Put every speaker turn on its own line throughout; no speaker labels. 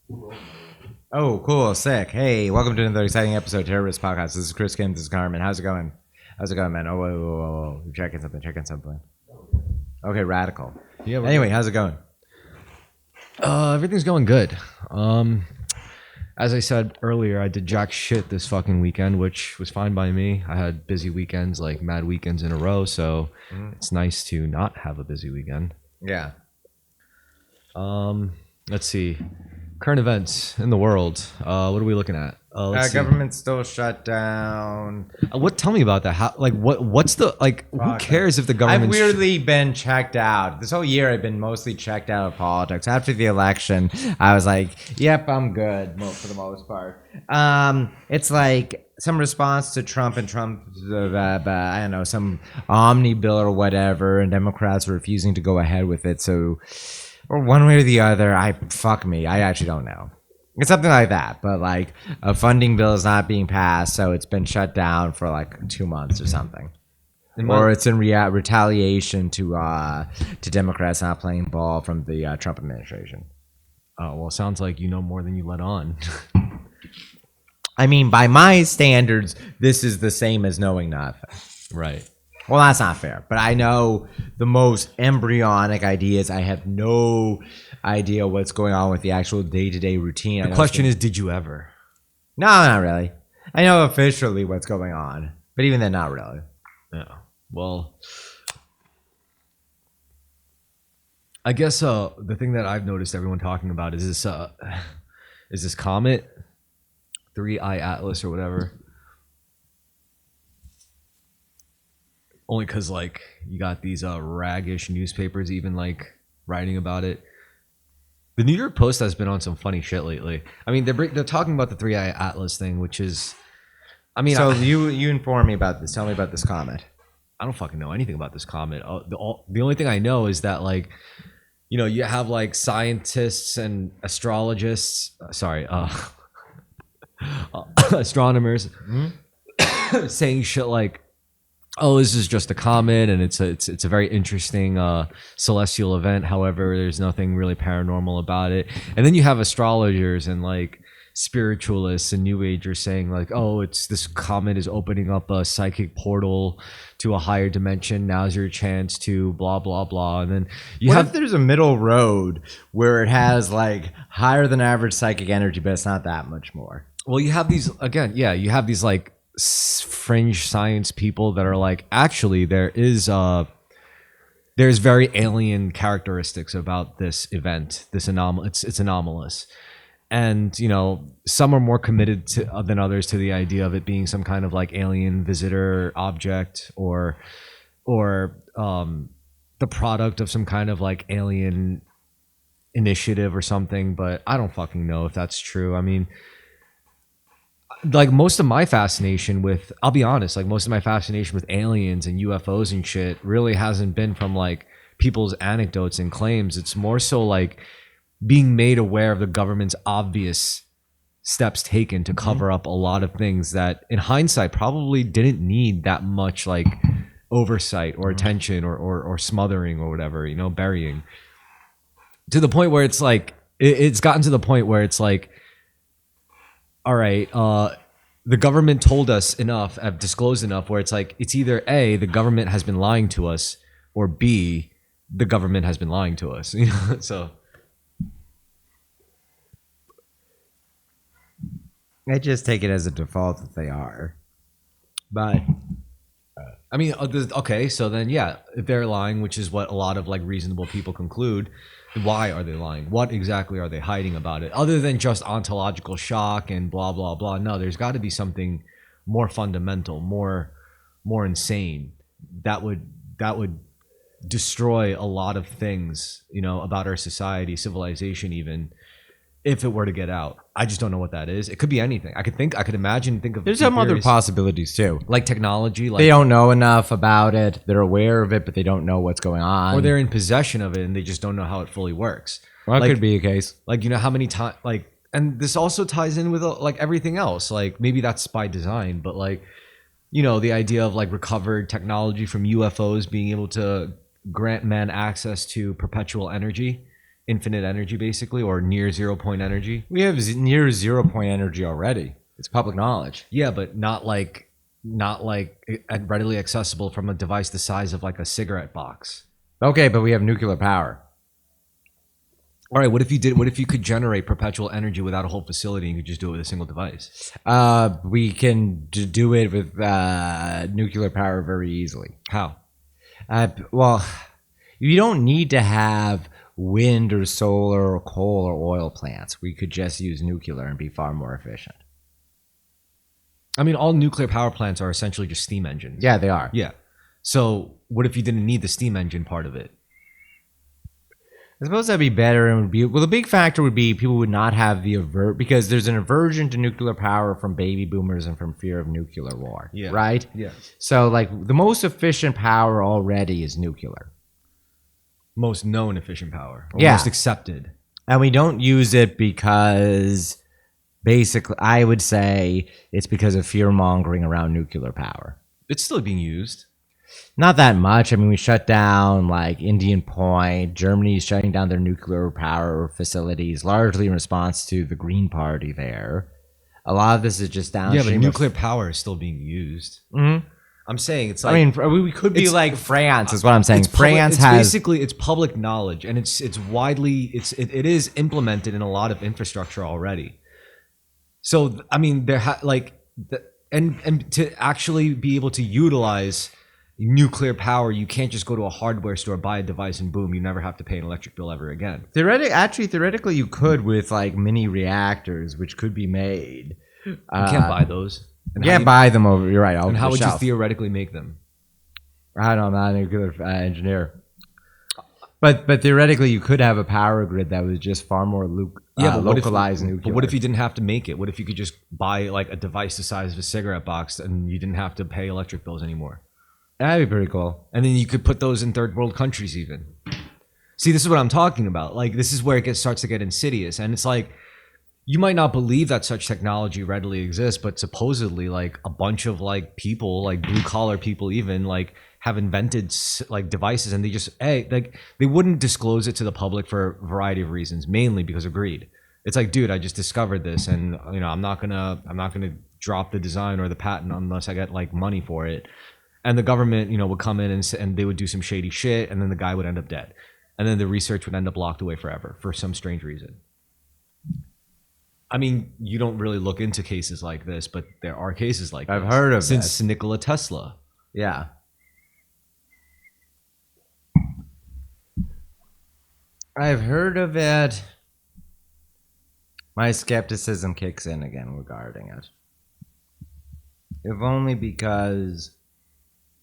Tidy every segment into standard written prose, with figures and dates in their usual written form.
Oh, cool, sick. Hey, welcome to another exciting episode of Terrorisk podcast. This is Chris Kim. This is Carmen. How's it going? How's it going, man? Oh, whoa. You're checking something. Okay, radical.
Yeah.
Anyway, how's it going?
Everything's going good. As I said earlier, I did jack shit this fucking weekend, which was fine by me. I had busy weekends, like mad weekends in a row, so it's nice to not have a busy weekend.
Yeah.
Let's see. Current events in the world. What are we looking at? Let's see.
Government's still shut down.
Tell me about that. How? Like, what's the like? Who cares if the government?
I've weirdly been checked out. This whole year, I've been mostly checked out of politics. After the election, I was like, "Yep, I'm good for the most part." It's like some response to Trump and Trump's, I don't know, some Omni bill or whatever, and Democrats were refusing to go ahead with it. So, or one way or the other, I actually don't know. It's something like that, but like a funding bill is not being passed, so it's been shut down for like 2 months or something, or it's in retaliation to Democrats not playing ball from the Trump administration.
Oh well, sounds like you know more than you let on.
I mean, by my standards, this is the same as knowing nothing.
Right.
Well, that's not fair, but I know the most embryonic ideas. I have no idea what's going on with the actual day-to-day routine.
The question is, did you ever?
No, not really. I know officially what's going on, but even then, not really.
Yeah. Well, I guess the thing that I've noticed everyone talking about is this comet, 3I Atlas or whatever. Only because like you got these raggish newspapers even like writing about it. The New York Post has been on some funny shit lately. I mean, they're talking about the 3I Atlas thing, which is, I mean,
so you inform me about this. Tell me about this comet.
I don't fucking know anything about this comet. The only thing I know is that like, you know, you have like scientists and astrologists. Astronomers saying shit like, "Oh, this is just a comet, and it's a very interesting celestial event. However, there's nothing really paranormal about it." And then you have astrologers and like spiritualists and New Agers saying like, "Oh, this comet is opening up a psychic portal to a higher dimension. Now's your chance to blah blah blah." And then
if there's a middle road where it has like higher than average psychic energy, but it's not that much more?
Well, you have these again. Yeah, you have these like fringe science people that are like, actually there's very alien characteristics about this event, this it's anomalous, and you know, some are more committed than others to the idea of it being some kind of like alien visitor object or the product of some kind of like alien initiative or something. But I don't fucking know if that's true. I mean, like most of my fascination with, I'll be honest, like most of my fascination with aliens and UFOs and shit really hasn't been from like people's anecdotes and claims. It's more so like being made aware of the government's obvious steps taken to cover up a lot of things that in hindsight probably didn't need that much like oversight or attention or smothering or whatever, you know, burying, to the point where it's like it's gotten to the point where it's like, all right, the government told us enough, have disclosed enough, where it's like, it's either A, the government has been lying to us, or B, the government has been lying to us. You know? So
I just take it as a default that they are. But
I mean, okay, so then yeah, if they're lying, which is what a lot of like reasonable people conclude, why are they lying? What exactly are they hiding about it? Other than just ontological shock and blah blah blah. No, there's got to be something more fundamental, more insane that would destroy a lot of things, you know, about our society, civilization, even if it were to get out. I just don't know what that is. It could be anything. I could imagine, think of.
There's some other possibilities too.
Like technology, like
they don't know enough about it. They're aware of it, but they don't know what's going on.
Or they're in possession of it and they just don't know how it fully works.
Well, that
like,
could be a case.
Like, you know, how many times, like, and this also ties in with like everything else. Like maybe that's by design, but like, you know, the idea of like recovered technology from UFOs being able to grant man access to perpetual energy infinite energy, basically, or near 0 point energy.
We have near 0 point energy already. It's public knowledge.
Yeah, but not like readily accessible from a device the size of like a cigarette box.
Okay, but we have nuclear power.
All right, what if you could generate perpetual energy without a whole facility and you could just do it with a single device?
We can do it with nuclear power very easily.
How?
Well, you don't need to have wind or solar or coal or oil plants. We could just use nuclear and be far more efficient.
I mean, all nuclear power plants are essentially just steam engines.
Yeah, they are.
Yeah. So what if you didn't need the steam engine part of it?
I suppose that'd be better, and would be the big factor would be people would not have the because there's an aversion to nuclear power from baby boomers and from fear of nuclear war.
Yeah.
Right?
Yeah.
So like the most efficient power already is nuclear.
Most known efficient power. Or
Yeah.
most accepted.
And we don't use it because basically I would say it's because of fear mongering around nuclear power.
It's still being used.
Not that much. I mean, we shut down like Indian Point. Germany's shutting down their nuclear power facilities, largely in response to the Green Party there. A lot of this is just downstream.
Yeah, but nuclear power is still being used.
Mm-hmm.
I'm saying it's like,
I mean, we could be like France, is what I'm saying.
France has basically it's public knowledge, and it's widely it is implemented in a lot of infrastructure already. So I mean, and to actually be able to utilize nuclear power, you can't just go to a hardware store, buy a device, and boom, you never have to pay an electric bill ever again.
Theoretically, you could with like mini reactors, which could be made.
You can't buy those.
And you can't buy them over. You're right.
And how would you theoretically make them?
I don't know. I'm not a nuclear engineer. But theoretically, you could have a power grid that was just far more localized nuclear.
But what if you didn't have to make it? What if you could just buy like a device the size of a cigarette box and you didn't have to pay electric bills anymore?
That'd be pretty cool.
And then you could put those in third world countries even. See, this is what I'm talking about. Like, this is where it starts to get insidious. And it's like, you might not believe that such technology readily exists, but supposedly like a bunch of like people, like blue collar people even, like have invented like devices, and they wouldn't disclose it to the public for a variety of reasons, mainly because of greed. It's like, dude, I just discovered this, and you know, I'm not gonna drop the design or the patent unless I get like money for it. And the government, you know, would come in and they would do some shady shit, and then the guy would end up dead, and then the research would end up locked away forever for some strange reason. I mean, you don't really look into cases like this, but there are cases like
I've
this.
heard of
since Nikola Tesla.
Yeah. I've heard of it. My skepticism kicks in again regarding it. If only because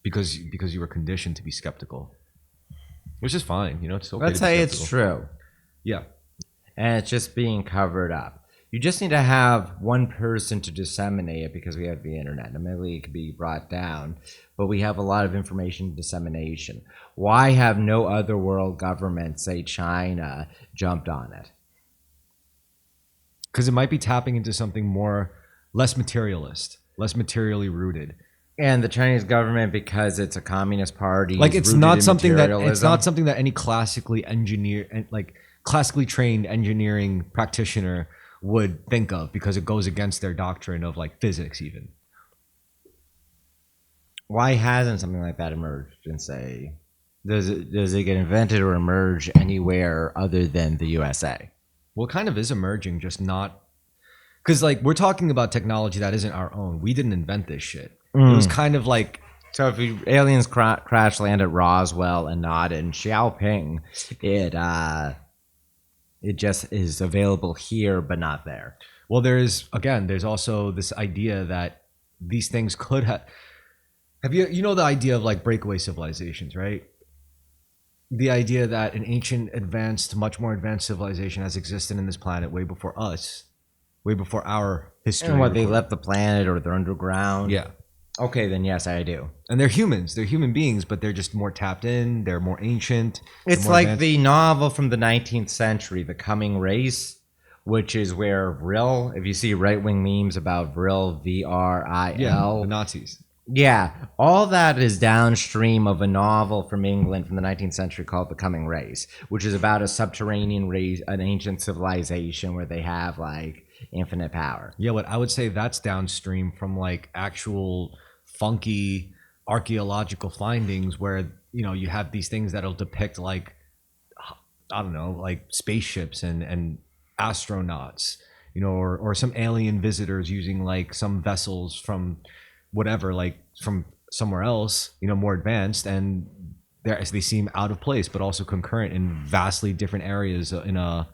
you were conditioned to be skeptical, which is fine. You know, it's okay.
Let's say it's true.
Yeah.
And it's just being covered up. You just need to have one person to disseminate it because we have the internet. And maybe it could be brought down, but we have a lot of information dissemination. Why have no other world government, say China, jumped on it?
Because it might be tapping into something less materialist, less materially rooted.
And the Chinese government, because it's a communist party,
like it's not something that any classically trained engineering practitioner would think of, because it goes against their doctrine of like physics even.
Why hasn't something like that emerged and say, does it get invented or emerge anywhere other than the USA?
Well, it kind of is emerging, just not because like we're talking about technology that isn't our own. We didn't invent this shit. It was kind of like,
so if aliens crash land at Roswell and not in Xiaoping, it just is available here but not there.
Well, there's also this idea that these things could have you know the idea of like breakaway civilizations, right? The idea that an ancient much more advanced civilization has existed in this planet way before us, way before our history.
And what, they left the planet or they're underground?
Yeah.
Okay, then yes, I do.
And they're humans. They're human beings, but they're just more tapped in. They're more ancient.
It's like advanced. The novel from the 19th century, The Coming Race, which is where Vril, if you see right-wing memes about Vril, V-R-I-L.
Yeah, the Nazis.
Yeah, all that is downstream of a novel from England from the 19th century called The Coming Race, which is about a subterranean race, an ancient civilization where they have like infinite power.
Yeah, but I would say that's downstream from like actual funky archaeological findings where, you have these things that'll depict like, I don't know, like spaceships and astronauts, or some alien visitors using like some vessels from whatever, like from somewhere else, more advanced, and they seem out of place, but also concurrent in vastly different areas in a.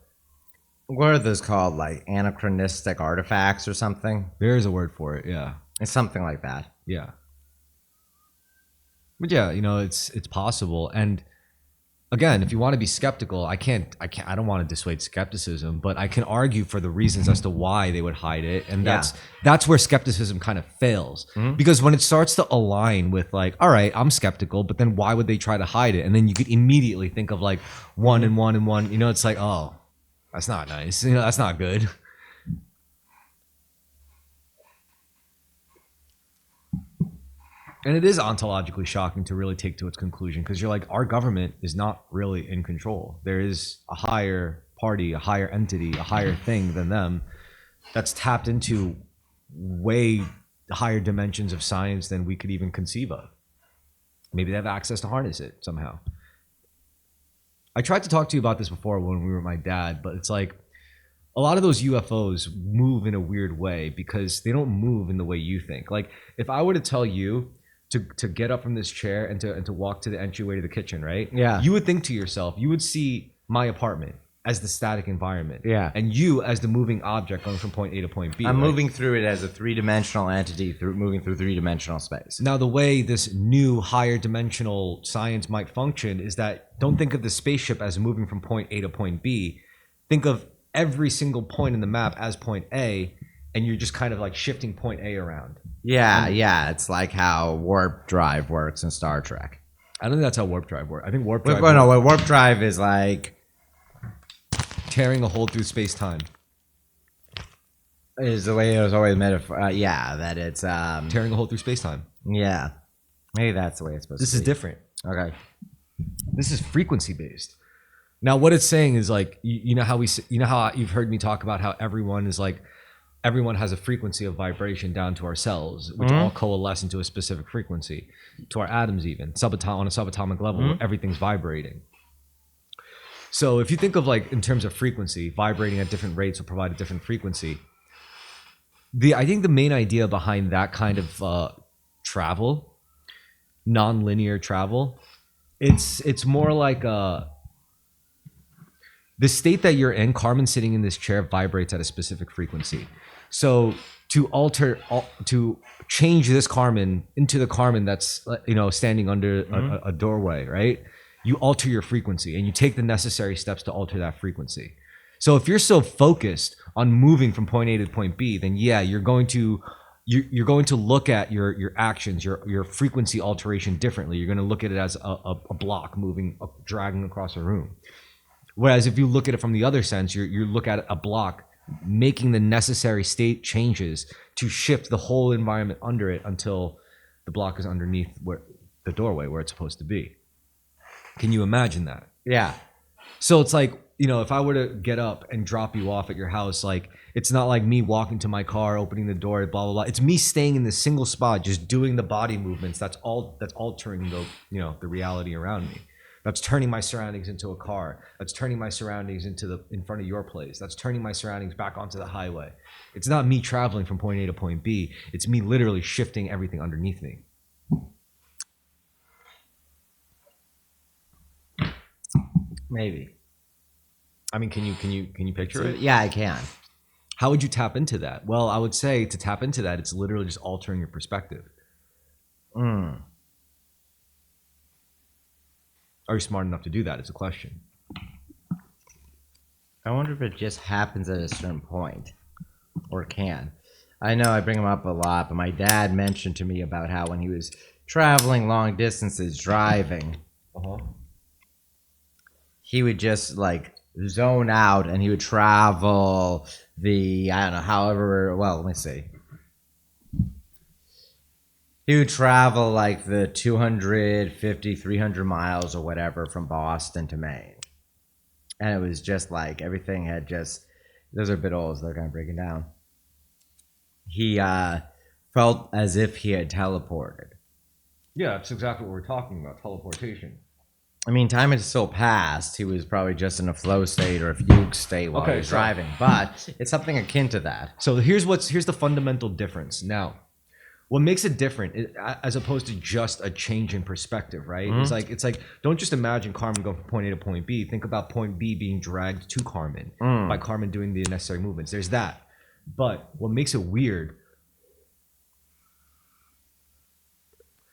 What are those called? Like anachronistic artifacts or something?
There is a word for it, yeah,
It's something like that.
yeah. But yeah, it's possible, and again, if you want to be skeptical, I don't want to dissuade skepticism, but I can argue for the reasons as to why they would hide it. And that's where skepticism kind of fails. Because when it starts to align with like, all right, I'm skeptical, but then why would they try to hide it? And then you could immediately think of like one and one and one, it's like, oh, that's not nice. That's not good. And it is ontologically shocking to really take to its conclusion, because you're like, our government is not really in control. There is a higher party, a higher entity, a higher thing than them that's tapped into way higher dimensions of science than we could even conceive of. Maybe they have access to harness it somehow. I tried to talk to you about this before when we were with my dad, but it's like a lot of those UFOs move in a weird way because they don't move in the way you think. Like if I were to tell you to get up from this chair and to walk to the entryway to the kitchen, right?
Yeah.
You would think to yourself, you would see my apartment as the static environment.
Yeah.
And you as the moving object going from point A to point B.
I'm
right?
moving through it as a three-dimensional entity, moving through three-dimensional space.
Now, the way this new higher dimensional science might function is that don't think of the spaceship as moving from point A to point B. Think of every single point in the map as point A, and you're just kind of like shifting point A around.
Yeah. It's like how warp drive works in Star Trek.
I don't think that's how warp drive works. I think warp drive
Warp drive is like
tearing a hole through space-time.
Is the way it was always metaphor. That it's
Tearing a hole through space-time.
yeah. Maybe that's the way it's supposed
This
to be.
is different.
Okay.
This is frequency-based. Now, what it's saying is like, you know how you've heard me talk about how everyone has a frequency of vibration down to our cells, which all coalesce into a specific frequency, to our atoms even, on a subatomic level, where everything's vibrating. So if you think of like in terms of frequency, vibrating at different rates will provide a different frequency. I think the main idea behind that kind of travel, non-linear travel, it's more like the state that you're in. Carmen sitting in this chair vibrates at a specific frequency. So to change this Carmen into the Carmen that's standing under a doorway, right? You alter your frequency and you take the necessary steps to alter that frequency. So if you're so focused on moving from point A to point B, then yeah, you're going to look at your actions, your frequency alteration differently. You're going to look at it as a block moving, dragging across a room. Whereas if you look at it from the other sense, you look at a block making the necessary state changes to shift the whole environment under it until the block is underneath the doorway where it's supposed to be. Can you imagine that?
Yeah.
So it's like, if I were to get up and drop you off at your house, like it's not like me walking to my car, opening the door, blah blah blah. It's me staying in this single spot, just doing the body movements. That's altering the reality around me. That's turning my surroundings into a car. That's turning my surroundings in front of your place. That's turning my surroundings back onto the highway. It's not me traveling from point A to point B. It's me literally shifting everything underneath me.
Maybe.
I mean, can you picture it?
Yeah, I can.
How would you tap into that? Well, I would say to tap into that, it's literally just altering your perspective. Are you smart enough to do that? It's a question.
I wonder if it just happens at a certain point, or can. I know I bring him up a lot, but my dad mentioned to me about how when he was traveling long distances, driving, he would just like zone out, and he would travel let me see. He would travel like the 250, 300 miles or whatever from Boston to Maine. And it was just like everything had just, those are bit old, they're kind of breaking down. He felt as if he had teleported.
Yeah, that's exactly what we're talking about, teleportation.
I mean, time had still passed. He was probably just in a flow state or a fugue state while he was driving, but it's something akin to that.
So here's the fundamental difference. Now, what makes it different, as opposed to just a change in perspective, right? It's like don't just imagine Carmen going from point A to point B. Think about point B being dragged to Carmen by Carmen doing the necessary movements. There's that. But what makes it weird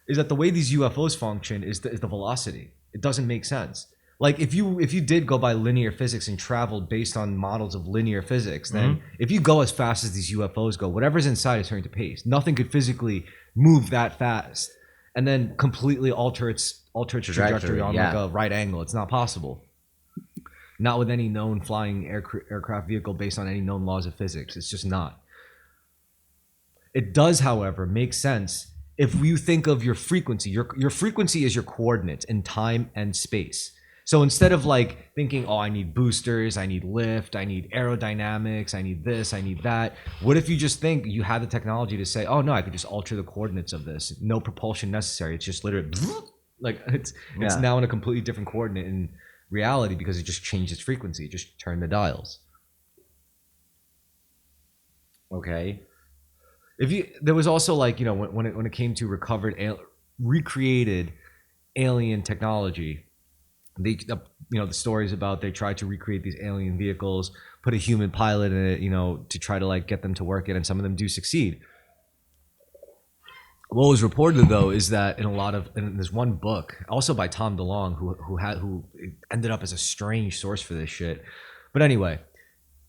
is that the way these UFOs function is the velocity. It doesn't make sense. Like if you did go by linear physics and traveled based on models of linear physics, then if you go as fast as these UFOs go, whatever's inside is turning to paste. Nothing could physically move that fast and then completely alter its trajectory on like a right angle. It's not possible. Not with any known flying aircraft vehicle based on any known laws of physics. It's just not. It does, however, make sense if you think of your frequency. Your frequency is your coordinates in time and space. So instead of like thinking, oh, I need boosters, I need lift, I need aerodynamics, I need this, I need that. What if you just think you had the technology to say, oh no, I could just alter the coordinates of this. No propulsion necessary. It's just literally like it's now in a completely different coordinate in reality because it just changed its frequency. It just turned the dials.
Okay.
There was also like, when it came to recreated alien technology, the stories about they tried to recreate these alien vehicles, put a human pilot in it, to try to like get them to work it, and some of them do succeed. What was reported though is that in this one book, also by Tom DeLonge, who ended up as a strange source for this shit. But anyway,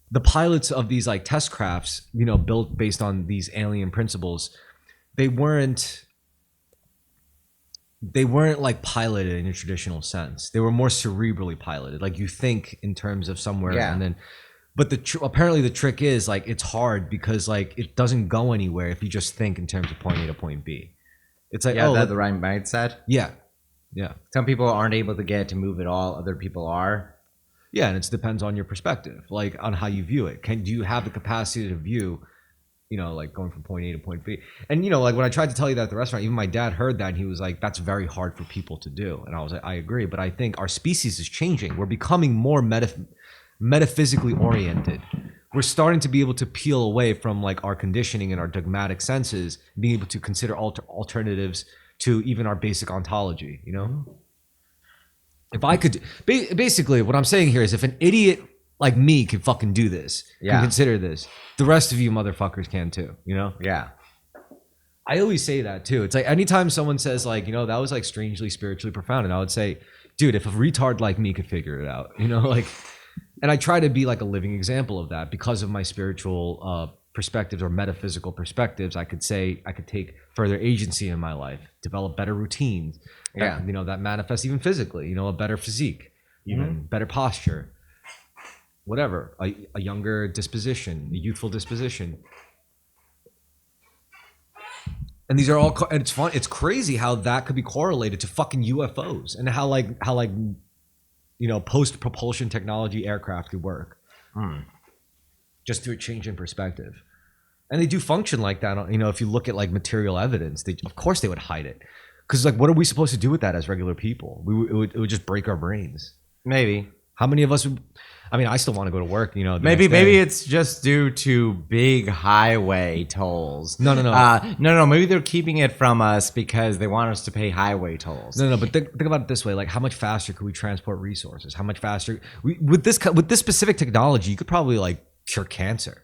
the pilots of these like test crafts, built based on these alien principles, they weren't like piloted in a traditional sense. They were more cerebrally piloted. Like you think in terms of somewhere and then, but apparently the trick is like, it's hard because like it doesn't go anywhere if you just think in terms of point A to point B. It's like,
the right mindset.
Yeah.
Some people aren't able to get it to move at all. Other people are.
Yeah. And it depends on your perspective, like on how you view it. Do you have the capacity to view, like going from point A to point B? And, like when I tried to tell you that at the restaurant, even my dad heard that and he was like, that's very hard for people to do. And I was like, I agree. But I think our species is changing. We're becoming more metaphysically oriented. We're starting to be able to peel away from like our conditioning and our dogmatic senses, being able to consider alternatives to even our basic ontology, If I could, basically what I'm saying here is if an idiot like me can fucking do this, can consider this, the rest of you motherfuckers can too,
Yeah.
I always say that too. It's like anytime someone says like, that was like strangely spiritually profound, and I would say, dude, if a retard like me could figure it out, like, and I try to be like a living example of that because of my spiritual perspectives or metaphysical perspectives. I could take further agency in my life, develop better routines, that manifests even physically, a better physique, even better posture, whatever, a younger disposition, a youthful disposition. And these are all, and it's fun. It's crazy how that could be correlated to fucking UFOs and how post propulsion technology aircraft could work, just through a change in perspective. And they do function like that. If you look at like material evidence, of course they would hide it, because like, what are we supposed to do with that as regular people? It would just break our brains.
Maybe.
How many of us would? I mean, I still want to go to work.
Maybe it's just due to big highway tolls.
No.
No. Maybe they're keeping it from us because they want us to pay highway tolls.
No. But think about it this way: like, how much faster could we transport resources? How much faster with this specific technology? You could probably like cure cancer.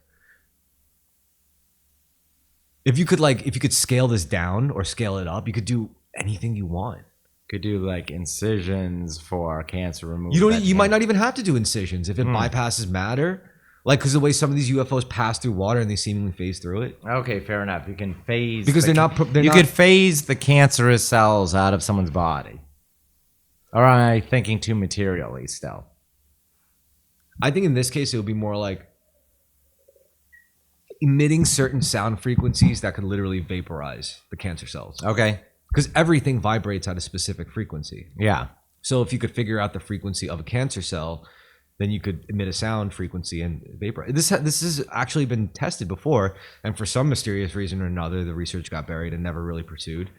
If you could scale this down or scale it up, you could do anything you want.
Could do like incisions for cancer removal.
You might not even have to do incisions if it bypasses matter, like because the way some of these UFOs pass through water and they seemingly phase through it.
Okay, fair enough. You can phase
because you
could phase the cancerous cells out of someone's body. Or am I thinking too materially still?
I think in this case it would be more like emitting certain sound frequencies that could literally vaporize the cancer cells.
Okay.
Because everything vibrates at a specific frequency.
Yeah.
So if you could figure out the frequency of a cancer cell, then you could emit a sound frequency and vaporize. This has actually been tested before, and for some mysterious reason or another, the research got buried and never really pursued.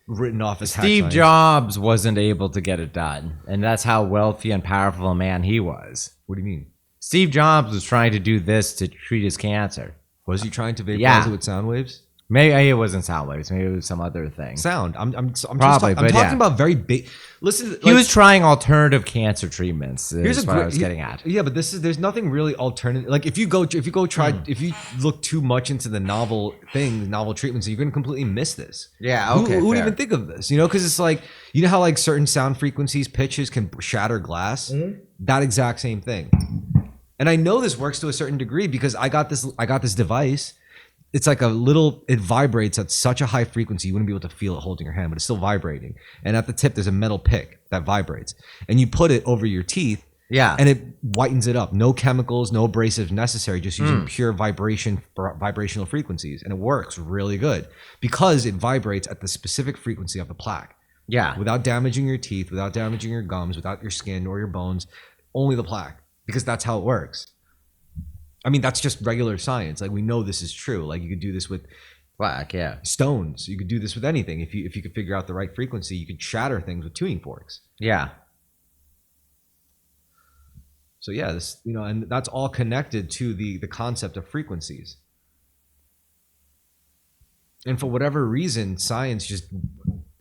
Written off as hack
Steve
science.
Jobs wasn't able to get it done, and that's how wealthy and powerful a man he was.
What do you mean?
Steve Jobs was trying to do this to treat his cancer.
Was he trying to vaporize
Yeah.
it with sound waves?
Maybe it wasn't sound waves. Maybe it was some other thing.
Sound. I'm
Probably,
I'm
but
talking
yeah.
about very big. Listen,
He was trying alternative cancer treatments. Here's what I was getting at.
Yeah, but there's nothing really alternative. Like if you look too much into the novel treatments, you're gonna completely miss this.
Yeah,
Who
okay,
would
fair.
even think of this? You know, because it's like, you know how like certain sound frequencies, pitches can shatter glass. That exact same thing. And I know this works to a certain degree because I got this device. It's like it vibrates at such a high frequency, you wouldn't be able to feel it holding your hand, but it's still vibrating. And at the tip, there's a metal pick that vibrates. And you put it over your teeth,
Yeah.
and it whitens it up. No chemicals, no abrasives necessary, just using pure vibrational frequencies. And it works really good because it vibrates at the specific frequency of the plaque.
Yeah.
Without damaging your teeth, without damaging your gums, without your skin or your bones, only the plaque, because that's how it works. I mean, that's just regular science. Like, we know this is true. Like, you could do this with
Black, yeah.
stones. You could do this with anything. If you could figure out the right frequency, you could shatter things with tuning forks.
Yeah.
So yeah, this, you know, and that's all connected to the concept of frequencies. And for whatever reason, science just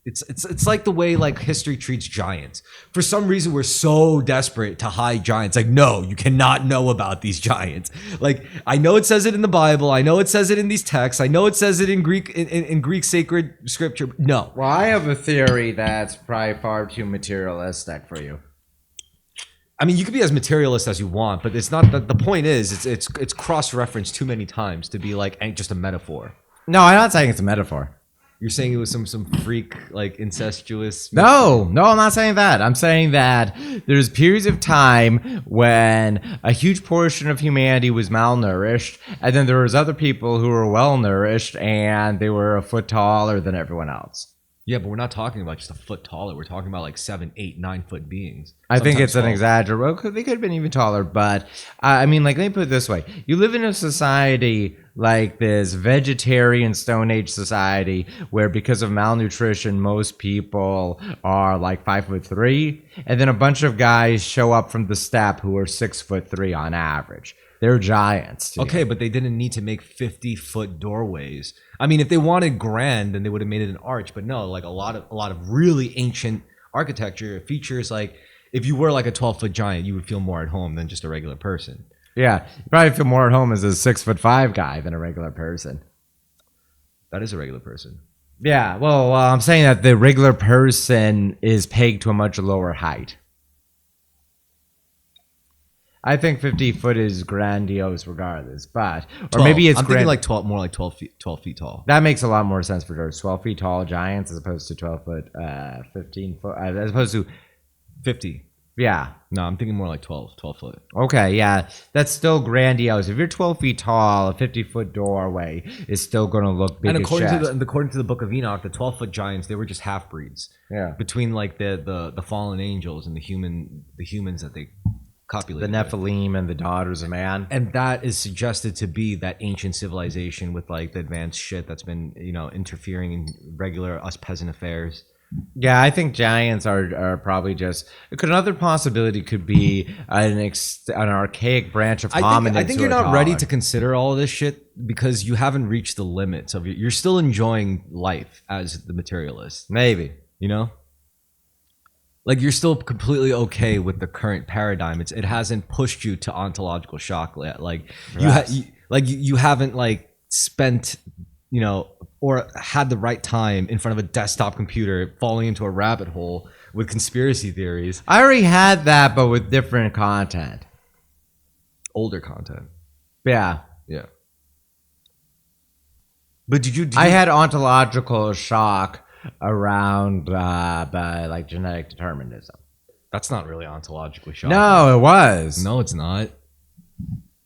it's like the way like history treats giants. For some reason, we're so desperate to hide giants. Like, no, you cannot know about these giants. Like, I know it says it in the Bible. I know it says it in these texts. I know it says it in Greek in Greek sacred scripture. No.
Well, I have a theory that's probably far too materialistic for you.
I mean, you could be as materialist as you want, but it's not. The point is, it's cross-referenced too many times to be like just a metaphor.
No, I'm not saying it's a metaphor.
You're saying it was some freak, like, incestuous.
No, I'm not saying that. I'm saying that there's periods of time when a huge portion of humanity was malnourished, and then there was other people who were well nourished, and they were a foot taller than everyone else.
Yeah, but we're not talking about just a foot taller. We're talking about like 7, 8, 9 foot beings.
I think
Sometimes
it's an
12.
exaggeration. Well, they could have been even taller, but I mean, like, let me put it this way: you live in a society like this vegetarian Stone Age society, where because of malnutrition, most people are like 5'3", and then a bunch of guys show up from the steppe who are 6'3" on average. They're giants. To
Okay,
you.
but they didn't need to make 50-foot doorways. I mean, if they wanted grand, then they would have made it an arch. But no, like a lot of really ancient architecture features, like if you were like a 12-foot giant, you would feel more at home than just a regular person.
Yeah, you probably feel more at home as a 6'5" guy than a regular person.
That is a regular person.
Yeah, well, I'm saying that the regular person is pegged to a much lower height. I think 50 foot is grandiose regardless, but or
12.
maybe it's
I'm thinking like 12, more like 12 feet tall.
that makes a lot more sense for sure. 12 feet tall giants as opposed to 12 foot, 15 foot, as opposed to
50.
yeah.
No, I'm thinking more like 12 foot.
Okay, yeah, that's still grandiose. If you're 12 feet tall, a 50-foot doorway is still going to look big.
And
as
according
shit.
to the Book of Enoch, the 12-foot giants, they were just half breeds.
Yeah.
Between like the fallen angels and the humans that they
The
copulated with.
Nephilim and the daughters of man.
And that is suggested to be that ancient civilization with like the advanced shit that's been, you know, interfering in regular us peasant affairs.
Yeah, I think giants are probably just. Another possibility could be an archaic branch of hominids.
I think you're not ready to consider all of this shit because you haven't reached the limits of you're still enjoying life as the materialist.
Maybe.
You know? Like, you're still completely okay with the current paradigm. It hasn't pushed you to ontological shock yet. Like, you haven't like spent, you know, or had the right time in front of a desktop computer falling into a rabbit hole with conspiracy theories.
I already had that, but with different content.
Older content.
Yeah.
Yeah. But did you
I had ontological shock around like genetic determinism.
That's not really ontologically shock.
No, it was.
No, it's not.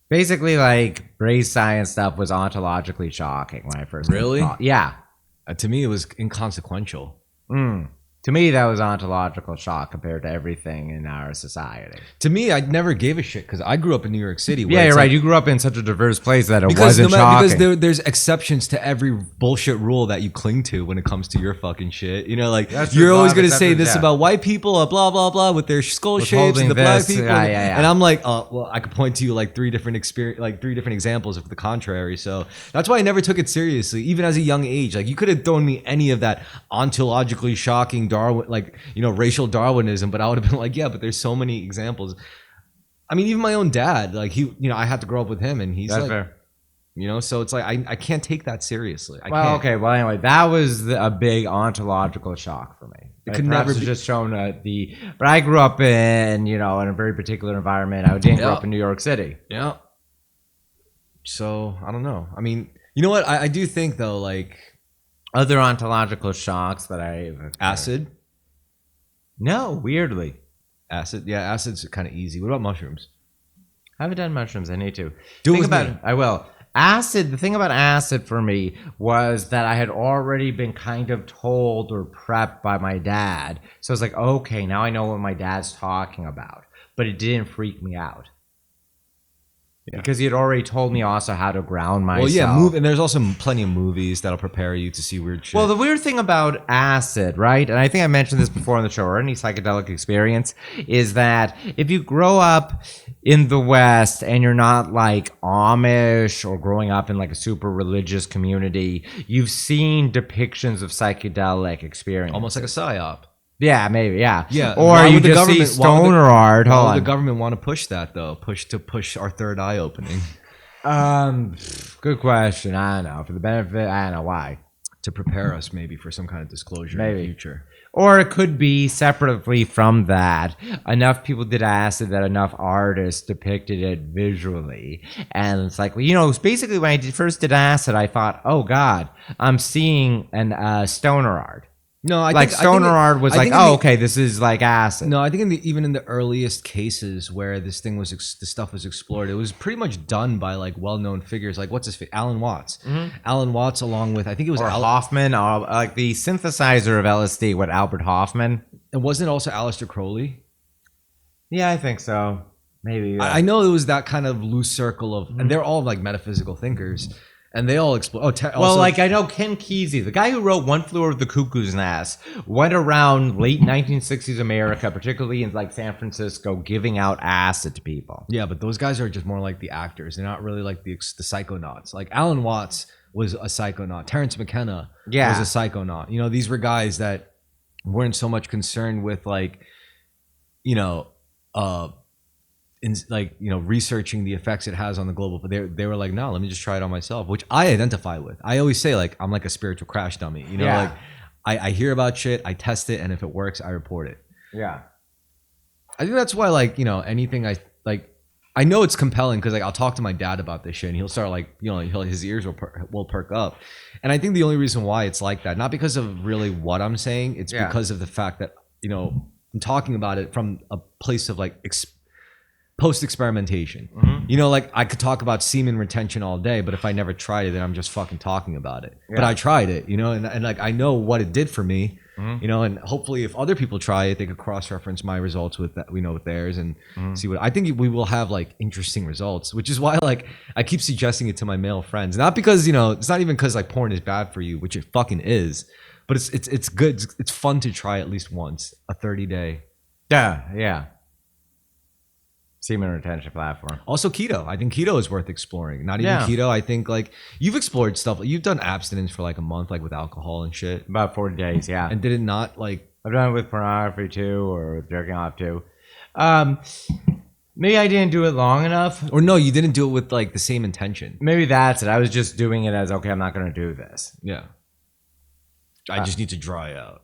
Basically, like race science stuff was ontologically shocking when I first
Really?
Yeah.
To me, it was inconsequential.
To me, that was ontological shock compared to everything in our society.
To me, I never gave a shit because I grew up in New York City. Where
Yeah,
it's
you're
like,
right. You grew up in such a diverse place that it
because
wasn't shocking.
because there's exceptions to every bullshit rule that you cling to when it comes to your fucking shit. You know, like
That's true.
you're
A lot
always
of
gonna say
exceptions,
this
yeah.
about white people, blah blah blah, with their skull shapes
Withholding
and the black
this,
people.
yeah.
And I'm like, well, I could point to you like three different examples of the contrary. So that's why I never took it seriously, even as a young age. Like you could have thrown me any of that ontologically shocking Darwin, like racial Darwinism, but I would have been like, yeah, but there's so many examples. I mean, even my own dad, like I had to grow up with him, and he's
That's
like,
fair.
so it's like I can't take that seriously. I
Well,
can't.
okay. Well, anyway, that was a big ontological shock for me.
It could
Perhaps
never
it's
be-
just shown but I grew up in in a very particular environment. I didn't grow up in New York City.
Yeah. So I don't know. I mean, you know what? I do think though, like
Other ontological shocks that
acid.
No, weirdly.
Acid. Yeah, acid's kind of easy. What about mushrooms?
I haven't done mushrooms. I need to.
Do it
Think
with
about
me.
it. I will. Acid, the thing about acid for me was that I had already been kind of told or prepped by my dad. So it's like, okay, now I know what my dad's talking about. But it didn't freak me out. Because he had already told me also how to ground myself.
Well, yeah, and there's also plenty of movies that'll prepare you to see weird shit.
Well, the weird thing about acid, right? And I think I mentioned this before on the show, or any psychedelic experience, is that if you grow up in the West and you're not like Amish or growing up in like a super religious community, you've seen depictions of psychedelic experience.
almost like a psyop.
Yeah, maybe, yeah.
Yeah.
Or
why
you
would the
just see
government- why would the-
stoner art.
Why
Hold
would
on.
the government want to push that though? Push our third eye opening
Good question. I don't know. For the benefit, I don't know why.
to prepare us maybe for some kind of disclosure in
Maybe.
the future.
Or it could be separately from that. Enough people did acid that enough artists depicted it visually. And it's like, well, basically when I first did acid, I thought, oh God, I'm seeing an stoner art.
No, I
Like
think,
stoner art was
I
like,
think in
oh,
the-
okay, this is like acid.
No, I think even in the earliest cases where this stuff was explored, it was pretty much done by like well-known figures, like what's his face, Alan Watts. Alan Watts, along with I think it was
Or
Al-
Hoffman, like the synthesizer of LSD, what, Albert Hoffman?
and wasn't it also Aleister Crowley?
Yeah, I think so. Maybe. Yeah.
I know it was that kind of loose circle of, and they're all like metaphysical thinkers, and they all explore.
Well, like I know Ken Kesey, the guy who wrote One Flew Over the Cuckoo's Nest, went around late 1960s America, particularly in like San Francisco, giving out acid to people.
yeah, but those guys are just more like the actors. They're not really like the psychonauts. Like Alan Watts was a psychonaut. Terrence McKenna
Yeah.
was a psychonaut. These were guys that weren't so much concerned with like, researching the effects it has on the global, but they were like, no, let me just try it on myself, which I identify with. I always say like I'm like a spiritual crash dummy.
Yeah.
Like I hear about shit, I test it, and if it works, I report it.
Yeah.
I think that's why anything I know it's compelling because like I'll talk to my dad about this shit and he'll start his ears will perk up, and I think the only reason why it's like that, not because of really what I'm saying, it's because of the fact that I'm talking about it from a place of like post experimentation. Like I could talk about semen retention all day, but if I never tried it, then I'm just fucking talking about it. But I tried it, and like I know what it did for me. And hopefully if other people try it, they could cross-reference my results with that, with theirs, and see what I think we will have like interesting results, which is why like I keep suggesting it to my male friends, not because it's not even because like porn is bad for you, which it fucking is, but it's good. It's fun to try at least once, a 30-day.
Yeah. Semen retention platform.
Also keto. I think keto is worth exploring. Not even keto. I think like you've explored stuff. You've done abstinence for like a month, like with alcohol and shit.
About 40 days, yeah.
And did it not like?
I've done it with pornography too, or with jerking off too. Maybe I didn't do it long enough.
Or no, you didn't do it with like the same intention.
Maybe that's it. I was just doing it as, okay, I'm not going to do this.
Yeah. I just need to dry out.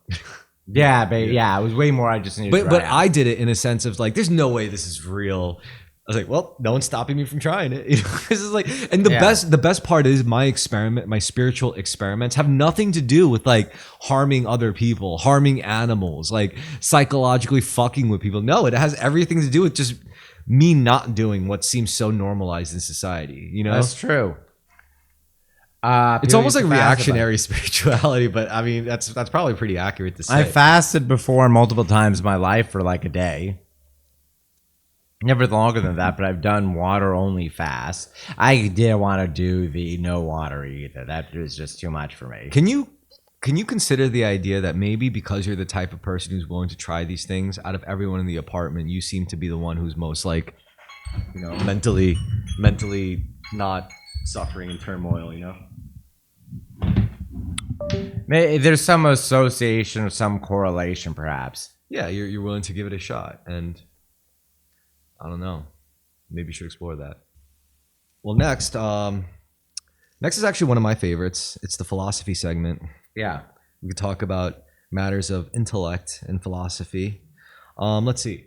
Yeah, baby. Yeah, it was way more. I just needed to
But
try out.
I did it in a sense of like, there's no way this is real. I was like, well, no one's stopping me from trying it. This is like, and the best part is my spiritual experiments have nothing to do with like harming other people, harming animals, like psychologically fucking with people. No, it has everything to do with just me not doing what seems so normalized in society. You know,
That's true.
it's
People
almost
used
like
to fast about it.
reactionary spirituality, but I mean that's probably pretty accurate to say.
I fasted before multiple times in my life for like a day. Never longer than that, but I've done water only fast. I didn't want to do the no water either. That was just too much for me.
Can you consider the idea that maybe because you're the type of person who's willing to try these things, out of everyone in the apartment, you seem to be the one who's most like, you know, mentally not suffering in turmoil, you know?
There's some association or some correlation, perhaps.
Yeah, you're willing to give it a shot, and I don't know. Maybe you should explore that. Well, next is actually one of my favorites. It's the philosophy segment.
Yeah.
We could talk about matters of intellect and philosophy. Let's see.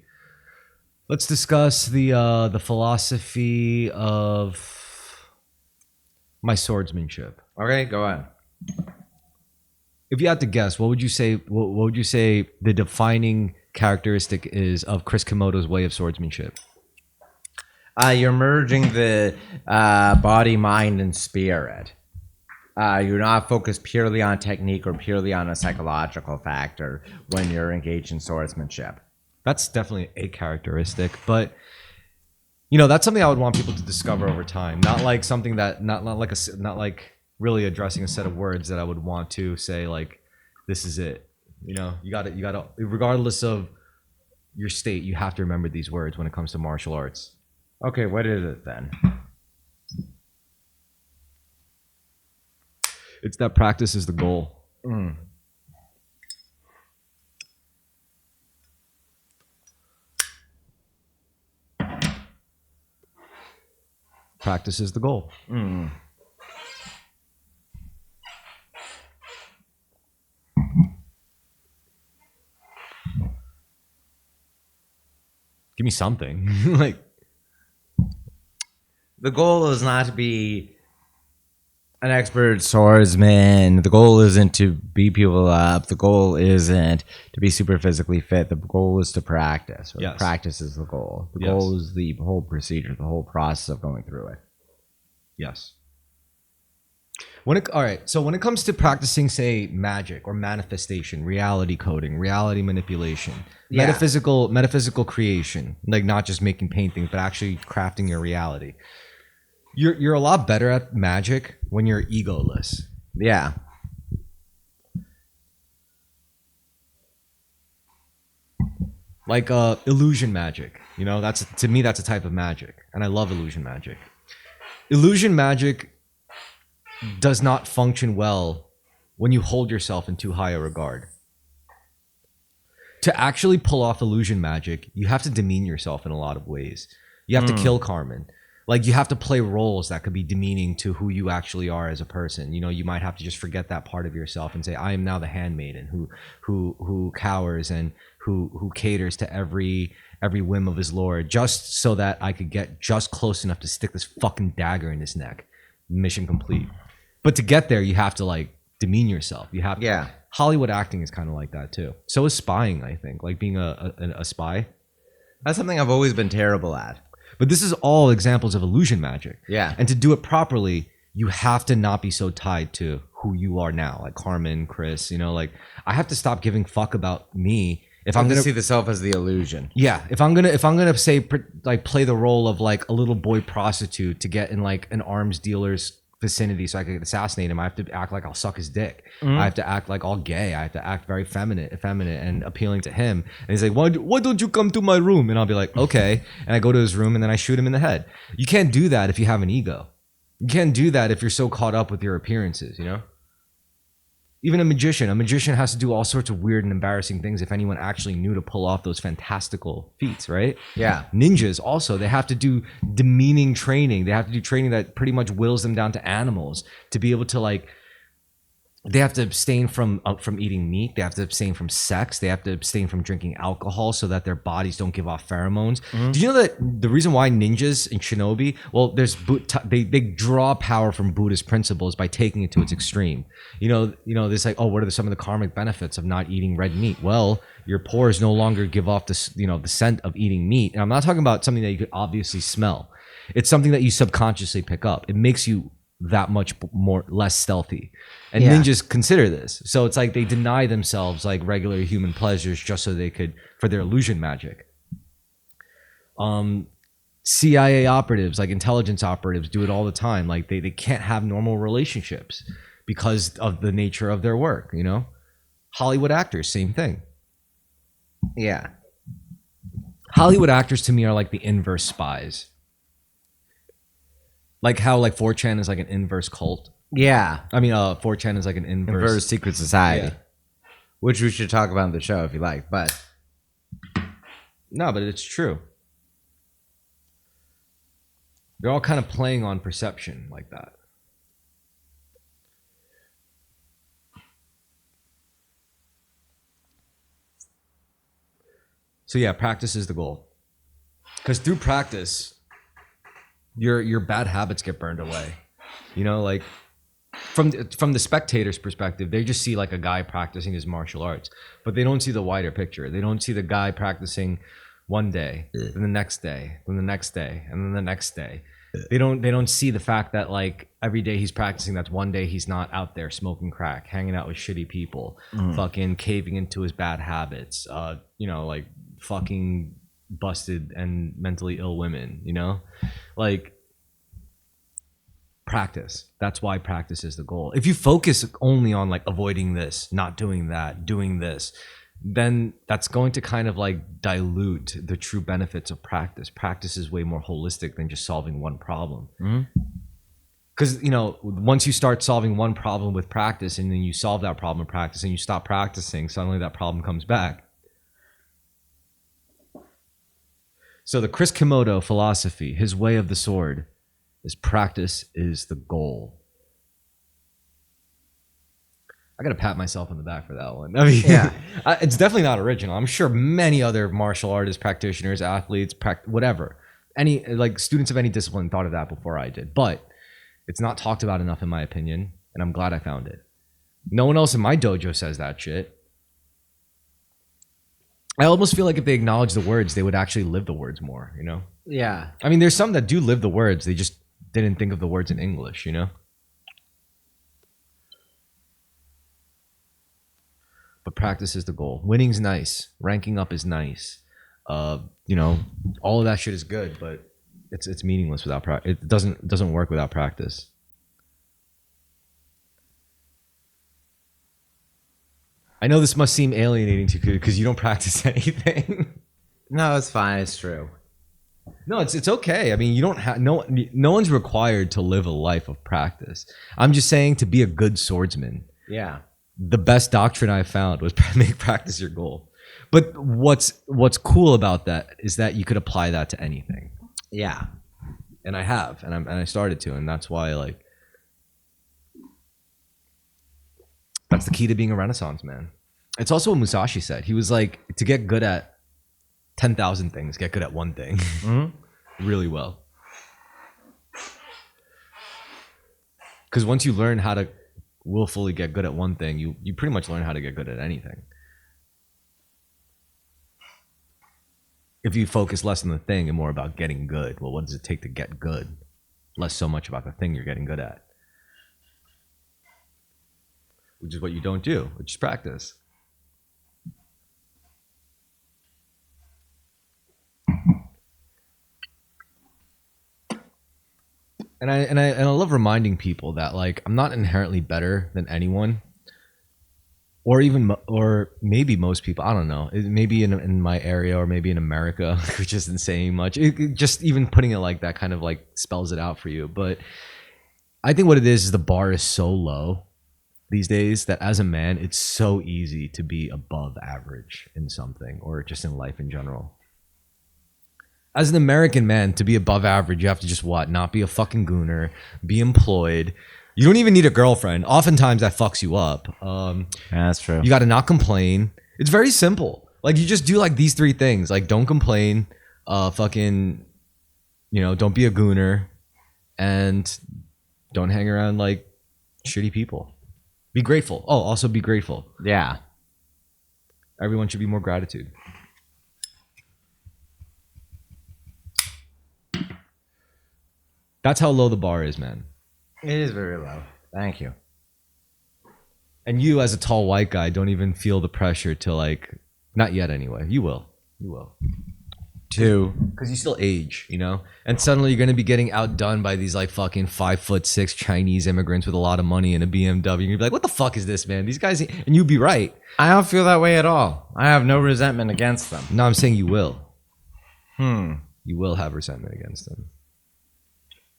Let's discuss the philosophy of my swordsmanship.
Okay, go on.
If you had to guess, what would you say? What would you say the defining characteristic is of Chris Komodo's way of swordsmanship?
You're merging the body, mind, and spirit. You're not focused purely on technique or purely on a psychological factor when you're engaged in swordsmanship.
That's definitely a characteristic, but you know that's something I would want people to discover over time. Not like something that not like really addressing a set of words that I would want to say like this is it. You know, you got to regardless of your state, you have to remember these words when it comes to martial arts.
Okay, what is it then?
It's that practice is the goal. Practice is the goal. Give me something. Like
The goal is not to be an expert swordsman. The goal isn't to beat people up. The goal isn't to be super physically fit. The goal is to practice.
Yes.
Practice is the goal. The
Yes.
goal is the whole procedure, the whole process of going through it.
yes. All right, so when it comes to practicing, say, magic or manifestation, reality coding, reality manipulation,
Yeah.
metaphysical creation, like not just making paintings, but actually crafting your reality. You're a lot better at magic when you're egoless.
Yeah.
Like illusion magic. You know, that's to me that's a type of magic, and I love illusion magic. Illusion magic does not function well when you hold yourself in too high a regard. To actually pull off illusion magic, you have to demean yourself in a lot of ways. You have to kill Carmen. Like you have to play roles that could be demeaning to who you actually are as a person. You know, you might have to just forget that part of yourself and say, I am now the handmaiden who cowers and who caters to every whim of his lord, just so that I could get just close enough to stick this fucking dagger in his neck. Mission complete. But to get there, you have to like demean yourself. You have
Yeah.
Hollywood acting is kind of like that too. So is spying, I think, like being a spy.
That's something I've always been terrible at.
But this is all examples of illusion magic.
Yeah.
And to do it properly, you have to not be so tied to who you are now, like Carmen, Chris. You know, like I have to stop giving fuck about me if I'm gonna
see the self as the illusion.
Yeah, if I'm gonna say like play the role of like a little boy prostitute to get in like an arms dealer's vicinity so I could assassinate him, I have to act like I'll suck his dick. I have to act like all gay. I have to act very feminine and appealing to him. And he's like, why don't you come to my room? And I'll be like, okay. And I go to his room and then I shoot him in the head. You can't do that if you have an ego. You can't do that if you're so caught up with your appearances, you know? Even a magician has to do all sorts of weird and embarrassing things if anyone actually knew to pull off those fantastical feats, right?
Yeah.
Ninjas also, they have to do demeaning training. They have to do training that pretty much wills them down to animals to be able to like they have to abstain from eating meat. They have to abstain from sex. They have to abstain from drinking alcohol so that their bodies don't give off pheromones. Do you know that the reason why ninjas and shinobi, well, they draw power from Buddhist principles by taking it to its extreme. This like, oh, what are some of the karmic benefits of not eating red meat? Well, your pores no longer give off this, the scent of eating meat. And I'm not talking about something that you could obviously smell. It's something that you subconsciously pick up. It makes you that much less stealthy, and ninjas consider this. So it's like they deny themselves like regular human pleasures just so they could, for their illusion magic. CIA operatives, like intelligence operatives, do it all the time. Like they can't have normal relationships because of the nature of their work. Hollywood actors, same thing.
Yeah.
Hollywood actors to me are like the inverse spies. Like how like 4chan is like an inverse cult.
Yeah.
I mean, 4chan is like an inverse
secret society,
Yeah.
which we should talk about on the show if you like. But
no, but it's true. They're all kind of playing on perception like that. So yeah, practice is the goal. Because through practice, your bad habits get burned away. Like from the spectator's perspective, they just see like a guy practicing his martial arts, but they don't see the wider picture. They don't see the guy practicing one day, then the next day, then the next day, and then the next day. They don't see the fact that like every day he's practicing, that's one day he's not out there smoking crack, hanging out with shitty people, fucking caving into his bad habits, like fucking busted and mentally ill women, like practice. That's why practice is the goal. If you focus only on like avoiding this, not doing that, doing this, then that's going to kind of like dilute the true benefits of practice. Practice is way more holistic than just solving one problem. Because once you start solving one problem with practice and then you solve that problem with practice and you stop practicing, suddenly that problem comes back. So the Chris Komodo philosophy, his way of the sword, is practice is the goal. I gotta pat myself on the back for that one. I mean,
Yeah.
It's definitely not original. I'm sure many other martial artists, practitioners, athletes, whatever, any like students of any discipline thought of that before I did. But it's not talked about enough, in my opinion, and I'm glad I found it. No one else in my dojo says that shit. I almost feel like if they acknowledge the words, they would actually live the words more,
Yeah.
I mean, there's some that do live the words. They just didn't think of the words in English, But practice is the goal. Winning's nice. Ranking up is nice. All of that shit is good, but it's meaningless without practice. It doesn't work without practice. I know this must seem alienating to you because you don't practice anything.
No, it's fine. It's true.
No, it's okay. I mean, you don't have no one's required to live a life of practice. I'm just saying to be a good swordsman.
Yeah.
The best doctrine I found was make practice your goal. But what's cool about that is that you could apply that to anything.
Yeah.
And I have, and I started to, and that's why like that's the key to being a Renaissance man. It's also what Musashi said. He was like, to get good at 10,000 things, get good at one thing really well. Because once you learn how to willfully get good at one thing, you pretty much learn how to get good at anything. If you focus less on the thing and more about getting good, well, what does it take to get good? Less so much about the thing you're getting good at. Which is what you don't do, which is practice. And I love reminding people that like I'm not inherently better than anyone, or maybe most people. I don't know. Maybe in my area or maybe in America, which isn't saying much. Just even putting it like that kind of like spells it out for you. But I think what it is the bar is so low these days that as a man, it's so easy to be above average in something or just in life in general. As an American man, to be above average, you have to just what? Not be a fucking gooner, be employed. You don't even need a girlfriend. Oftentimes that fucks you up.
Yeah, that's true.
You got to not complain. It's very simple. Like you just do like these 3 things. Like don't complain, fucking, don't be a gooner, and don't hang around like shitty people. Be grateful. Oh, also be grateful.
Yeah.
Everyone should be more gratitude. That's how low the bar is, man.
It is very low. Thank you.
And you, as a tall white guy, don't even feel the pressure to like, not yet anyway. You will. You will. Because you still age, And suddenly you're going to be getting outdone by these like fucking 5'6" Chinese immigrants with a lot of money and a BMW. You're going to be like, what the fuck is this, man? These guys, and you'd be right.
I don't feel that way at all. I have no resentment against them.
No, I'm saying you will. You will have resentment against them.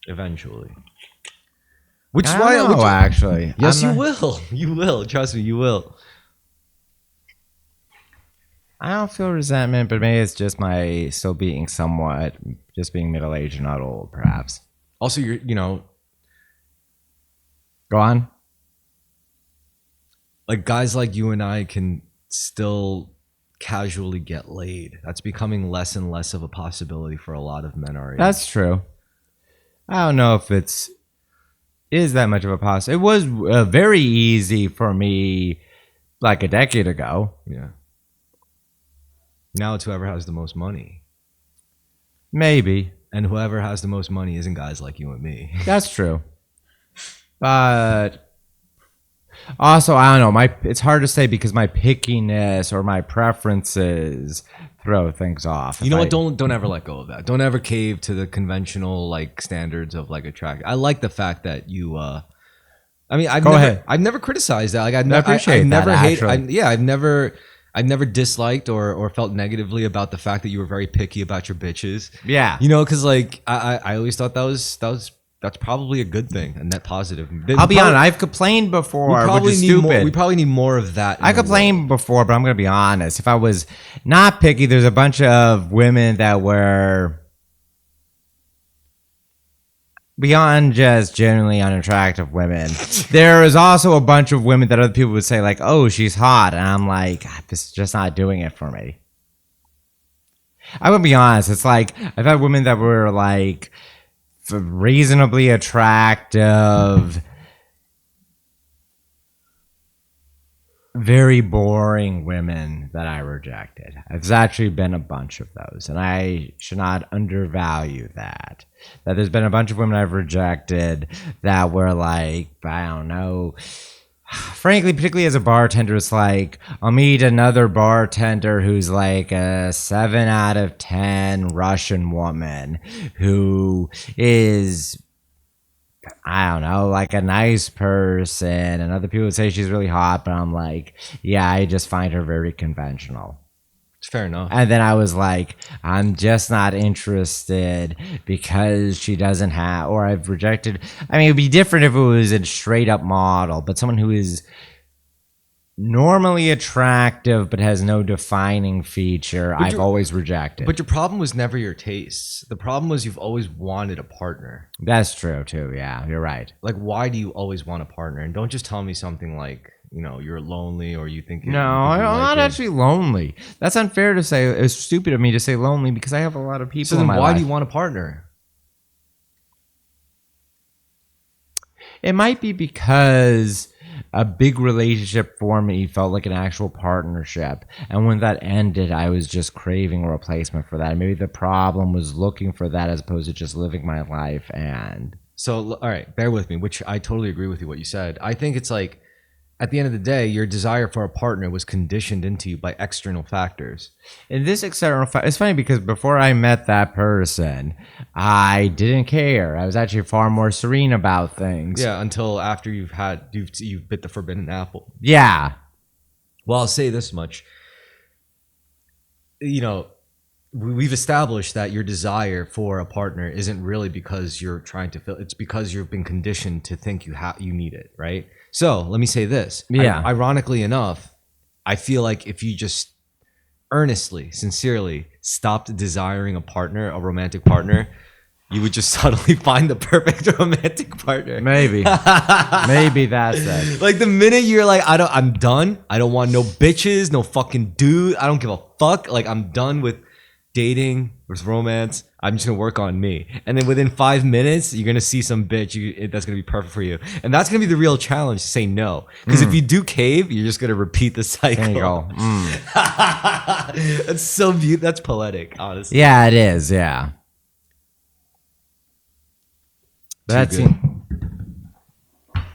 Eventually. Which is why,
actually.
Yes, you will. You will. Trust me, you will.
I don't feel resentment, but maybe it's just my still being somewhat, just being middle-aged and not old, perhaps.
Also,
Go on.
Like guys like you and I can still casually get laid. That's becoming less and less of a possibility for a lot of men our age.
That's true. I don't know if is that much of a possibility. It was very easy for me like a decade ago.
Yeah. Now it's whoever has the most money.
Maybe.
And whoever has the most money isn't guys like you and me.
That's true. But also, I don't know. It's hard to say because my pickiness or my preferences throw things off.
You know what? Don't ever let go of that. Don't ever cave to the conventional like standards of like attract. I like the fact that you. I've never criticized that. Like I
appreciate that.
I've never disliked or felt negatively about the fact that you were very picky about your bitches.
Yeah.
Because like I always thought that's probably a good thing, a net positive.
I'll be honest, I've complained before, which is stupid.
We probably need more of that.
I complained before, but I'm going to be honest. If I was not picky, there's a bunch of women that were beyond just generally unattractive women. There is also a bunch of women that other people would say like, oh, she's hot. And I'm like, this is just not doing it for me. I would be honest. It's like, I've had women that were like reasonably attractive, very boring women that I rejected. There's actually been a bunch of those, and I should not undervalue that. That there's been a bunch of women I've rejected that were like, I don't know. Frankly, particularly as a bartender, it's like I'll meet another bartender who's like a 7 out of 10 Russian woman who is, I don't know, like a nice person, and other people would say she's really hot, but I'm like, yeah, I just find her very conventional.
It's fair enough.
And then I was like, I'm just not interested because she doesn't have, or I've rejected. I mean, it'd be different if it was a straight up model, but someone who is normally attractive but has no defining feature, I've always rejected.
But your problem was never your tastes. The problem was you've always wanted a partner.
That's true too. Yeah, you're right.
Like, why do you always want a partner? And don't just tell me something like, you're lonely or you think.
No, I'm not actually lonely. That's unfair to say. It's stupid of me to say lonely because I have a lot of people.
So then,
why
life. Do you want a partner?
It might be because a big relationship for me felt like an actual partnership, and when that ended, I was just craving a replacement for that. Maybe the problem was looking for that as opposed to just living my life. And
so, all right, bear with me. Which I totally agree with you. What you said. I think it's like, at the end of the day, your desire for a partner was conditioned into you by external factors.
And this external it's funny because before I met that person, I didn't care. I was actually far more serene about things.
Yeah, until after you've bit the forbidden apple.
Yeah.
Well, I'll say this much. We've established that your desire for a partner isn't really because you're trying to fill. It's because you've been conditioned to think you need it, right? So let me say this.
Yeah.
Ironically enough, I feel like if you just earnestly, sincerely stopped desiring a partner, a romantic partner, you would just suddenly find the perfect romantic partner.
Maybe that's it.
Like the minute you're like, I'm done. I don't want no bitches, no fucking dude. I don't give a fuck. Like I'm done with dating, with romance. I'm just gonna work on me. And then within 5 minutes, you're gonna see some bitch that's gonna be perfect for you. And that's gonna be the real challenge, to say no. Because if you do cave, you're just gonna repeat the cycle.
There you go.
That's so beautiful. That's poetic, honestly.
Yeah, it is. Yeah. That's
You're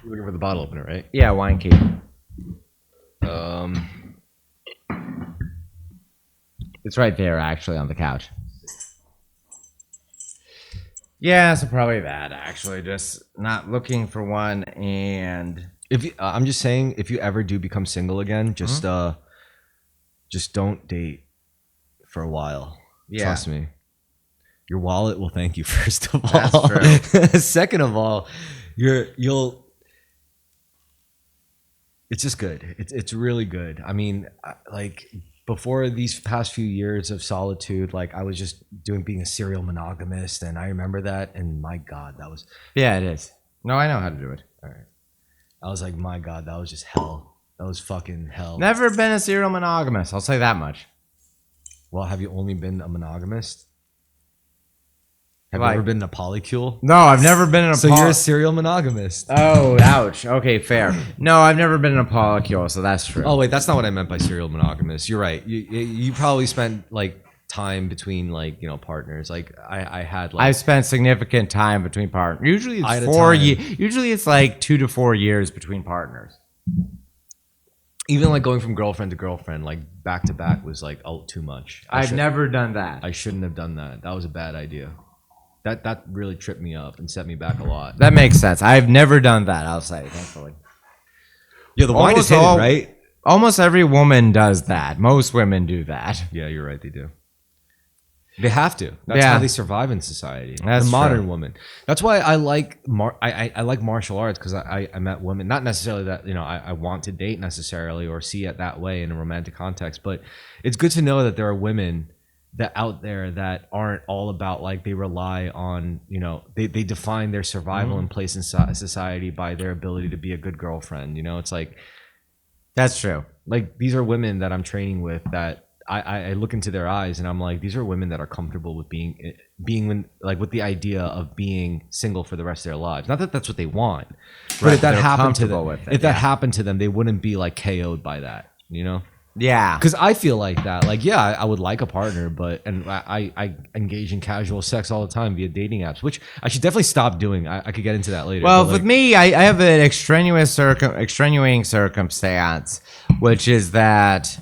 looking for the bottle opener, right?
yeah, wine key. It's right there, actually, on the couch. Yeah, so probably that. Actually, just not looking for one, and
If you, I'm just saying, if you ever do become single again, just don't date for a while.
Yeah.
Trust me. Your wallet will thank you, first of
That's
all.
true.
Second of all, you'll. It's just good. It's really good. I mean, like before these past few years of solitude, like I was just being a serial monogamist, and I remember that, and my God, that was.
yeah, it is. No, I know how to do it. All right.
I was like, my God, that was just hell. That was fucking hell.
Never been a serial monogamist. I'll say that much.
Well, have you only been a monogamist? Have
Like-
you ever been a polycule?
No, I've never been in a
So you're a serial monogamist.
Oh, ouch. Okay, fair. No, I've never been in a polycule, so that's true.
Oh wait, that's not what I meant by serial monogamous. You're right. You probably spent like time between like partners. Like I had like
I've spent significant time between partners. Usually
At
it's
a
4
time.
years. Usually it's like 2 to 4 years between partners.
even like going from girlfriend to girlfriend, like back to back, was like too much.
I've never done that.
I shouldn't have done that. That was a bad idea. That really tripped me up and set me back a lot.
That makes sense. I've never done that, I'll say, thankfully.
Yeah, the wine is
Almost
hidden,
all-
right?
Almost every woman does that. Most women do that.
Yeah, you're right. They do. They have to. That's
Yeah.
how they survive in society.
That's
the modern
true.
woman. That's why I like I like martial arts, because I met women. Not necessarily that I want to date necessarily or see it that way in a romantic context, but it's good to know that there are women that out there that aren't all about like they rely on they define their survival and place in society by their ability to be a good girlfriend. It's like
That's true.
like these are women that I'm training with that I look into their eyes and I'm like, these are women that are comfortable with being with the idea of being single for the rest of their lives. Not that that's what they want, but
Right,
if that
they're
happened to
comfortable
them,
with it,
if that
yeah.
happened to them, they wouldn't be like KO'd by that,
Yeah.
Because I feel like that. Like, yeah, I would like a partner, and I engage in casual sex all the time via dating apps, which I should definitely stop doing. I could get into that later.
Well,
but,
with
like,
me, I have an extenuating circumstance, which is that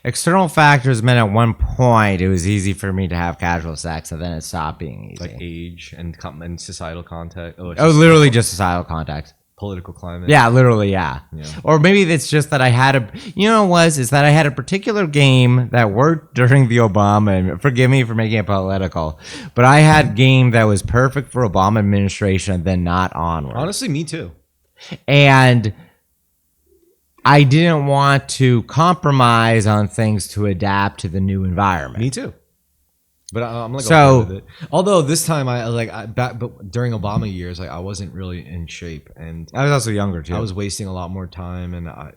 external factors meant at one point it was easy for me to have casual sex, and then it stopped being easy.
like age and societal context. Oh, it's
Oh,
just
literally just societal context.
political climate.
Yeah, literally, yeah. Or maybe it's just that I had I had a particular game that worked during the Obama, and forgive me for making it political, but I had game that was perfect for Obama administration and then not onward.
Honestly, me too.
And I didn't want to compromise on things to adapt to the new environment.
Me too. But I'm like
So-
okay with it. Although this time but during Obama years, like I wasn't really in shape, and
I was also younger too.
I was wasting a lot more time, and I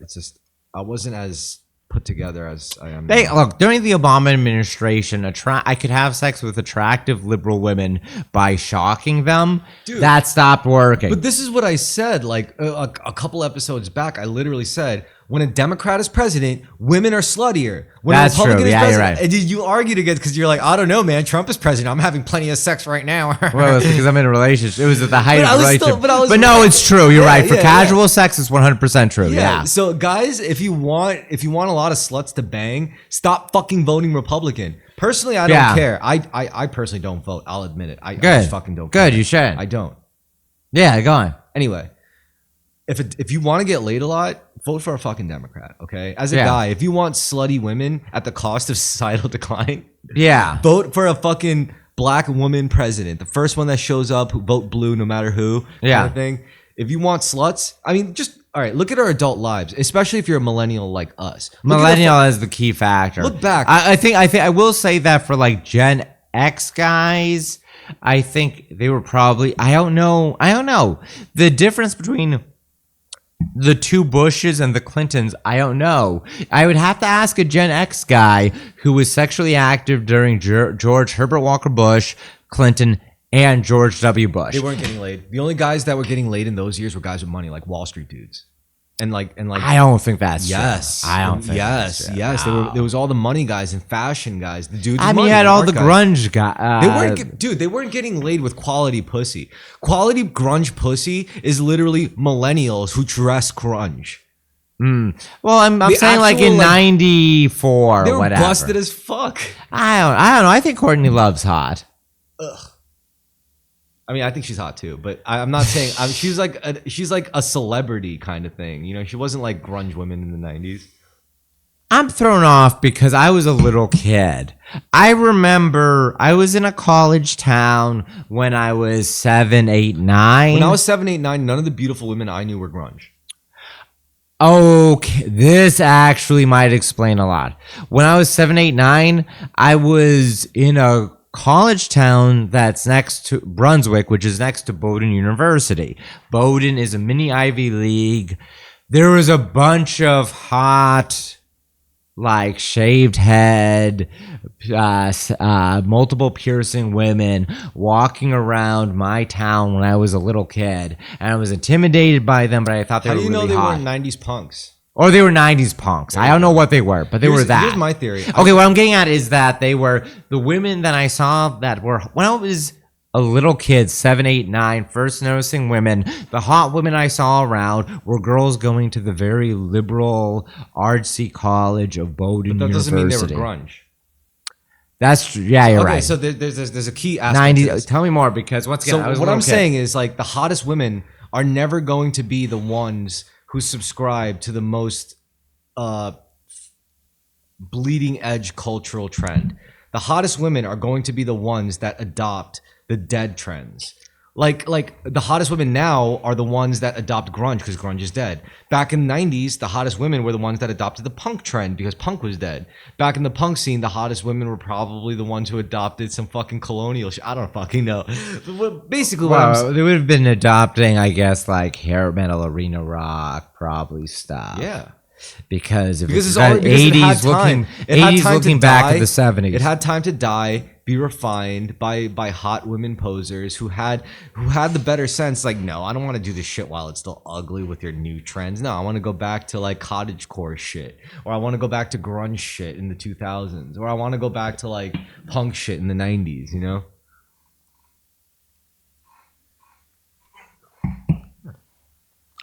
wasn't as put together as I am.
They
now.
look during the Obama administration. I could have sex with attractive liberal women by shocking them.
Dude.
That stopped working.
But this is what I said like a couple episodes back. I literally said, when a Democrat is president, women are sluttier. When
That's
a Republican
true.
is
Yeah, you're
president,
right.
and you argued against because you're like, I don't know, man. Trump is president. I'm having plenty of sex right now.
Well, it's because I'm in a relationship. It was at the height
But I
of the
was still-
relationship.
but I was-
no, it's true. You're
Yeah,
right. For
yeah,
casual sex, it's 100% true.
Yeah.
Yeah.
So guys, if you want a lot of sluts to bang, stop fucking voting Republican. Personally, I don't
Yeah.
care. I personally don't vote. I'll admit it. I
Good.
just fucking don't care.
Good. You should.
I don't.
Yeah. Go on.
Anyway, if you want to get laid a lot, vote for a fucking Democrat, okay? As a
Yeah.
guy, if you want slutty women at the cost of societal decline,
Yeah.
vote for a fucking black woman president. The first one that shows up, who vote blue no matter who.
Yeah.
Kind of thing. If you want sluts, I mean, just all right. Look at our adult lives, especially if you're a millennial like us. Look at the
Millennial is the key factor.
Look back.
I think I will say that for like Gen X guys, I think they were probably, I don't know. The difference between the two Bushes and the Clintons, I don't know. I would have to ask a Gen X guy who was sexually active during George Herbert Walker Bush, Clinton, and George W. Bush.
They weren't getting laid. The only guys that were getting laid in those years were guys with money, like Wall Street dudes. And like
I don't think that's
yes,
true. I don't think
yes,
that's true.
yes.
No.
There was all the money guys and fashion guys. The dudes.
I mean,
money,
you had
the
all
art
the
guys.
grunge guys.
They weren't, dude. They weren't getting laid with quality pussy. Quality grunge pussy is literally millennials who dress grunge.
Well, I'm
The
saying like
actual,
in
like,
'94
They
or
were
whatever.
busted as fuck.
I don't know. I think Courtney Love's hot.
I mean, I think she's hot too, but I'm not saying she's like a celebrity kind of thing. You know, she wasn't like grunge women in the '90s.
I'm thrown off because I was a little kid. I remember I was in a college town when I was 7, 8, 9.
When I was 7, 8, 9, none of the beautiful women I knew were grunge.
Okay, this actually might explain a lot. When I was 7, 8, 9, I was in a college town that's next to Brunswick, which is next to Bowdoin University. Bowdoin is a mini Ivy League. There was a bunch of hot, like shaved head, multiple piercing women walking around my town when I was a little kid, and I was intimidated by them, but I thought they
How
were
do you know
really
they
hot.
weren't '90s punks?
Or they were 90s punks. I don't know what they were, but they were that.
Here's my theory.
Okay, what I'm getting at is that they were the women that I saw that were, when I was a little kid, 7, 8, 9, first noticing women, the hot women I saw around were girls going to the very liberal artsy college of Bowdoin
That doesn't
University.
mean they were grunge.
That's true. Yeah, you're
Okay,
right.
so there's a key aspect. to
90s.
this.
Tell me more, because once again, I was
So
a
what I'm
little kid.
saying is, like, the hottest women are never going to be the ones who subscribe to the most bleeding edge cultural trend. The hottest women are going to be the ones that adopt the dead trends. Like the hottest women now are the ones that adopt grunge because grunge is dead. Back in the 90s, the hottest women were the ones that adopted the punk trend because punk was dead. Back in the punk scene, the hottest women were probably the ones who adopted some fucking colonial shit. I don't fucking know. But basically, what I'm
Well, they would have been adopting, I guess, like hair metal, arena rock, probably stuff.
yeah.
Because if
Because
it's
it's all because it had
80s
time.
looking,
It had
80s
time to
looking back
die.
at the 70s.
It had time to die, be refined by hot women posers who had the better sense. Like, no, I don't want to do this shit while it's still ugly with your new trends. No, I want to go back to like cottagecore shit, or I want to go back to grunge shit in the 2000s, or I want to go back to like punk shit in the 90s. You know.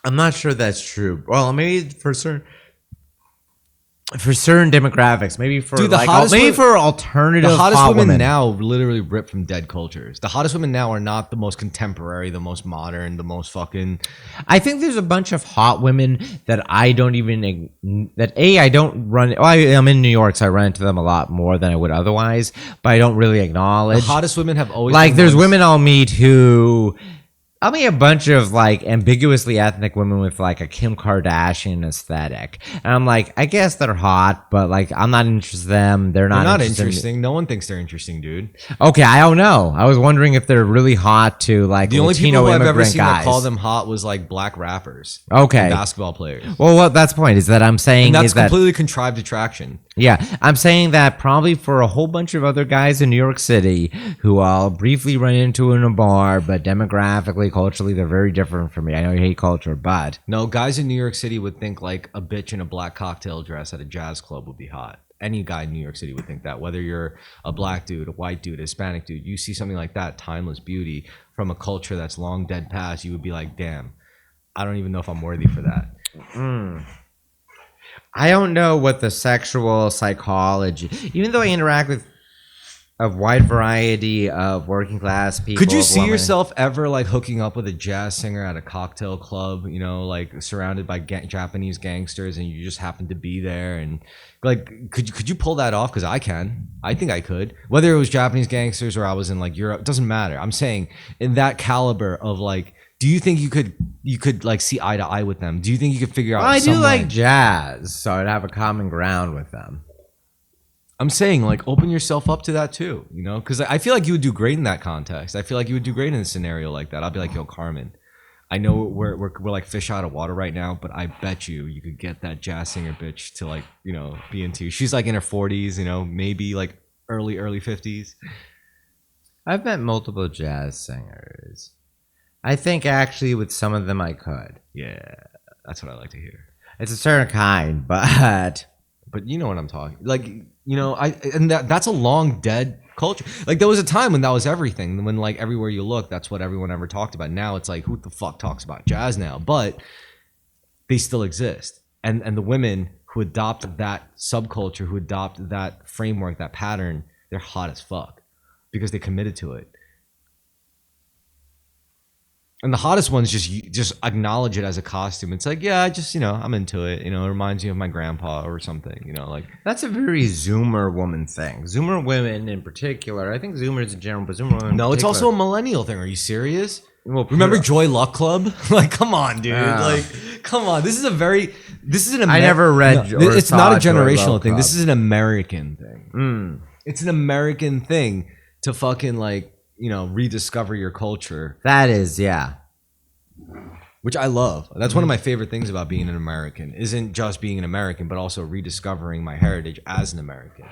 I'm not sure that's true. Well, maybe for certain demographics, maybe for
Dude, the
like
hottest
maybe
women-
for alternative
The hottest
hot
women now literally rip from dead cultures. The hottest women now are not the most contemporary, the most modern, the most fucking.
I think there's a bunch of hot women that I don't even I don't run. Well, I'm in New York, so I run into them a lot more than I would otherwise. But I don't really
The
acknowledge.
hottest women have always
Like
been
there's
ones-
women I'll meet who. I'll meet a bunch of like ambiguously ethnic women with like a Kim Kardashian aesthetic, and I'm like, I guess they're hot, but like I'm not interested in them. They're
They're not
interested in me.
interesting. No one thinks they're interesting, dude.
Okay, I don't know. I was wondering if they're really hot to like
The only
Latino
people who I've ever
immigrant
seen
guys.
that call them hot was like black rappers,
Okay.
and basketball players.
Well, what that's the point is that I'm saying
And that's
is that
completely contrived attraction.
yeah, I'm saying that probably for a whole bunch of other guys in New York City who I'll briefly run into in a bar, but demographically, culturally, they're very different from me. I know you hate culture, but
No, guys in New York City would think like a bitch in a black cocktail dress at a jazz club would be hot. Any guy in New York City would think that. Whether you're a black dude, a white dude, a Hispanic dude, you see something like that, timeless beauty from a culture that's long dead past, you would be like, damn, I don't even know if I'm worthy for that.
I don't know what the sexual psychology, even though I interact with a wide variety of working class people.
Could you
of
see
women.
yourself ever like hooking up with a jazz singer at a cocktail club, you know, like surrounded by Japanese gangsters and you just happen to be there and like could you pull that off? Because I think I could. Whether it was Japanese gangsters or I was in like Europe, doesn't matter. I'm saying in that caliber of like, do you think you could like see eye to eye with them? Do you think you could figure out
Well, I do
some
like
way?
jazz, so I'd have a common ground with them.
I'm saying, like, open yourself up to that too, you know? Because I feel like you would do great in that context. I feel like you would do great in a scenario like that. I'll be like, yo, Carmen, I know we're like fish out of water right now, but I bet you could get that jazz singer bitch to, like, you know, be into you. She's like in her 40s, you know, maybe like early 50s.
I've met multiple jazz singers. I think actually with some of them I could.
Yeah, that's what I like to hear.
It's a certain kind, but
you know what I'm talking. Like, you know, that's a long dead culture. Like, there was a time when that was everything. When, like, everywhere you look, that's what everyone ever talked about. Now it's like, who the fuck talks about jazz now? But they still exist. And the women who adopt that subculture, who adopt that framework, that pattern, they're hot as fuck because they committed to it. And the hottest ones just acknowledge it as a costume. It's like, yeah, I'm into it. You know, it reminds me of my grandpa or something. You know, like,
that's a very Zoomer woman thing. Zoomer women in particular. I think Zoomers in general, but Zoomer women.
No, it's also a millennial thing. Are you serious? Well, remember Joy Luck Club? Like, come on, dude. Like, come on. This is an.
I never read.
No, it's not a generational thing. This is an American thing. It's an American thing to fucking, like, you know, rediscover your culture.
That is, yeah.
Which I love. That's one of my favorite things about being an American. Isn't just being an American, but also rediscovering my heritage as an American.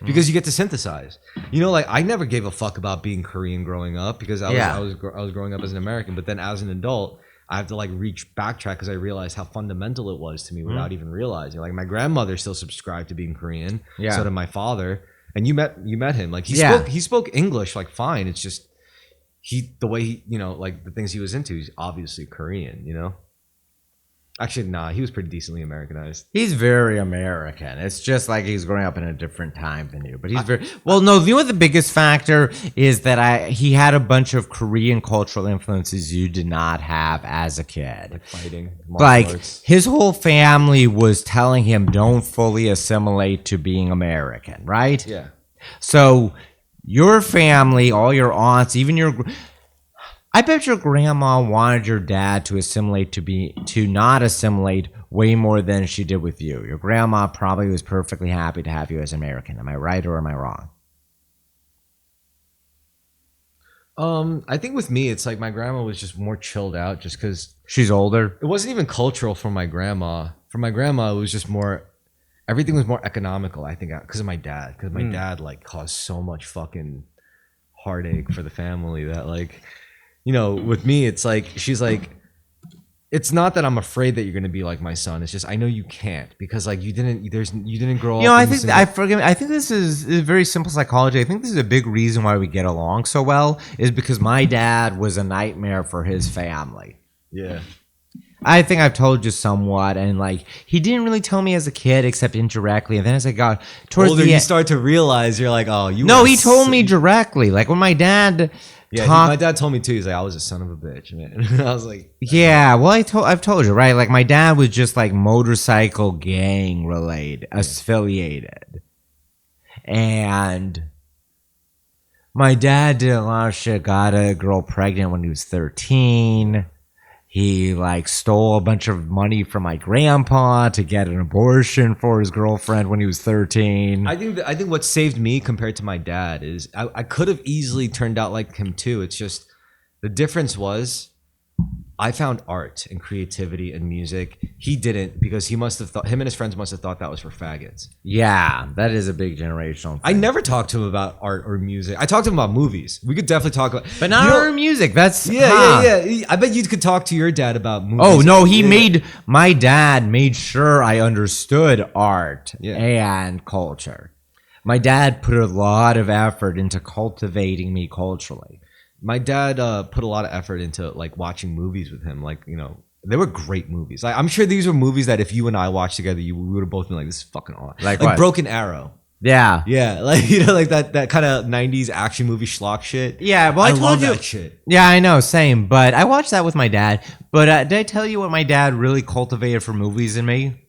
Because you get to synthesize. You know, like, I never gave a fuck about being Korean growing up because I was growing up as an American. But then as an adult, I have to, like, backtrack because I realized how fundamental it was to me without even realizing. Like, my grandmother still subscribed to being Korean. Yeah. So did my father. And you met him. Like, he spoke English, like, fine. It's just the way he, you know, like, the things he was into, he's obviously Korean, you know? Actually, nah, he was pretty decently Americanized.
He's very American. It's just like he's growing up in a different time than you. But he's very well. No, you know what the biggest factor is that he had a bunch of Korean cultural influences you did not have as a kid.
Like fighting,
like his whole family was telling him don't fully assimilate to being American, right?
Yeah.
So your family, all your aunts, even I bet your grandma wanted your dad to assimilate to not assimilate way more than she did with you. Your grandma probably was perfectly happy to have you as American. Am I right or am I wrong?
I think with me, it's like my grandma was just more chilled out just because
she's older.
It wasn't even cultural for my grandma. For my grandma, it was just more, everything was more economical, I think, because of my dad. Because my dad, like, caused so much fucking heartache for the family that, like, you know, with me, it's like, she's like, it's not that I'm afraid that you're going to be like my son. It's just, I know you can't because, like, you didn't grow up.
You know, I think this is very simple psychology. I think this is a big reason why we get along so well is because my dad was a nightmare for his family.
Yeah.
I think I've told you somewhat, and, like, he didn't really tell me as a kid except indirectly, and then as I got towards
older, you start to realize you're like, oh, you.
No, he told me directly. Like when my dad.
Yeah, my dad told me too. He's like, I was a son of a bitch, man. I was like,
yeah. Well, I've told you, right? Like my dad was just like motorcycle gang related, affiliated, and my dad did a lot of shit. Got a girl pregnant when he was 13. He, like, stole a bunch of money from my grandpa to get an abortion for his girlfriend when he was 13.
I think what saved me compared to my dad is I could have easily turned out like him too. It's just the difference was I found art and creativity and music. He didn't because him and his friends must have thought that was for faggots.
Yeah, that is a big generational thing.
I never talked to him about art or music. I talked to him about movies. We could definitely talk about,
but not art or music. That's
yeah. I bet you could talk to your dad about movies.
Oh no, my dad made sure I understood art and culture. My dad put a lot of effort into cultivating me culturally.
My dad put a lot of effort into, like, watching movies with him. Like, you know, they were great movies. Like, I'm sure these were movies that if you and I watched together, we would have both been like, this is fucking awesome. Like Broken Arrow.
Yeah.
Yeah. Like, you know, like that kind of 90s action movie schlock shit.
Yeah. Well, I told you
that shit.
Yeah, I know. Same. But I watched that with my dad. But did I tell you what my dad really cultivated for movies in me?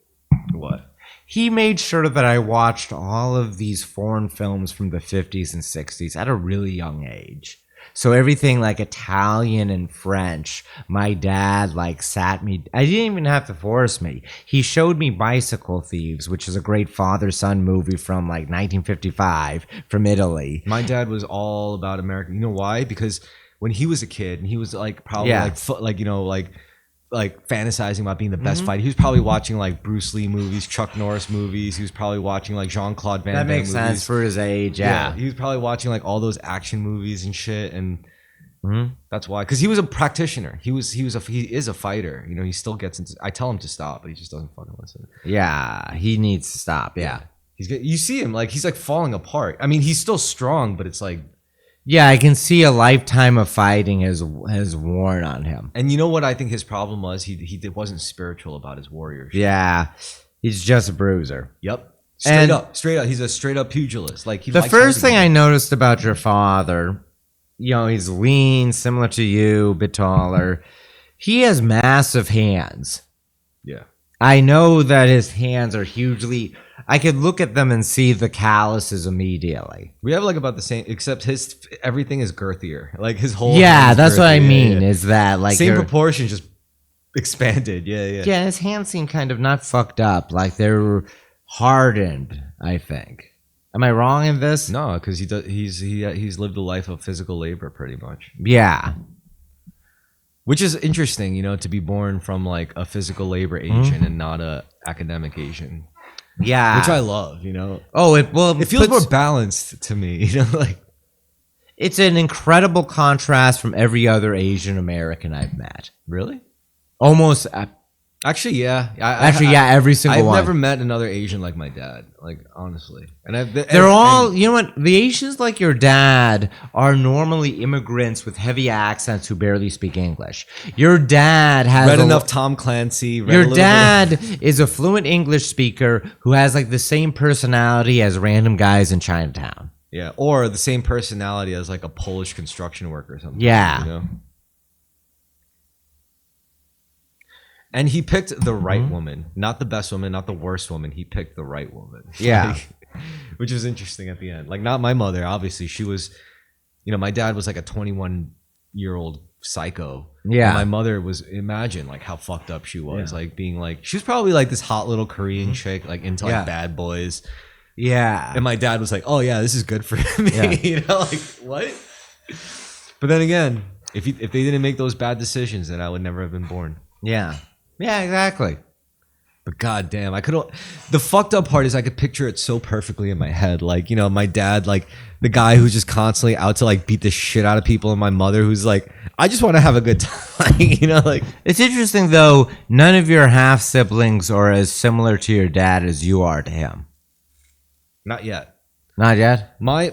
What?
He made sure that I watched all of these foreign films from the 50s and 60s at a really young age. So everything like Italian and French, my dad like sat me. I didn't even have to force me. He showed me Bicycle Thieves, which is a great father-son movie from like 1955 from Italy.
My dad was all about American. You know why? Because when he was a kid and he was like probably
Yeah.
like fantasizing about being the best fighter, he was probably watching like Bruce Lee movies, Chuck Norris movies. He was probably watching like Jean-Claude Van
That
Damme
makes
movies.
sense for his age. Yeah.
He was probably watching like all those action movies and shit, and that's why. Because he was a practitioner. He is a fighter. You know, he still gets into. I tell him to stop, but he just doesn't fucking listen.
Yeah, he needs to stop. Yeah.
You see him like he's like falling apart. I mean, he's still strong, but it's like.
Yeah, I can see a lifetime of fighting has worn on him.
And you know what I think his problem was? He wasn't spiritual about his warriors.
Yeah, he's just a bruiser.
Yep.
And-
Straight up. He's a straight up pugilist. Like
The first thing I noticed about your father, you know, he's lean, similar to you, a bit taller. He has massive hands.
Yeah.
I know that his hands are hugely. I could look at them and see the calluses immediately.
We have like about the same, except his everything is girthier. Like his whole.
Yeah,
hand is
that's what I
girthy.
mean.
Yeah.
Is that like
Same
your-
proportion, just expanded. Yeah.
Yeah, his hands seem kind of not fucked up, like they're hardened. I think. Am I wrong in this?
No, because he's lived a life of physical labor pretty much.
Yeah.
Which is interesting, you know, to be born from like a physical labor Asian and not a academic Asian.
Yeah.
Which I love, you know.
Oh, it
feels
puts-
more balanced to me, you know, like
It's an incredible contrast from every other Asian American I've met.
really?
Almost.
Actually, yeah.
Every single
I've
one.
never met another Asian like my dad, like honestly. And
They're all, you know what? The Asians like your dad are normally immigrants with heavy accents who barely speak English. Your dad has
read enough Tom Clancy. Read a
Your
little
dad is a fluent English speaker who has like the same personality as random guys in Chinatown.
Yeah, or the same personality as like a Polish construction worker or something.
Yeah.
You know? And he picked the right woman, not the best woman, not the worst woman. He picked the right woman.
Yeah.
Like, which was interesting at the end. Like, not my mother, obviously. She was, you know, my dad was like a 21-year-old psycho.
Yeah.
And my mother was, imagine like how fucked up she was. Like being like, she was probably like this hot little Korean chick, like into like bad boys.
Yeah.
And my dad was like, "Oh yeah, this is good for me."
Yeah.
You know, like what? But then again, if they didn't make those bad decisions, then I would never have been born.
Yeah. Yeah, exactly.
But goddamn, I could. The fucked up part is I could picture it so perfectly in my head. Like, you know, my dad, like the guy who's just constantly out to like beat the shit out of people, and my mother who's like, I just want to have a good time. You know, like
It's interesting though, none of your half siblings are as similar to your dad as you are to him.
not yet.
Not yet?
My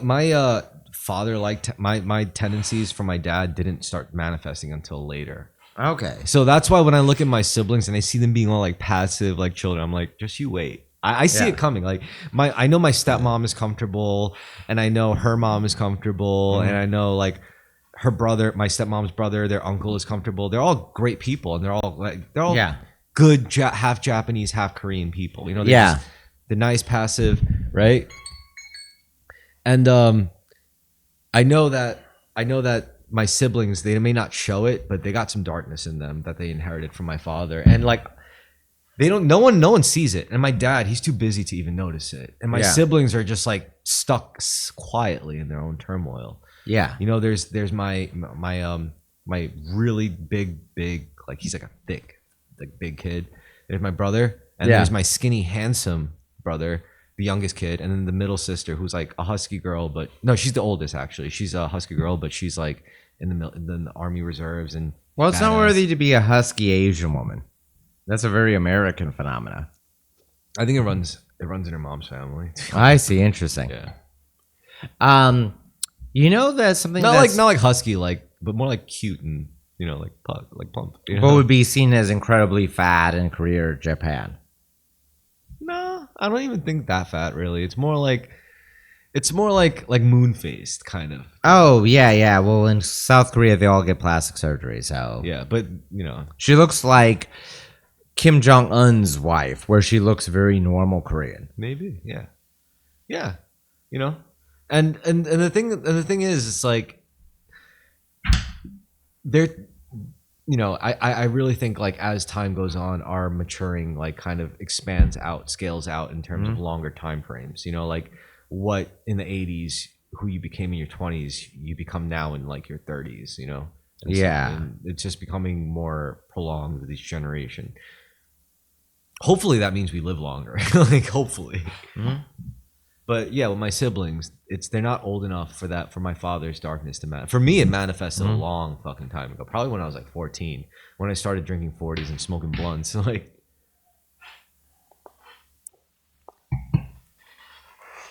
father like my tendencies from my dad didn't start manifesting until later.
Okay.
So that's why when I look at my siblings and I see them being all like passive, like children, I'm like, just you wait. I see it coming. Like I know my stepmom is comfortable, and I know her mom is comfortable, and I know like her brother, my stepmom's brother, their uncle is comfortable. They're all great people, and they're all good half Japanese, half Korean people. You know, they're just the nice passive, right? And I know that my siblings, they may not show it, but they got some darkness in them that they inherited from my father. And like no one sees it. And my dad, he's too busy to even notice it. And my siblings are just like stuck quietly in their own turmoil.
Yeah.
You know, there's my really big, like he's like a thick, like big kid. There's my brother, and there's my skinny, handsome brother, the youngest kid, and then the middle sister who's like a husky girl, but no, she's the oldest actually. She's a husky girl, but she's like in the Army Reserves and.
Well, it's not
badass.
worthy to be a husky Asian woman. That's a very American phenomena.
I think it runs in her mom's family.
I see. Interesting.
Yeah.
You know that's something
Not
that's
like husky, but more like cute and you know like plump. You know?
what would be seen as incredibly fat in Korea or Japan.
No, I don't even think that fat really. It's more like moon faced kind of.
Oh yeah. Well, in South Korea they all get plastic surgery, so
Yeah, but you know,
she looks like Kim Jong Un's wife, where she looks very normal Korean.
maybe, yeah, you know, and the thing is, it's like there, I really think like as time goes on, our maturing like kind of expands out, scales out in terms of longer time frames. Like what in the 80s, who you became in your 20s, you become now in like your 30s. And it's just becoming more prolonged with each generation. Hopefully that means we live longer. Like hopefully. But yeah, with my siblings, they're not old enough for my father's darkness to manifest. For me, it manifested a long fucking time ago. Probably when I was like 14, when I started drinking 40s and smoking blunts. Like,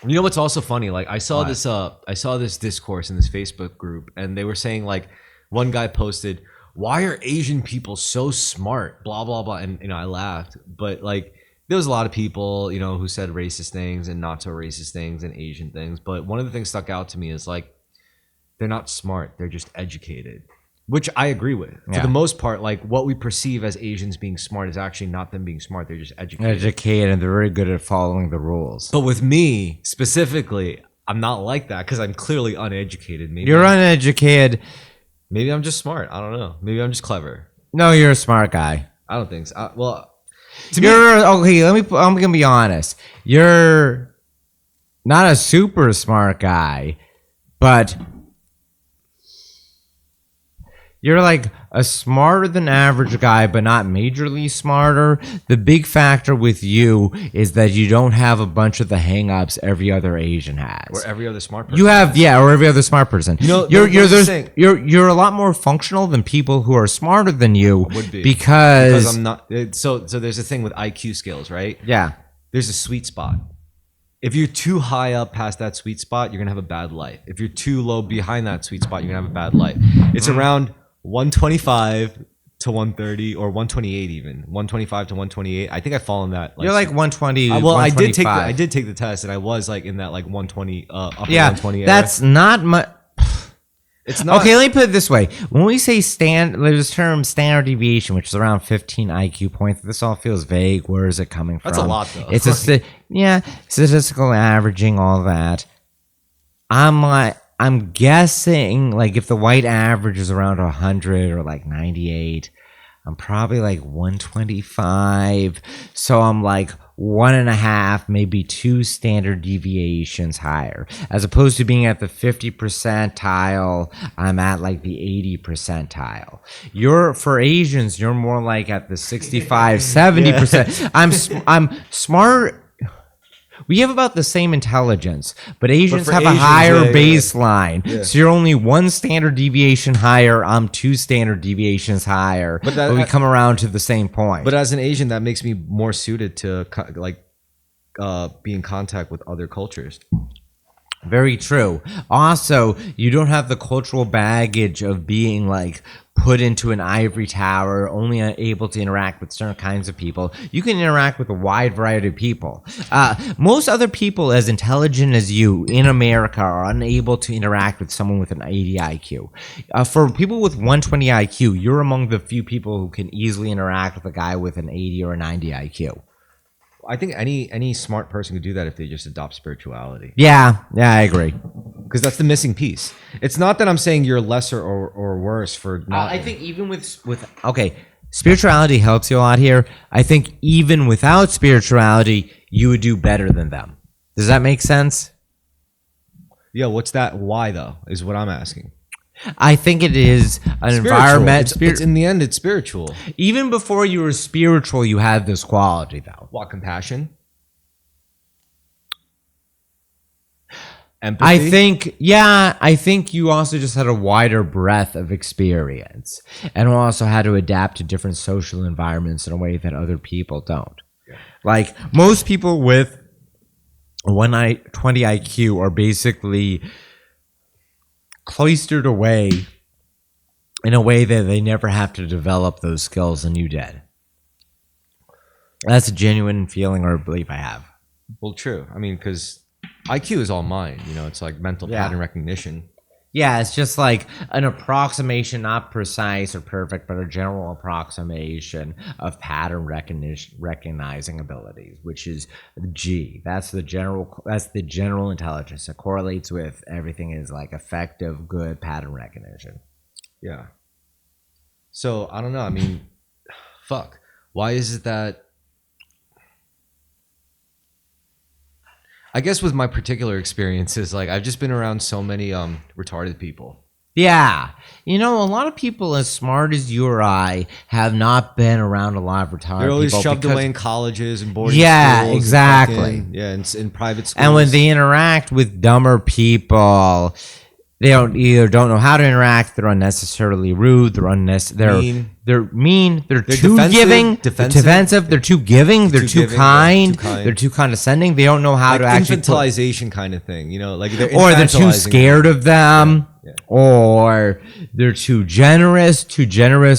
what's also funny? Like, I saw this discourse in this Facebook group, and they were saying like, one guy posted, "Why are Asian people so smart?" Blah blah blah, and I laughed, but like. There was a lot of people, who said racist things and not so racist things and Asian things. But one of the things stuck out to me is like, they're not smart. They're just educated, which I agree with. For the most part, like what we perceive as Asians being smart is actually not them being smart. They're just educated.
Educated, and they're very good at following the rules.
But with me specifically, I'm not like that because I'm clearly uneducated. Maybe
You're uneducated.
Maybe I'm just smart. I don't know. Maybe I'm just clever.
No, you're a smart guy.
I don't think so.
Okay. I'm gonna be honest. You're not a super smart guy, but you're like a smarter than average guy, but not majorly smarter. The big factor with you is that you don't have a bunch of the hang-ups every other Asian has.
Or every other smart person.
You have, or every other smart person. You're a lot more functional than people who are smarter than you.
Would be.
Because
I'm not. So there's a thing with IQ scales, right?
Yeah.
There's a sweet spot. If you're too high up past that sweet spot, you're gonna have a bad life. If you're too low behind that sweet spot, you're gonna have a bad life. It's around 125 to 130 or 128 even. 125 to 128. I think I fall in that.
You're like 120.
Well, I did take the test, and I was like in that like 120 upper 120 area.
That's not much.
It's not.
Okay, let me put it this way. When we say there's a term standard deviation, which is around 15 IQ points. This all feels vague. Where is it coming from?
That's a lot, though.
It's statistical averaging, all that. I'm guessing like if the white average is around 100 or like 98, I'm probably like 125. So I'm like 1.5, maybe 2 standard deviations higher. As opposed to being at the 50 percentile, I'm at like the 80 percentile. For Asians, you're more like at the 65, 70%. I'm smart. We have about the same intelligence, but Asians have a higher baseline. Yeah. So you're only 1 standard deviation higher. I'm 2 standard deviations higher. But we come around to the same point.
But as an Asian, that makes me more suited to be in contact with other cultures.
Very true. Also, you don't have the cultural baggage of being like put into an ivory tower, only able to interact with certain kinds of people. You can interact with a wide variety of people. Most other people as intelligent as you in America are unable to interact with someone with an 80 IQ. For people with 120 IQ, you're among the few people who can easily interact with a guy with an 80 or 90 IQ.
I think any smart person could do that if they just adopt spirituality.
Yeah, I agree.
Because that's the missing piece. It's not that I'm saying you're lesser or worse for not.
I think even with spirituality helps you a lot here. I think even without spirituality, you would do better than them. Does that make sense?
Yeah, what's that? Why though? Is what I'm asking.
I think it is an environment.
It's in the end, it's spiritual.
Even before you were spiritual, you had this quality, though.
What, compassion? Empathy?
I think you also just had a wider breadth of experience and also had to adapt to different social environments in a way that other people don't. Yeah. Like, most people with 120 IQ are basically cloistered away in a way that they never have to develop those skills, and you did. That's a genuine feeling or belief I have.
Well, true. I mean, because IQ is all mind. It's like mental pattern recognition.
Yeah, it's just like an approximation, not precise or perfect, but a general approximation of pattern recognizing abilities, which is G. That's the general intelligence. It correlates with everything is like effective, good pattern recognition.
Yeah. So I don't know. I mean, fuck. Why is it that? I guess with my particular experiences, like I've just been around so many retarded people.
Yeah. You know, a lot of people as smart as you or I have not been around a lot of retarded
They're always
people
shoved
because-
away in colleges and boarding
Yeah,
schools.
exactly.
And fucking, yeah, in private schools.
And when they interact with dumber people, they don't know how to interact. They're unnecessarily rude. They're
Mean.
They're mean. They're too
defensive,
giving.
defensive.
Defensive. They're too giving. They're too
giving,
kind.
yeah, too kind.
They're too condescending. They don't know how
like
to actually
infantilization kind of thing, you know, like
or they're too
infantilizing
scared of them.
Yeah.
Or they're too generous,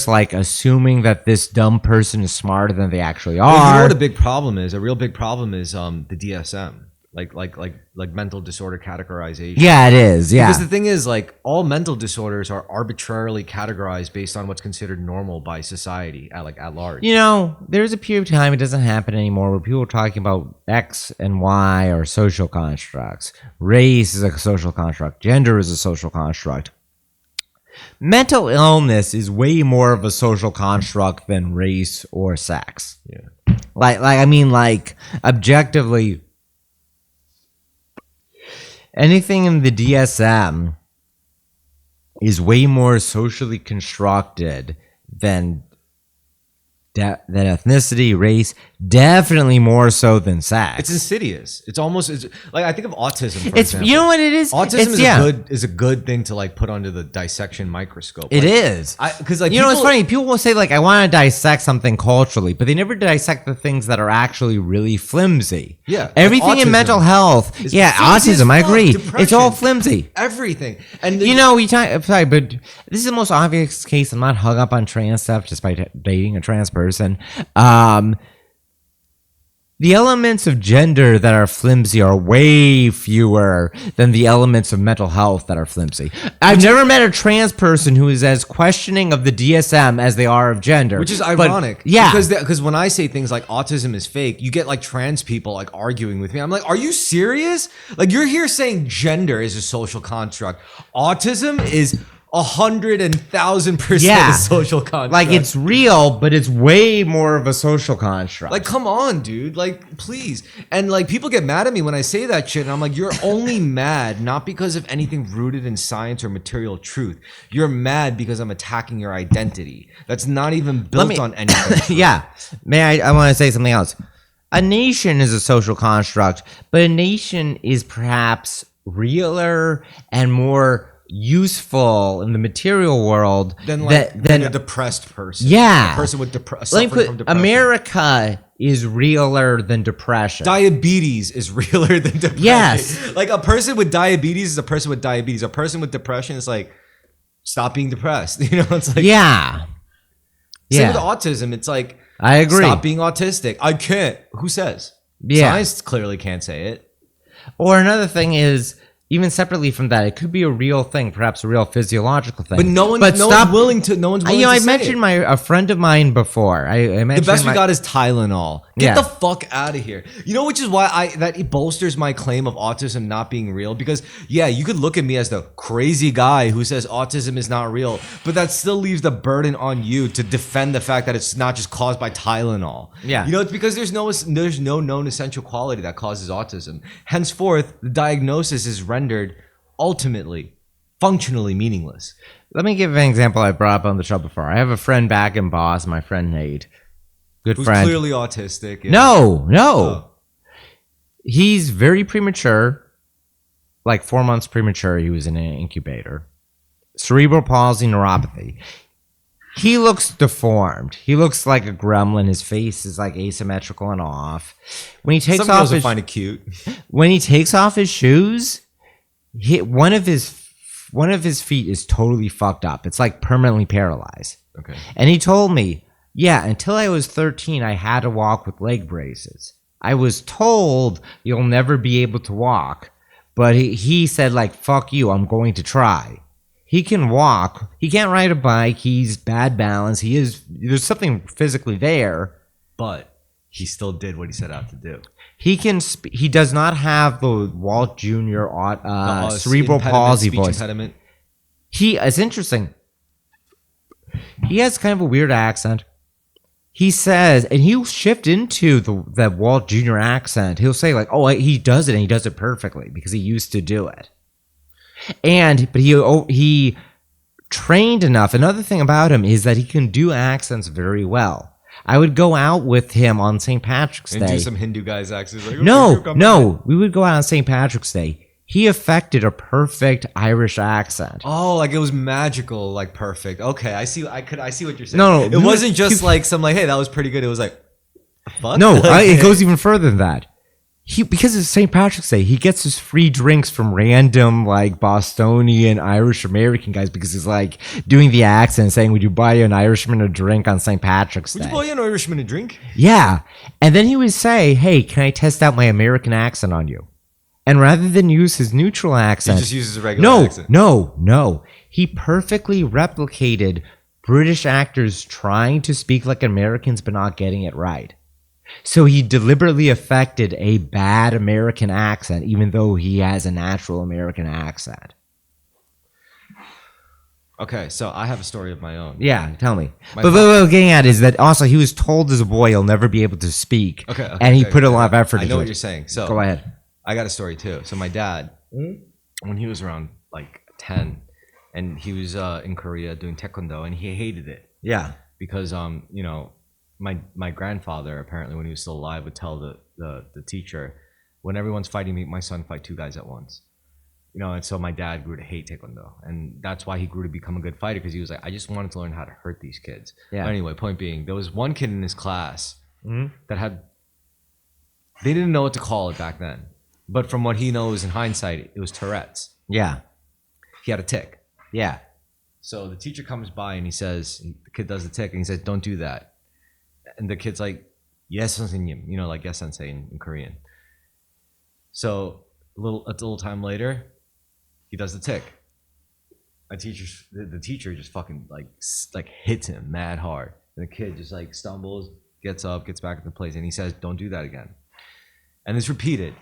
like assuming that this dumb person is smarter than they actually
Well, you know
are.
what a big problem is? A real big problem is the DSM, like mental disorder categorization.
Yeah, it is. Yeah.
Because the thing is, like, all mental disorders are arbitrarily categorized based on what's considered normal by society, at large.
You know, there's a period of time, it doesn't happen anymore, where people are talking about X and Y are social constructs. Race is a social construct. Gender is a social construct. Mental illness is way more of a social construct than race or sex.
Yeah.
Like objectively, anything in the DSM is way more socially constructed than ethnicity, race, definitely more so than sex.
It's insidious. It's like I think of autism. For
It's
example.
you know what it is.
Autism is a good thing to like put under the dissection microscope.
It
like,
is.
Because like
You know what's funny? People will say like, I want to dissect something culturally, but they never dissect the things that are actually really flimsy.
Yeah, like
everything in
autism
mental health.
is
Yeah,
flimsy as
autism. I
fuck.
agree.
Depression.
It's all flimsy.
Everything. And
You know, sorry, but this is the most obvious case. I'm not hung up on trans stuff despite dating a trans person. The elements of gender that are flimsy are way fewer than the elements of mental health that are flimsy. I've never met a trans person who is as questioning of the DSM as they are of gender.
which is
But,
ironic.
yeah.
Because when I say things like autism is fake, you get like trans people like arguing with me. I'm like, are you serious? Like you're here saying gender is a social construct. Autism is 100,000%
Yeah.
a social construct.
Like it's real, but it's way more of a social construct.
Like, come on, dude. Like, please. And like, people get mad at me when I say that shit. And I'm like, you're only mad not because of anything rooted in science or material truth. You're mad because I'm attacking your identity. That's not even built on anything.
Yeah. I want to say something else. A nation is a social construct, but a nation is perhaps realer and more useful in the material world
Than a depressed person.
Yeah.
A person with
Let me
suffering
put
from depression.
America is realer than depression.
Diabetes is realer than depression.
Yes.
Like a person with diabetes is a person with diabetes. A person with depression is like, stop being depressed. You know, it's like
Yeah.
same
Yeah.
with autism. It's like,
I agree.
stop being autistic. I can't. Who says?
Yeah.
Science clearly can't say it.
Or another thing is, even separately from that, it could be a real thing, perhaps a real physiological thing.
But no one's willing to
I
say
mentioned
it.
a friend of mine before. I mentioned
The best we got is Tylenol. Get
Yeah.
the fuck out of here. You know, which is why that bolsters my claim of autism not being real. Because yeah, you could look at me as the crazy guy who says autism is not real, but that still leaves the burden on you to defend the fact that it's not just caused by Tylenol.
Yeah.
You know, it's because there's no known essential quality that causes autism. Henceforth, the diagnosis is rendered ultimately functionally meaningless.
Let me give an example I brought up on the show before. I have a friend back in Boston, my friend Nate. Good
Who's
friend.
clearly autistic. Yeah.
No.
Oh.
He's very premature. Like 4 months premature, he was in an incubator. Cerebral palsy, neuropathy. He looks deformed. He looks like a gremlin. His face is like asymmetrical and off. When he takes
Some
off
girls will
his
find it cute.
when he takes off his shoes, one of his feet is totally fucked up. It's like permanently paralyzed.
Okay.
And he told me, yeah, until I was 13, I had to walk with leg braces. I was told you'll never be able to walk, but he said like, fuck you, I'm going to try. He can walk. He can't ride a bike. He's bad balance. There's something physically there.
But he still did what he set out to do.
He can. He does not have the Walt Jr. Cerebral
Impediment,
palsy
speech
voice.
impediment.
It's interesting. He has kind of a weird accent. He says, and he'll shift into the Walt Jr. accent. He'll say like, "Oh, he does it, and he does it perfectly because he used to do it." But he trained enough. Another thing about him is that he can do accents very well. I would go out with him on St. Patrick's Day.
And do some Hindu guy's accents. Like,
no. We would go out on St. Patrick's Day. He affected a perfect Irish accent.
Oh, like it was magical, like perfect. Okay, I see what you're saying.
No,
it wasn't just like some like, hey, that was pretty good. It was like, fuck.
No, it goes even further than that. Because it's St. Patrick's Day, he gets his free drinks from random like Bostonian Irish American guys because he's like doing the accent, saying, "Would you buy an Irishman a drink on St. Patrick's Day?"
Would you buy an Irishman a drink?
Yeah, and then he would say, "Hey, can I test out my American accent on you?" And rather than use his neutral accent,
he just uses a regular accent.
No. He perfectly replicated British actors trying to speak like Americans but not getting it right. So he deliberately affected a bad American accent, even though he has a natural American accent.
Okay, so I have a story of my own.
Yeah, tell me. But what I'm getting at is that also he was told as a boy he'll never be able to speak. And he put a lot of effort into it.
I know what you're saying. So
go ahead.
I got a story too. So my dad, when he was around like 10, and he was in Korea doing taekwondo, and he hated it.
Yeah.
Because my grandfather, apparently when he was still alive, would tell the teacher, when everyone's fighting me, my son fight two guys at once. And so my dad grew to hate taekwondo, and that's why he grew to become a good fighter, because he was like, I just wanted to learn how to hurt these kids. Yeah. But anyway, point being, there was one kid in his class that they didn't know what to call it back then. But from what he knows in hindsight, it was Tourette's.
Yeah.
He had a tic.
Yeah.
So the teacher comes by and the kid does the tic and he says, "Don't do that." And the kid's like, "Yes, 선생님," like yes, sensei in Korean. So a little time later, he does the tic. The teacher just fucking like hits him mad hard. And the kid just like stumbles, gets up, gets back into place, and he says, "Don't do that again." And it's repeated.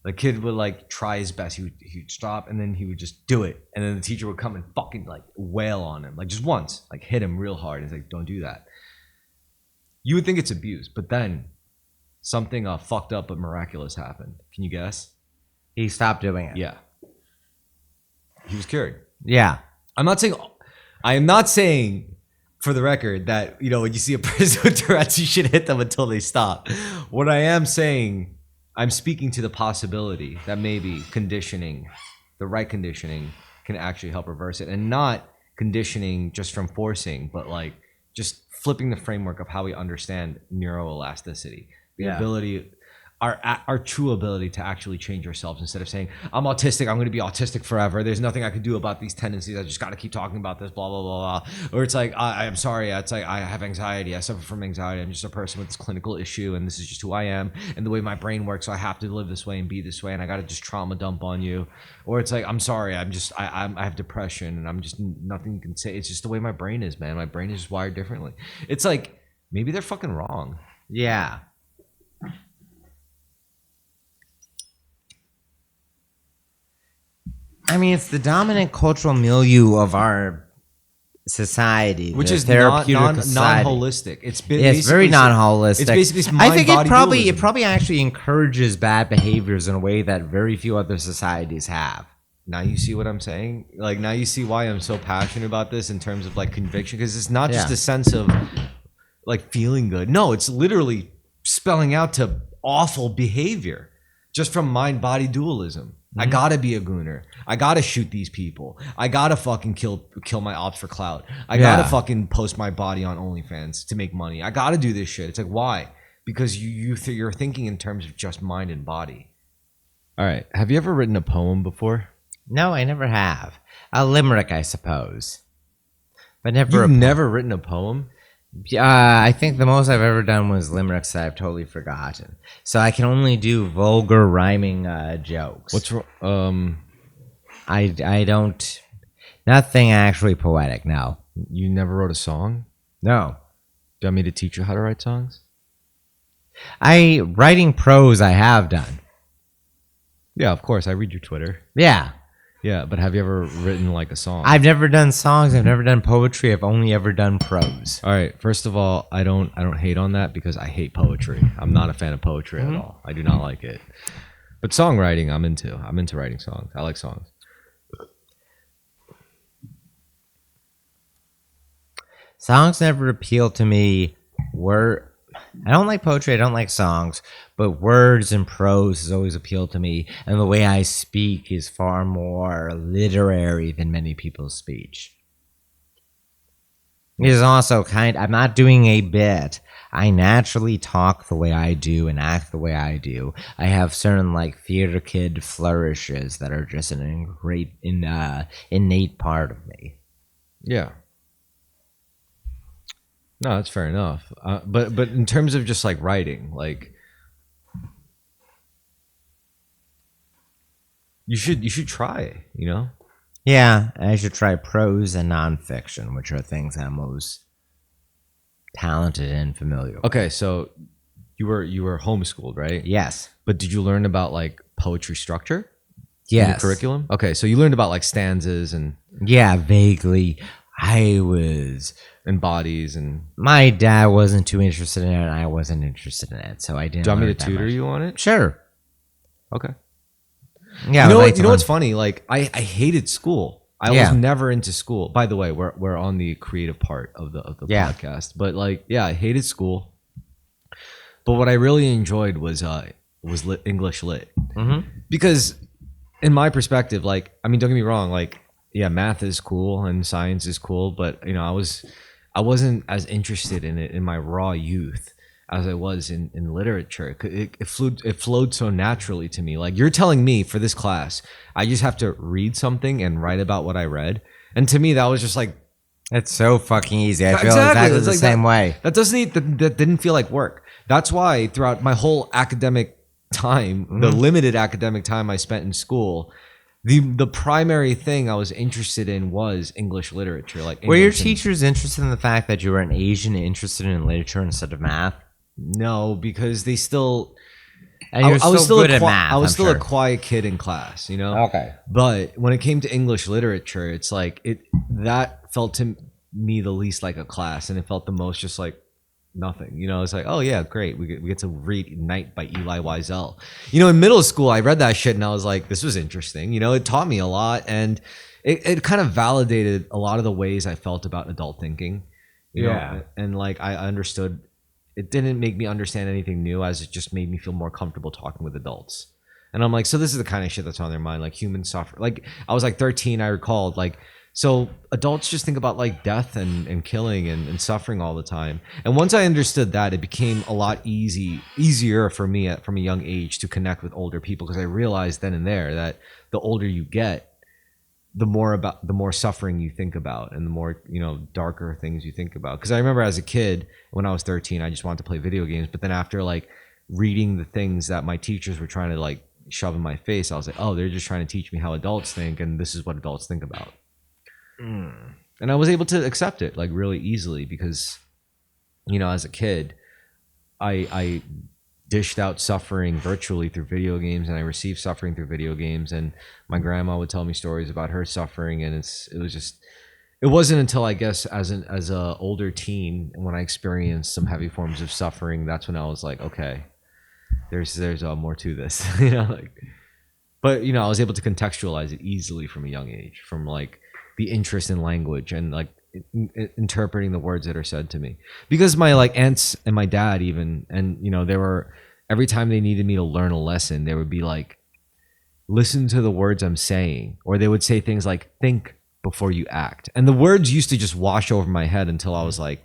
The kid would like try his best. He'd stop, and then he would just do it. And then the teacher would come and fucking like wail on him, like just once, like hit him real hard. He's like, "Don't do that." You would think it's abuse, but then something fucked up but miraculous happened. Can you guess?
He stopped doing it.
Yeah. He was cured.
Yeah.
I am not saying, for the record, that when you see a person with Tourette's, you should hit them until they stop. What I am saying, I'm speaking to the possibility that maybe the right conditioning, can actually help reverse it, and not conditioning just from forcing, but like just flipping the framework of how we understand neuroelasticity, the ability, our true ability to actually change ourselves, instead of saying, "I'm autistic, I'm going to be autistic forever. There's nothing I can do about these tendencies. I just got to keep talking about this, blah, blah, blah, blah." Or it's like, I'm sorry. It's like, I have anxiety. I suffer from anxiety. I'm just a person with this clinical issue, and this is just who I am and the way my brain works. So I have to live this way and be this way, and I got to just trauma dump on you. Or it's like, I'm sorry. I have depression, and I'm just nothing you can say. It's just the way my brain is, man. My brain is just wired differently. It's like, maybe they're fucking wrong.
Yeah. I mean, it's the dominant cultural milieu of our society,
which is
non-holistic.
It's
very non-holistic.
It's basically
I think it probably actually encourages bad behaviors in a way that very few other societies have.
Now you see what I'm saying? Like, now you see why I'm so passionate about this in terms of like conviction, because it's not just a sense of like feeling good. No, it's literally spelling out to awful behavior just from mind-body dualism. I gotta be a gooner. I gotta shoot these people. I gotta fucking kill my ops for clout. I gotta fucking post my body on OnlyFans to make money. I gotta do this shit. It's like, why? Because you're thinking in terms of just mind and body. All right. Have you ever written a poem before?
No, I never have. A limerick, I suppose. But never.
You've never written a poem?
I think the most I've ever done was limericks that I've totally forgotten. So I can only do vulgar rhyming jokes.
What's wrong?
I don't. Nothing actually poetic. No.
You never wrote a song?
No.
Do you want me to teach you how to write songs?
Writing prose I have done.
Yeah, of course. I read your Twitter.
Yeah.
Yeah, but have you ever written like a song?
I've never done songs. I've never done poetry. I've only ever done prose.
All right. First of all, I don't hate on that because I hate poetry. I'm not a fan of poetry at all. I do not like it. But songwriting, I'm into. I'm into writing songs. I like songs.
Songs never appeal to me. I don't like poetry. I don't like songs, but words and prose has always appealed to me. And the way I speak is far more literary than many people's speech. It is also I'm not doing a bit. I naturally talk the way I do and act the way I do. I have certain like theater kid flourishes that are just innate part of me.
Yeah. No, that's fair enough. But in terms of just like writing, like you should try. You know.
Yeah, I should try prose and nonfiction, which are things I'm most talented and familiar with.
Okay, so you were homeschooled, right?
Yes.
But did you learn about like poetry structure in
Yes.
your curriculum? Okay, so you learned about like stanzas and
Yeah, vaguely.
bodies and.
My dad wasn't too interested in it, and I wasn't interested in it, so I didn't.
Do you want me
learn
to
that
tutor
much.
you on it?
Sure.
Okay.
Yeah.
You know what's funny? Like I hated school. I
Yeah.
was never into school. By the way, we're on the creative part of the
Yeah.
podcast. But like, yeah, I hated school. But what I really enjoyed was English lit.
Mm-hmm.
Because in my perspective, like, I mean, don't get me wrong, like, yeah, math is cool and science is cool, but you know, I wasn't as interested in it in my raw youth as I was in literature. It flowed so naturally to me. Like, you're telling me for this class, I just have to read something and write about what I read. And to me, that was just like,
It's so fucking easy. I feel
Exactly.
exactly
It's
the
like
same way.
that that didn't feel like work. That's why throughout my whole academic time, the limited academic time I spent in school, the primary thing I was interested in was English literature. Like,
Were your
English and-
teachers interested in the fact that you were an Asian interested in literature instead of math?
No, because they still.
And you're
I was still
good
a
at
qui-
math.
I was
I'm
still
sure.
a quiet kid in class, you know.
Okay.
But when it came to English literature, it's like that felt to me the least like a class, and it felt the most just like nothing. You know, it's like, oh yeah, great, we get to read Night by Eli Wiesel. You know, in middle school, I read that shit, and I was like, this was interesting. You know, it taught me a lot, and it kind of validated a lot of the ways I felt about adult thinking. You know? And like I understood. It didn't make me understand anything new, as it just made me feel more comfortable talking with adults. And I'm like, so this is the kind of shit that's on their mind, like human suffering. Like, I was like 13, I recalled, like, so adults just think about like death and killing and suffering all the time. And once I understood that, it became a lot easier for me from a young age to connect with older people, because I realized then and there that the older you get, the more suffering you think about, and the more, you know, darker things you think about. Because I remember as a kid, when I was 13, I just wanted to play video games. But then after like reading the things that my teachers were trying to like shove in my face, I was like, oh, they're just trying to teach me how adults think, and this is what adults think about. And I was able to accept it like really easily, because, you know, as a kid, I dished out suffering virtually through video games, and I received suffering through video games. And my grandma would tell me stories about her suffering, and it wasn't until, I guess, as a older teen, when I experienced some heavy forms of suffering, that's when I was like, okay, there's more to this. You know, like, but you know, I was able to contextualize it easily from a young age, from like the interest in language and like interpreting the words that are said to me, because my like aunts and my dad even, and you know, they were, every time they needed me to learn a lesson, they would be like, listen to the words I'm saying, or they would say things like, think before you act. And the words used to just wash over my head until I was like,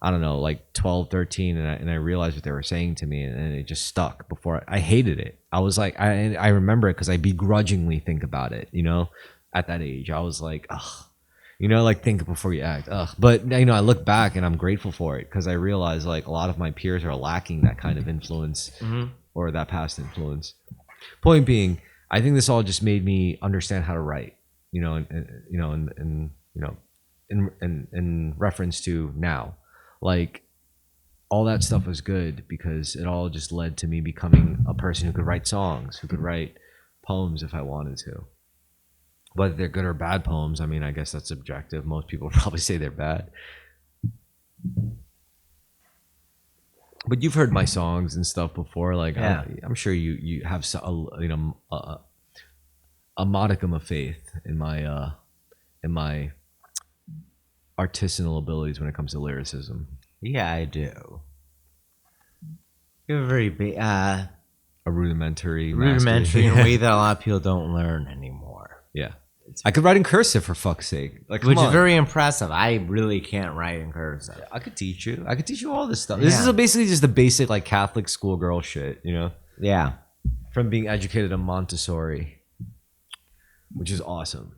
I don't know, like 12, 13, and I realized what they were saying to me, and it just stuck. Before I hated it, I was like, I remember it because I begrudgingly think about it, you know. At that age, I was like, ugh, you know, like, think before you act, ugh. But you know, I look back and I'm grateful for it, because I realize like a lot of my peers are lacking that kind of influence, or that past influence. Point being, I think this all just made me understand how to write, you know, and you know, and you know, in reference to now, like, all that stuff was good, because it all just led to me becoming a person who could write songs, who could write poems if I wanted to. Whether they're good or bad poems, I mean, I guess that's subjective. Most people probably say they're bad. But you've heard my songs and stuff before. Like,
Yeah.
I'm sure you have a modicum of faith in my artisanal abilities when it comes to lyricism.
Yeah, I do. You have a very
A rudimentary
rudimentary in a
mastery.
way that a lot of people don't learn anymore.
Yeah. I could write in cursive for fuck's sake. Like, come
Which is
on.
very impressive. I really can't write in cursive.
I could teach you. I could teach you all this stuff. This
Yeah.
is basically just the basic like Catholic schoolgirl shit, you know,
Yeah.
from being educated in Montessori, which is awesome.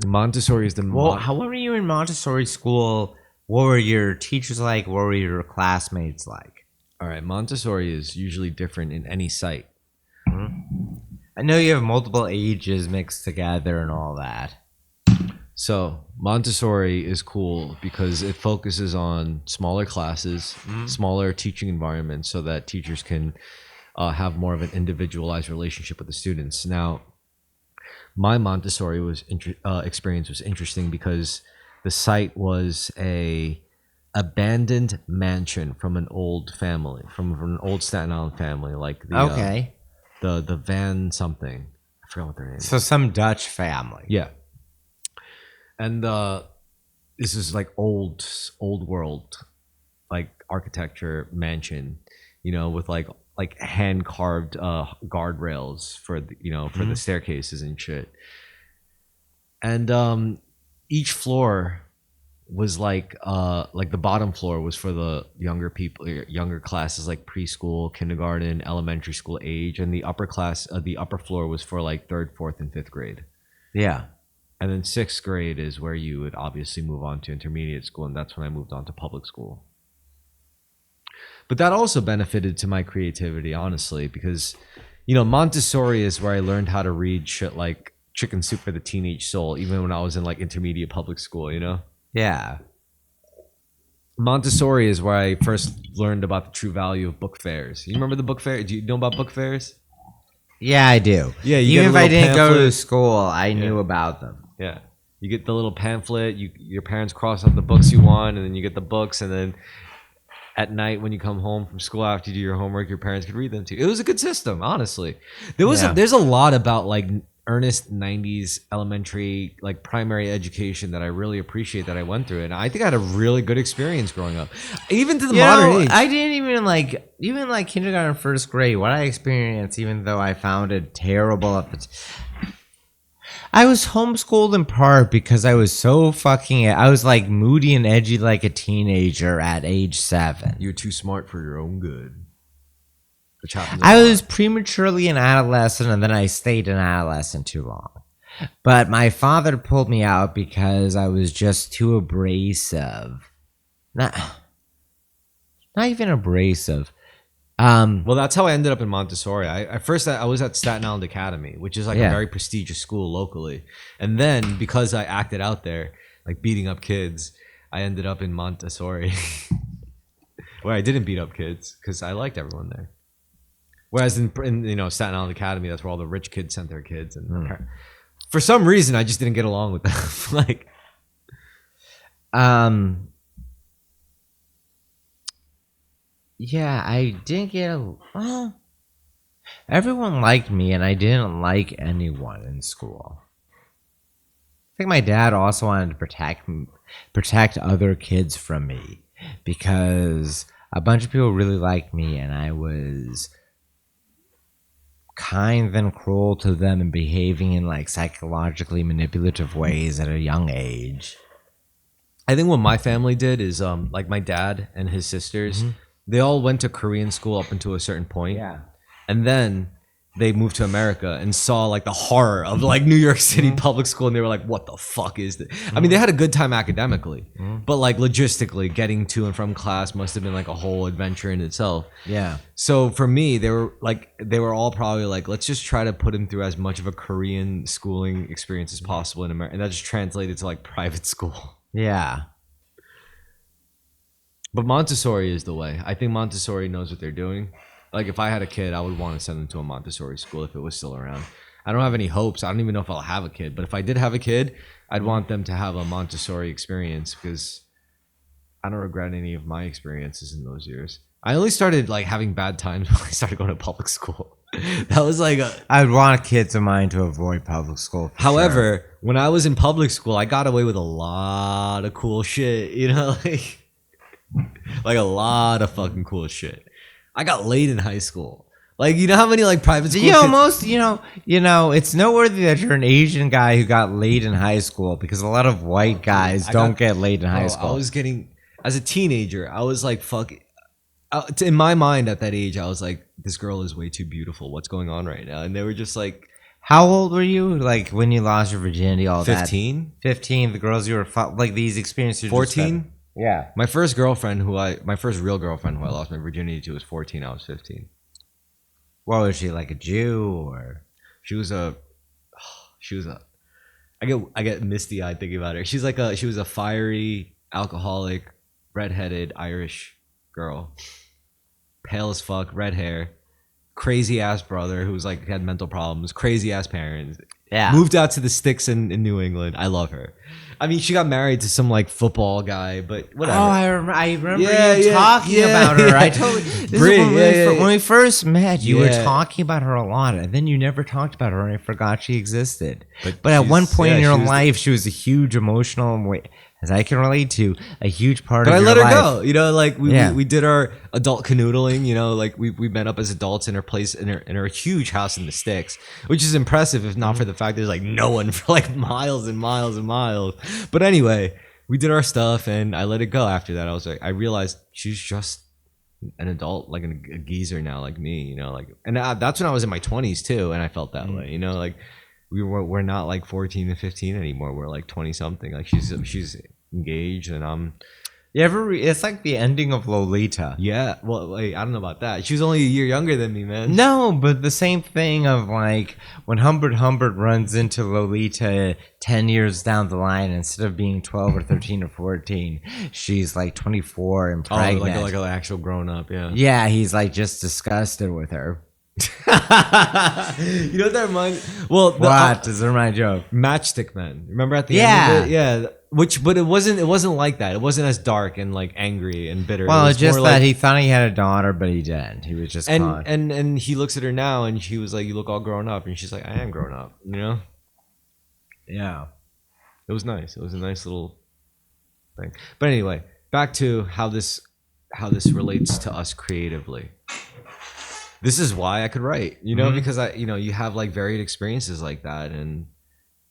Montessori is the
Well, how were you in Montessori school? What were your teachers like? What were your classmates like?
all right. Montessori is usually different in any site.
I know you have multiple ages mixed together and all that.
So Montessori is cool because it focuses on smaller classes, smaller teaching environments, so that teachers can have more of an individualized relationship with the students. Now, my Montessori experience was interesting because the site was a abandoned mansion from an old family, from an old Staten Island family, like the the Van something. I forgot what their name is.
So some Dutch family.
Yeah. And this is like old world, like architecture mansion, you know, with like hand carved guardrails for the, you know, for the staircases and shit. And each floor was like the bottom floor was for the younger people, younger classes, like preschool, kindergarten, elementary school age, and the upper floor was for like 3rd, 4th, and 5th grade.
Yeah.
And then 6th grade is where you would obviously move on to intermediate school, and that's when I moved on to public school. But that also benefited to my creativity, honestly, because, you know, Montessori is where I learned how to read shit like Chicken Soup for the Teenage Soul, even when I was in like intermediate public school, you know?
Yeah.
Montessori is where I first learned about the true value of book fairs. You remember the book fair? Do you know about book fairs?
Yeah, I do.
Yeah, you
even
get
if
a
I
little
didn't go to
pamphlet.
school, I knew about them.
Yeah. You get the little pamphlet, your parents cross out the books you want, and then you get the books, and then at night when you come home from school after you do your homework, your parents could read them to you. It was a good system, honestly. There's a lot about like earnest 90s elementary, like primary education that I really appreciate that I went through, and I think I had a really good experience growing up. Even to the modern age.
I didn't even like kindergarten, 1st grade. What I experienced, even though I found it terrible at the I was homeschooled in part because I was so I was like moody and edgy like a teenager at age 7.
You're too smart for your own good. Which happens a
I
lot.
was prematurely an adolescent, and then I stayed an adolescent too long. But my father pulled me out because I was just too abrasive. Not even abrasive.
Well, that's how I ended up in Montessori. I was at Staten Island Academy, which is like a very prestigious school locally. And then because I acted out there, like beating up kids, I ended up in Montessori, where I didn't beat up kids because I liked everyone there. Whereas in you know, Staten Island Academy, that's where all the rich kids sent their kids, and for some reason I just didn't get along with them. Like,
yeah, I didn't get well, everyone liked me, and I didn't like anyone in school. I think my dad also wanted to protect other kids from me because a bunch of people really liked me, and I was kind then cruel to them and behaving in like psychologically manipulative ways at a young age.
I think what my family did is like my dad and his sisters, they all went to Korean school up until a certain point.
Yeah.
And then they moved to America and saw like the horror of like New York City public school, and they were like, what the fuck is this? I mean, they had a good time academically, but like logistically getting to and from class must have been like a whole adventure in itself.
Yeah.
So for me, they were all probably like, let's just try to put him through as much of a Korean schooling experience as possible in America. And that just translated to like private school.
Yeah.
But Montessori is the way. I think Montessori knows what they're doing. Like if I had a kid, I would want to send them to a Montessori school if it was still around. I don't have any hopes. I don't even know if I'll have a kid. But if I did have a kid, I'd want them to have a Montessori experience because I don't regret any of my experiences in those years. I only started like having bad times when I started going to public school. That was like
I would want kids of mine to avoid public school.
However, when I was in public school, I got away with a lot of cool shit, you know, like a lot of fucking cool shit. I got laid in high school. Like, you know how many like private school kids-
it's noteworthy that you're an Asian guy who got laid in high school because a lot of white guys don't get laid in high school.
I was getting, as a teenager, I was like, fuck. In my mind at that age, I was like, this girl is way too beautiful. What's going on right now? And they were just like,
how old were you? Like when you lost your virginity, all
15?
that? 15. The girls you were like these experiences.
14?
Yeah.
My first real girlfriend who I lost my virginity to was 14. I was 15.
What was she, like a Jew or?
She was a. I get misty eyed thinking about her. She was a fiery, alcoholic, redheaded Irish girl, pale as fuck, red hair, crazy ass brother who was like had mental problems, crazy ass parents.
Yeah.
Moved out to the sticks in New England. I love her. I mean, she got married to some like football guy, but whatever.
Oh, I remember you talking about her. I totally. When we first met, you were talking about her a lot, and then you never talked about her, and I forgot she existed. But at one point in your life, she was a huge emotional, as I can relate to, a huge part of your life.
But I let her go. You know, like we did our adult canoodling. You know, like we met up as adults in her place in her huge house in the sticks, which is impressive if not for the fact there's like no one for like miles and miles and miles. But anyway, we did our stuff and I let it go after that. I realized she's just an adult, like a geezer now, like me, you know, like, and that's when I was in my 20s too. And I felt that way, you know, like we're not like 14 and 15 anymore. We're like 20 something. Like she's engaged and I'm.
It's like the ending of Lolita.
Yeah. Well, wait, I don't know about that. She was only a year younger than me, man.
No, but the same thing of like when Humbert runs into Lolita 10 years down the line, instead of being 12 or 13 or 14, she's like 24 and pregnant.
Oh, like an actual grown up, yeah.
Yeah, he's like just disgusted with her.
You know what that reminds? Well,
what does it remind you of?
Matchstick Men. Remember at the end of it? Yeah. But it wasn't like that. It wasn't as dark and like angry and bitter.
Well,
it
it's just that like, he thought he had a daughter, but he didn't. He was just
and he looks at her now and she was like, "You look all grown up," and she's like, "I am grown up," you know?
Yeah.
It was nice. It was a nice little thing. But anyway, back to how this relates to us creatively. This is why I could write, you know, because you have like varied experiences like that, and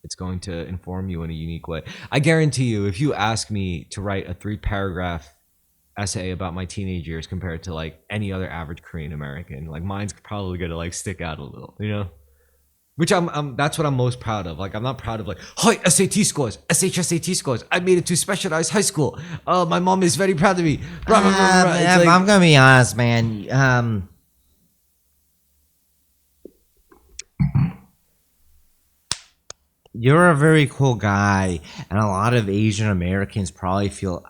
it's going to inform you in a unique way. I guarantee you, if you ask me to write a 3-paragraph essay about my teenage years compared to like any other average Korean American, like mine's probably gonna like stick out a little, you know. Which that's what I'm most proud of. Like I'm not proud of like, hi, SAT scores, SHSAT scores. I made it to specialized high school. My mom is very proud of me. Blah, blah, blah, blah.
Like, I'm gonna be honest, man. You're a very cool guy, and a lot of Asian Americans probably feel.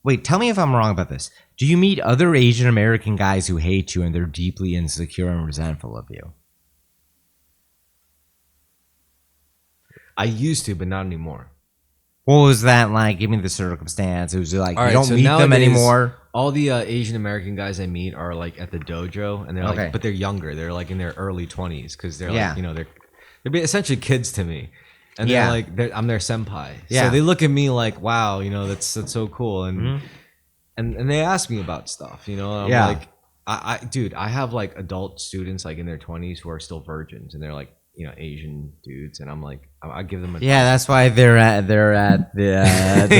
Wait, tell me if I'm wrong about this. Do you meet other Asian American guys who hate you and they're deeply insecure and resentful of you?
I used to, but not anymore.
What was that like? Give me the circumstance. It was like
all
you don't meet them anymore.
All the Asian American guys I meet are like at the dojo, and they're like, but they're younger. They're like in their early 20s because they're like, you know, they're essentially kids to me. And they're like, I'm their senpai. Yeah. So they look at me like, wow, you know, that's so cool. And and they ask me about stuff, you know. And I'm like, dude, I have like adult students like in their 20s who are still virgins, and they're like, you know, Asian dudes, and I'm like, I give them advice.
Yeah, that's why they're at the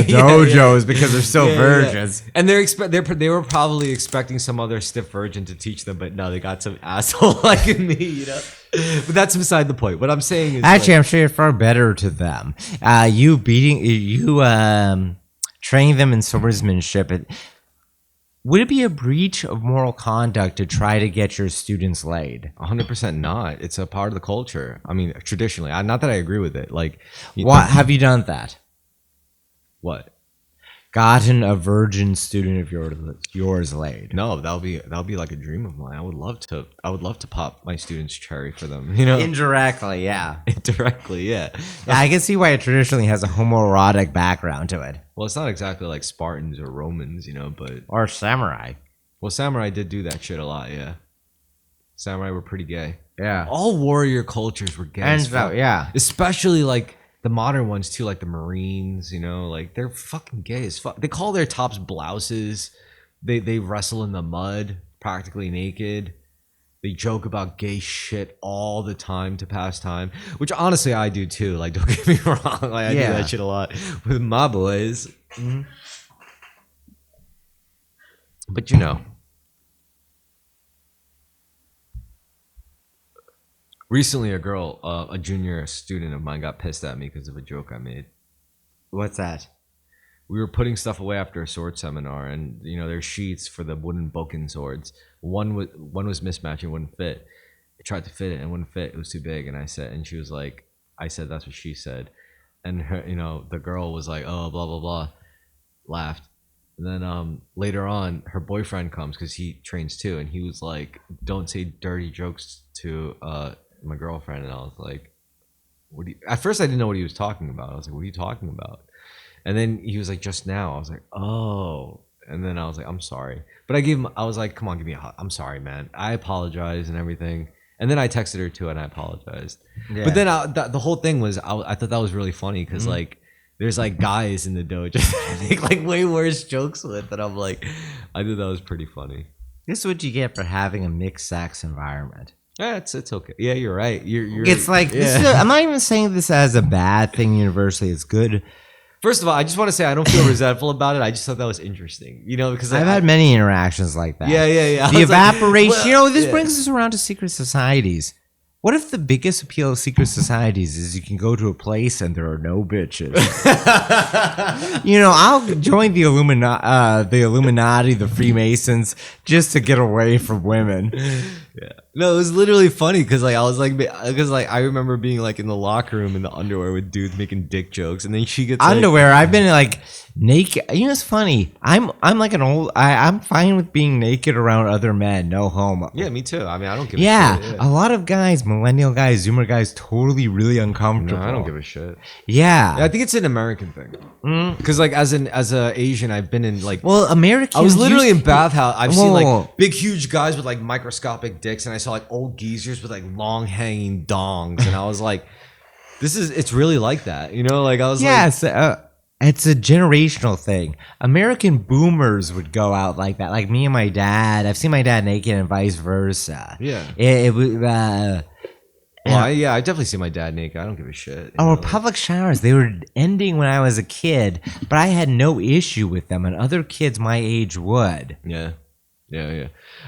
dojos because they're still virgins.
And they were probably expecting some other stiff virgin to teach them, but no, they got some asshole like me, you know. But that's beside the point. What I'm saying is,
actually, I'm sure you're far better to them. You training them in swordsmanship. Would it be a breach of moral conduct to try to get your students laid?
100% not. It's a part of the culture. I mean, traditionally, not that I agree with it. Like,
what have you done that?
What?
gotten a virgin student of yours laid?
No, that'll be like a dream of mine. I would love to pop my students cherry for them. You know,
Indirectly, yeah.
indirectly, yeah.
Yeah, I can see why it traditionally has a homoerotic background to it.
Well, it's not exactly like Spartans or Romans, you know, but
Or samurai.
well, samurai did do that shit a lot. Yeah, samurai were pretty gay.
Yeah.
All warrior cultures were gay.
And
as fuck.
so, yeah.
Especially like the modern ones too, like the Marines. You know, like they're fucking gay as fuck. They call their tops blouses. They wrestle in the mud, practically naked. They joke about gay shit all the time to pass time, which honestly I do too. Like, don't get me wrong, like I do that shit a lot with my boys. Mm-hmm. But you know, recently a girl, a junior student of mine, got pissed at me because of a joke I made.
What's that?
We were putting stuff away after a sword seminar, and you know there's sheets for the wooden bokken swords. One was mismatching, wouldn't fit. I tried to fit it and wouldn't fit. It was too big, and she was like, I said that's what she said, and her, you know, the girl was like, oh, blah blah blah, laughed. And then later on, her boyfriend comes because he trains too, and he was like, don't say dirty jokes to my girlfriend. And I was like, what do you? At first I didn't know what he was talking about. I was like, what are you talking about? And then he was like, just now. I was like, oh. And then I was like, I'm sorry. But I was like, come on, give me a hug. I'm sorry, man. I apologize and everything. And then I texted her too and I apologized. Yeah. But then the whole thing was, I thought that was really funny because like, there's like guys in the dojo that I make like way worse jokes with. And I'm like, I thought that was pretty funny.
This is what you get for having a mixed sex environment.
Yeah, it's okay. Yeah, you're right.
It's like, I'm not even saying this as a bad thing universally. It's good.
First of all, I just want to say I don't feel resentful about it. I just thought that was interesting, you know, because
I've had many interactions like that.
Yeah.
The evaporation. Like, well, you know, this brings us around to secret societies. What if the biggest appeal of secret societies is you can go to a place and there are no bitches? You know, I'll join the Illuminati, the Freemasons, just to get away from women.
Yeah. No, it was literally funny because I remember being like in the locker room in the underwear with dudes making dick jokes, and then she gets
underwear. I've been like naked. You know, it's funny. I'm like I'm fine with being naked around other men. No homo.
Yeah, me too. I mean, I don't give
a shit. Yeah, a lot of guys, millennial guys, Zoomer guys, totally really uncomfortable.
No, I don't give a shit.
Yeah,
I think it's an American thing. Because like as a Asian, I've been in like
American.
I was literally in bathhouse. I've seen like big, huge guys with like microscopic dicks, and I saw like old geezers with like long hanging dongs, and I was like, it's really like that, you know? Like I was
it's a generational thing. American boomers would go out like that, like me and my dad. I've seen my dad naked and vice versa.
Yeah, I definitely see my dad naked. I don't give a shit.
Public showers, they were ending when I was a kid, but I had no issue with them, and other kids my age would.
Yeah.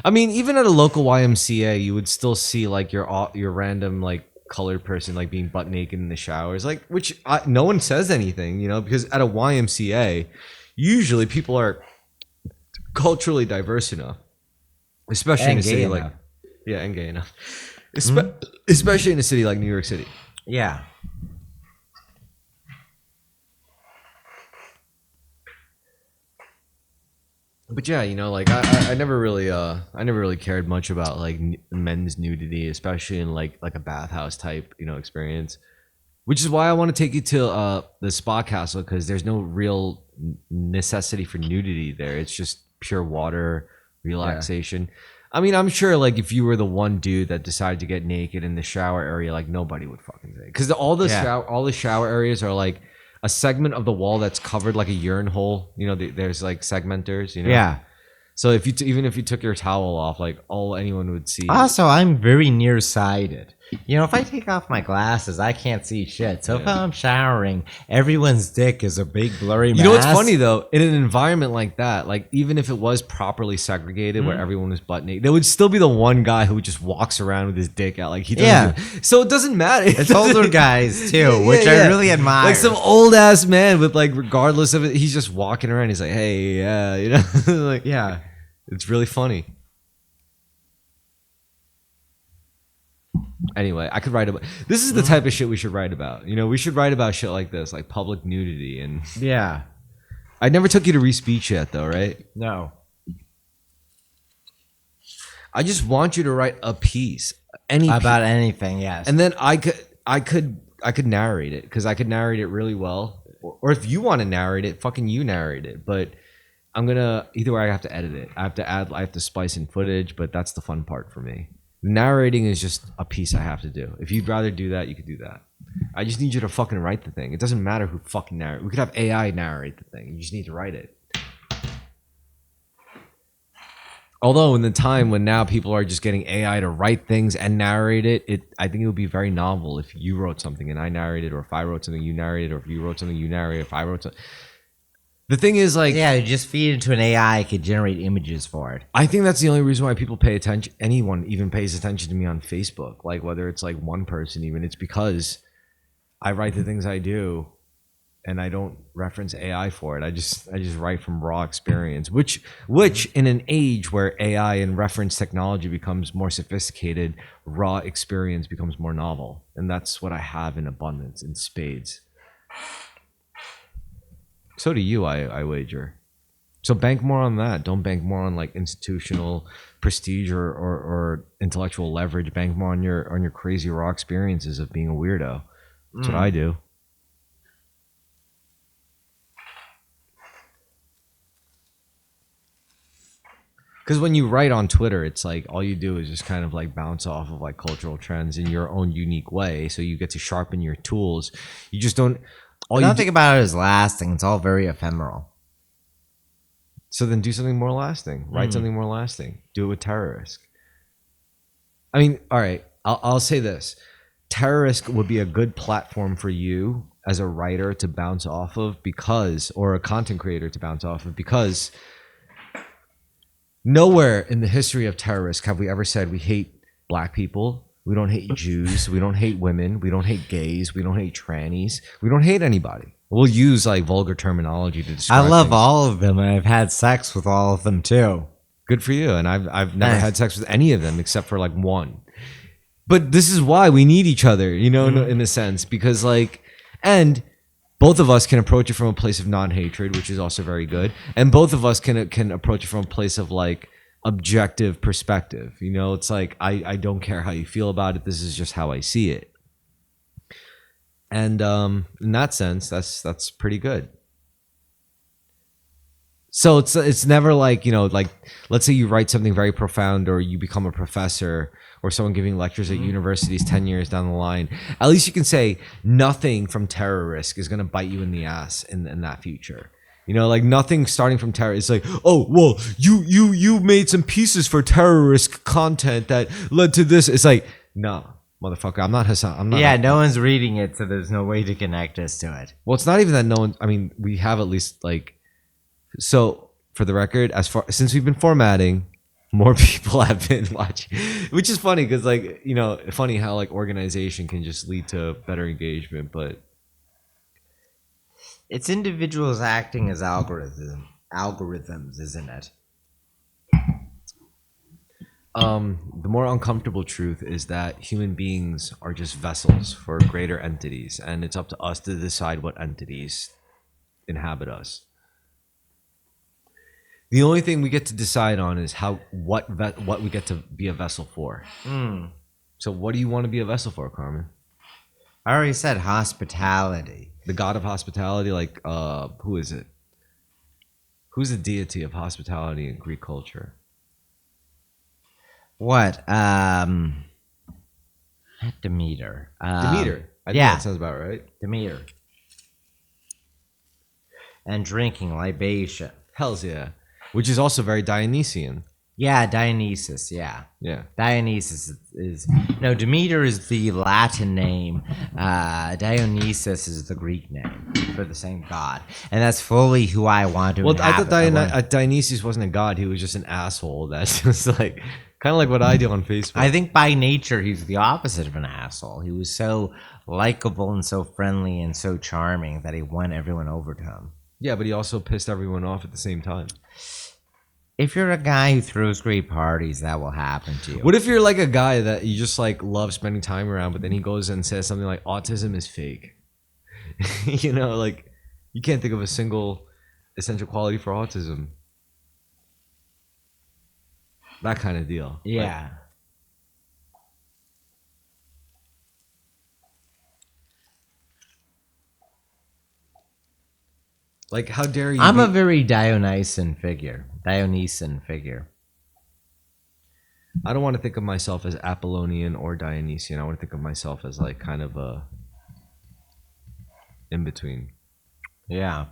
I mean, even at a local YMCA, you would still see like your random like colored person like being butt naked in the showers, like no one says anything, you know, because at a YMCA, usually people are culturally diverse enough, especially in a city like and gay enough, especially in a city like New York City.
Yeah.
But yeah, you know, like I never really cared much about like men's nudity, especially in like a bathhouse type, you know, experience. Which is why I want to take you to the spa castle, because there's no real necessity for nudity there. It's just pure water relaxation. Yeah. I mean, I'm sure like if you were the one dude that decided to get naked in the shower area, like nobody would fucking say, because all the shower areas are like a segment of the wall that's covered like a urine hole. You know, there's like segmenters, you know?
Yeah.
So even if you took your towel off, like all anyone would see.
Also, I'm very nearsighted. You know, if I take off my glasses, I can't see shit. So if I'm showering, everyone's dick is a big blurry mass.
You know what's funny though? In an environment like that, like even if it was properly segregated where everyone was butt naked, there would still be the one guy who just walks around with his dick out. Like he doesn't. So it doesn't matter.
It's older guys too, which I really admire.
Like some old ass man with like, regardless of it, he's just walking around. He's like, hey, yeah, you know, like it's really funny. Anyway, I could write about this. Is the type of shit we should write about. You know, we should write about shit like this, like public nudity and I never took you to re-speech yet, though, right?
No.
I just want you to write a piece,
About anything, yes.
and then I could narrate it because I could narrate it really well. Or if you want to narrate it, fucking you narrate it. But I'm gonna either way. I have to edit it. I have to splice in footage, but that's the fun part for me. Narrating is just a piece I have to do. If you'd rather do that, you could do that. I just need you to fucking write the thing. It doesn't matter who fucking narrate. We could have AI narrate the thing. You just need to write it. Although in the time when now people are just getting AI to write things and narrate it, I think it would be very novel if you wrote something and I narrated, or if I wrote something you narrated, or if you wrote something you narrated, if I wrote something. The thing is, like,
yeah, you just feed it into an AI, it could generate images for it.
I think that's the only reason why people pay attention. Anyone even pays attention to me on Facebook, like whether it's like one person, even it's because I write the things I do, and I don't reference AI for it. I just write from raw experience, which in an age where AI and reference technology becomes more sophisticated, raw experience becomes more novel, and that's what I have in abundance, in spades. So do you, I wager. So bank more on that. Don't bank more on like institutional prestige or intellectual leverage. Bank more on your crazy raw experiences of being a weirdo. That's what I do. Because when you write on Twitter, it's like all you do is just kind of like bounce off of like cultural trends in your own unique way. So you get to sharpen your tools. You just don't.
I don't think about it as lasting. It's all very ephemeral.
So then do something more lasting. Write something more lasting. Do it with Terrorisk. I mean, all right, I'll say this. Terrorisk would be a good platform for you as a writer to bounce off of because, or a content creator to bounce off of because nowhere in the history of Terrorisk have we ever said we hate black people. We don't hate Jews. We don't hate women. We don't hate gays. We don't hate trannies. We don't hate anybody. We'll use like vulgar terminology to describe
I love
things.
all of them, and I've had sex with all of them too.
Good for you. And I've never had sex with any of them except for like one. But this is why we need each other, you know, in a sense, because like, and both of us can approach it from a place of non-hatred, which is also very good. And both of us can approach it from a place of like objective perspective. You know, it's like, I don't care how you feel about it. This is just how I see it. And in that sense, that's pretty good. So it's never like, you know, like let's say you write something very profound or you become a professor or someone giving lectures at universities 10 years down the line. At least you can say nothing from Terrorisk is going to bite you in the ass in that future. You know, like nothing starting from terror. It's like, oh, well, you made some pieces for Terrorisk content that led to this. It's like, no, motherfucker, I'm not Hassan. I'm not.
Yeah, no one's reading it, so there's no way to connect us to it.
Well, it's not even that no one. I mean, we have at least like. So for the record, since we've been formatting, more people have been watching, which is funny because like, you know, funny how like organization can just lead to better engagement, but
it's individuals acting as algorithms, isn't it?
The more uncomfortable truth is that human beings are just vessels for greater entities, and it's up to us to decide what entities inhabit us. The only thing we get to decide on is what we get to be a vessel for. So what do you want to be a vessel for, Carmen?
I already said hospitality.
The god of hospitality, like who is it? Who's the deity of hospitality in Greek culture?
What? Not Demeter.
Demeter. I think that sounds about right.
Demeter. And drinking libation.
Hells yeah. Which is also very Dionysian.
Yeah, Dionysus, yeah.
Yeah.
Dionysus is... No, Demeter is the Latin name. Dionysus is the Greek name for the same god. And that's fully who I want to
Well, I
inhabit.
thought Dionysus wasn't a god. He was just an asshole. That's just like... Kind of like what I do on Facebook.
I think by nature, he's the opposite of an asshole. He was so likable and so friendly and so charming that he won everyone over to him.
Yeah, but he also pissed everyone off at the same time.
If you're a guy who throws great parties, that will happen to you.
What if you're like a guy that you just like love spending time around, but then he goes and says something like autism is fake? You know, like you can't think of a single essential quality for autism. That kind of deal.
Yeah.
Like how dare you?
I'm a very Dionysian figure.
I don't want to think of myself as Apollonian or Dionysian. I want to think of myself as like kind of a in between.
Yeah.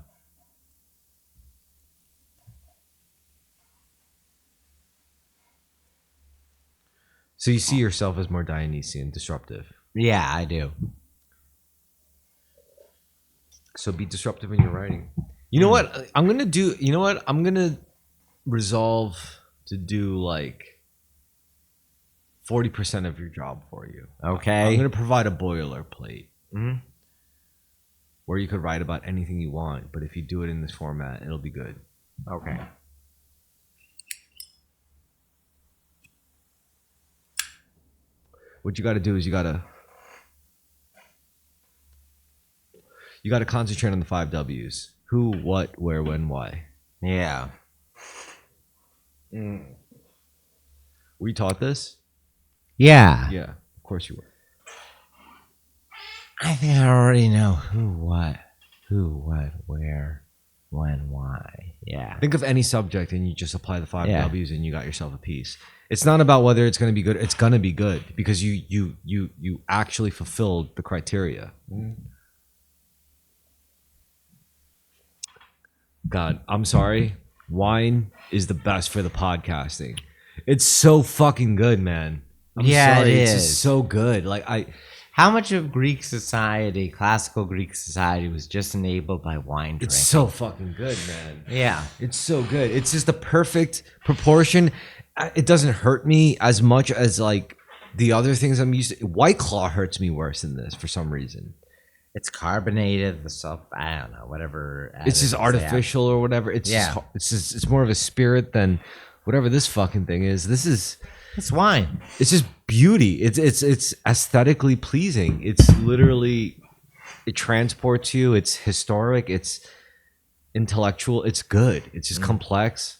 So you see yourself as more Dionysian, disruptive.
Yeah, I do.
So be disruptive in your writing. You know what? I'm gonna do. You know what? I'm gonna resolve to do like 40% of your job for you.
Okay.
I'm gonna provide a boilerplate
Mhm.
where you could write about anything you want, but if you do it in this format, it'll be good.
Okay.
What you got to do is you got to concentrate on the 5 W's: who, what, where, when, why.
Yeah.
Were you taught this?
Yeah.
Yeah, of course you were.
I think I already know who, what, where, when, why. Yeah.
Think of any subject and you just apply the 5
Yeah.
W's and you got yourself a piece. It's not about whether it's going to be good. It's going to be good because you actually fulfilled the criteria. God, I'm sorry. Wine is the best for the podcasting. It's so fucking good, man. I'm
Yeah,
sorry.
it
It's
is.
just so good. Like
How much of Greek society, classical Greek society, was just enabled by wine drinking?
it's so fucking good, man.
Yeah.
It's so good. It's just the perfect proportion. It doesn't hurt me as much as like the other things I'm used to. White Claw hurts me worse than this for some reason.
It's carbonated, the stuff, I don't know, whatever.
It's just
additives they have.
artificial or whatever. It's
Yeah.
it's more of a spirit than whatever this fucking thing is. This is
It's wine.
it's just beauty. It's aesthetically pleasing. It's literally it transports you. It's historic. It's intellectual. It's good. It's just complex.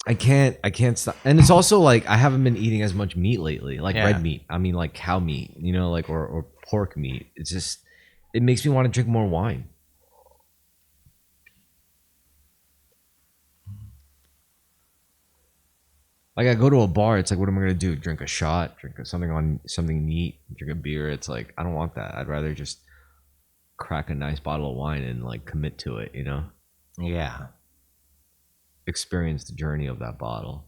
I can't stop. And it's also like I haven't been eating as much meat lately, like
Yeah.
red meat. I mean like cow meat, you know, like or pork meat. It's just it makes me want to drink more wine. Like I go to a bar, it's like what am I gonna do? Drink a shot, something neat, drink a beer. It's like I don't want that. I'd rather just crack a nice bottle of wine and like commit to it, you know?
Yeah.
Experience the journey of that bottle.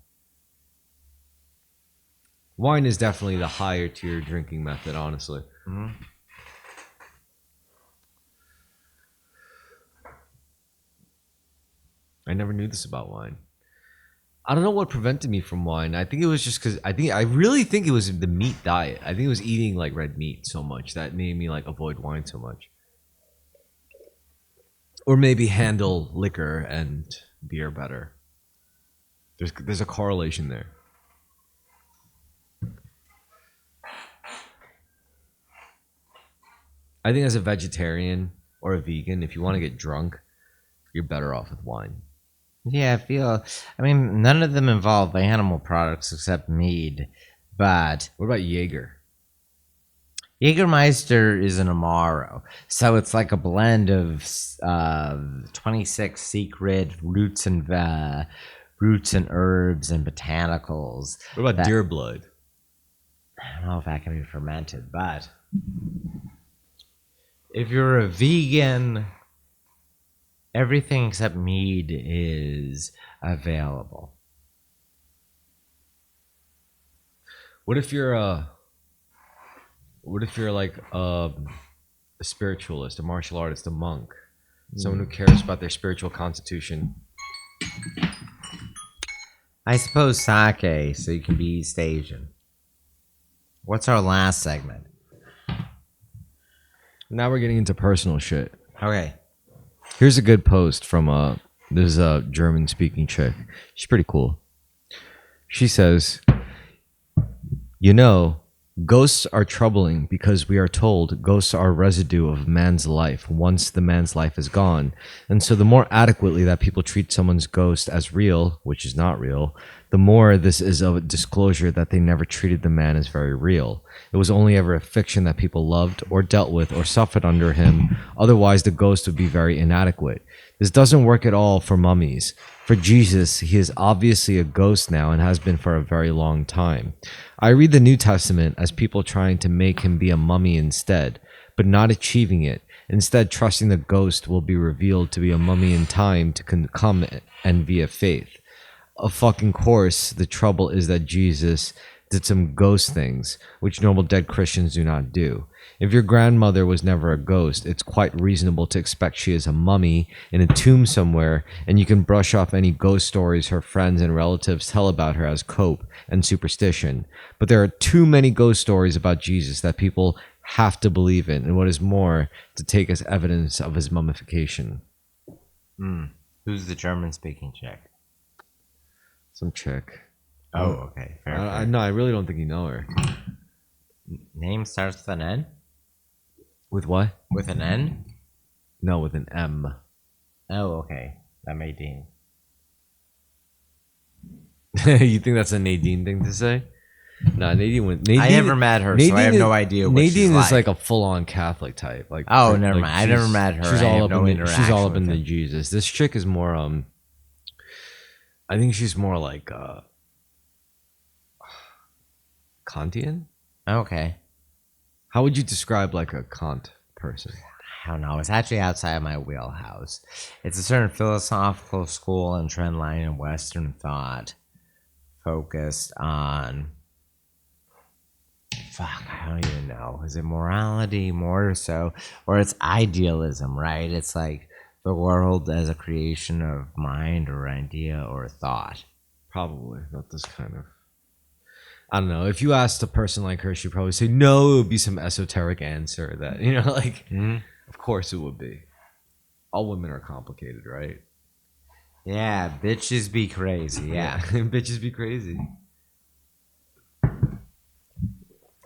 Wine is definitely the higher tier drinking method, honestly.
Mhm.
I never knew this about wine. I don't know what prevented me from wine. I think it was just because I really think it was the meat diet. I think it was eating like red meat so much that made me like avoid wine so much. Or maybe handle liquor and beer better. There's a correlation there. I think as a vegetarian or a vegan, if you want to get drunk, you're better off with wine.
Yeah, I mean, none of them involve animal products except mead, but
What about Jaeger?
Jägermeister is an Amaro, so it's like a blend of 26 secret roots and herbs and botanicals.
What about
That-
deer blood?
I don't know if that can be fermented, but if you're a vegan, everything except mead is available.
What if you're like a spiritualist, a martial artist, a monk, someone who cares about their spiritual constitution?
I suppose sake, so you can be East Asian. What's our last segment?
Now we're getting into personal shit.
Okay.
Here's a good post from this is a German speaking chick. She's pretty cool. She says, "You know, Ghosts are troubling because we are told ghosts are residue of man's life once the man's life is gone. And so the more adequately that people treat someone's ghost as real, which is not real, the more this is a disclosure that they never treated the man as very real. It was only ever a fiction that people loved or dealt with or suffered under him. Otherwise, the ghost would be very inadequate. This doesn't work at all for mummies. For Jesus, he is obviously a ghost now and has been for a very long time. I read the New Testament as people trying to make him be a mummy instead, but not achieving it. Instead, trusting the ghost will be revealed to be a mummy in time to come and via faith. Of fucking course, the trouble is that Jesus did some ghost things, which normal dead Christians do not do. If your grandmother was never a ghost, it's quite reasonable to expect she is a mummy in a tomb somewhere, and you can brush off any ghost stories her friends and relatives tell about her as cope and superstition. But there are too many ghost stories about Jesus that people have to believe in, and what is more, to take as evidence of his mummification.
Who's the German-speaking chick?
Some chick.
Oh, okay. Fair.
No, I really don't think you know her.
Name starts with an N?
With what?
With an N?
No, with an M.
Oh, okay. That made Dean.
You think that's a Nadine thing to say? No, Nadine.
I never met her, so I have no idea what
Nadine
she's
is
like.
a full-on Catholic type. Like,
oh, never
like
mind. I never met her.
She's
I
all
have
up
no
in the, she's all up in
interaction
the
with
Jesus. This chick is more. I think she's more like Kantian.
Okay.
How would you describe like a Kant person?
I don't know. It's actually outside of my wheelhouse. It's a certain philosophical school and trend line in Western thought focused on. Fuck, I don't even know. Is it morality more so? Or it's idealism, right? It's like the world as a creation of mind or idea or thought.
Probably not this kind of. I don't know. If you asked a person like her, she'd probably say no. It would be some esoteric answer that like. Of course it would be. All women are complicated, right?
Yeah, bitches be crazy. Yeah,
bitches be crazy.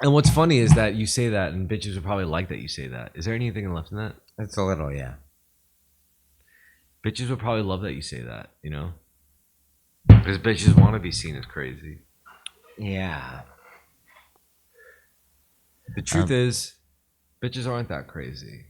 And what's funny is that you say that, and bitches would probably like that you say that. Is there anything left in that?
it's a little, yeah.
Bitches would probably love that you say that, because bitches want to be seen as crazy.
Yeah.
The truth is, bitches aren't that crazy.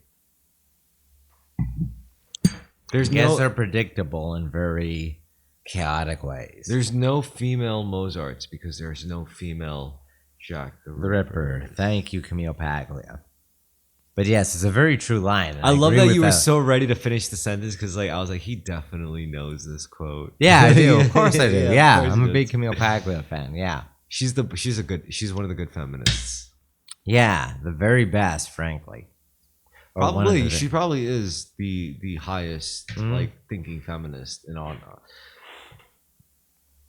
I guess they're predictable in very chaotic ways.
There's no female Mozarts because there's no female Jack the
Ripper. Thank you, Camille Paglia. But yes, it's a very true line.
I love that you were so ready to finish the sentence because I was like, he definitely knows this quote.
Yeah, I do. Of course I do. Yeah, I'm a
big
big Camille Paglia fan. Yeah.
She's one of the good feminists.
Yeah, the very best, frankly.
Probably she probably is the highest thinking feminist in all.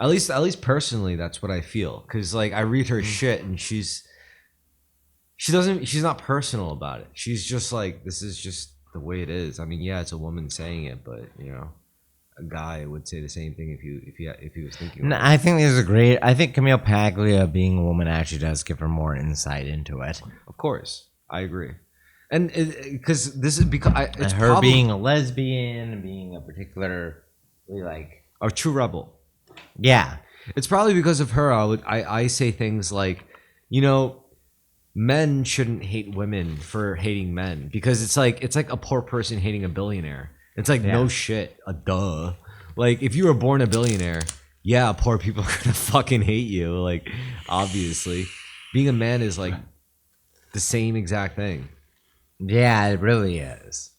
At least personally, that's what I feel. Because I read her shit and she's not personal about it. She's just like, this is just the way it is. I mean, yeah, it's a woman saying it, but a guy would say the same thing if he was thinking.
No, I think this is great. I think Camille Paglia being a woman actually does give her more insight into it.
Of course, I agree. And because this is because it's
her being a lesbian and being a particularly
a true rebel.
Yeah,
it's probably because of her. I say things like, men shouldn't hate women for hating men because it's like a poor person hating a billionaire. It's like no shit, a duh. Like if you were born a billionaire, yeah, poor people are gonna fucking hate you. Like obviously, being a man is like the same exact thing.
Yeah, it really is.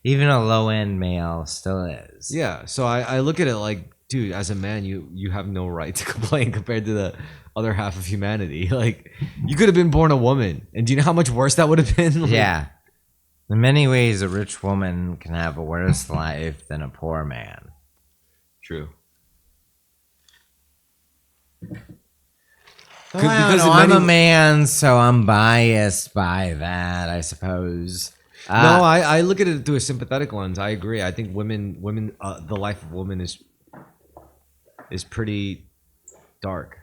Even a low-end male still is.
Yeah, so I look at it like, dude, as a man, you have no right to complain compared to the other half of humanity. Like, you could have been born a woman, and do you know how much worse that would have been?
Yeah. In many ways, a rich woman can have a worse life than a poor man.
True.
Because I'm a man, so I'm biased by that, I suppose.
No, I look at it through a sympathetic lens. I agree. I think women, the life of women is pretty dark,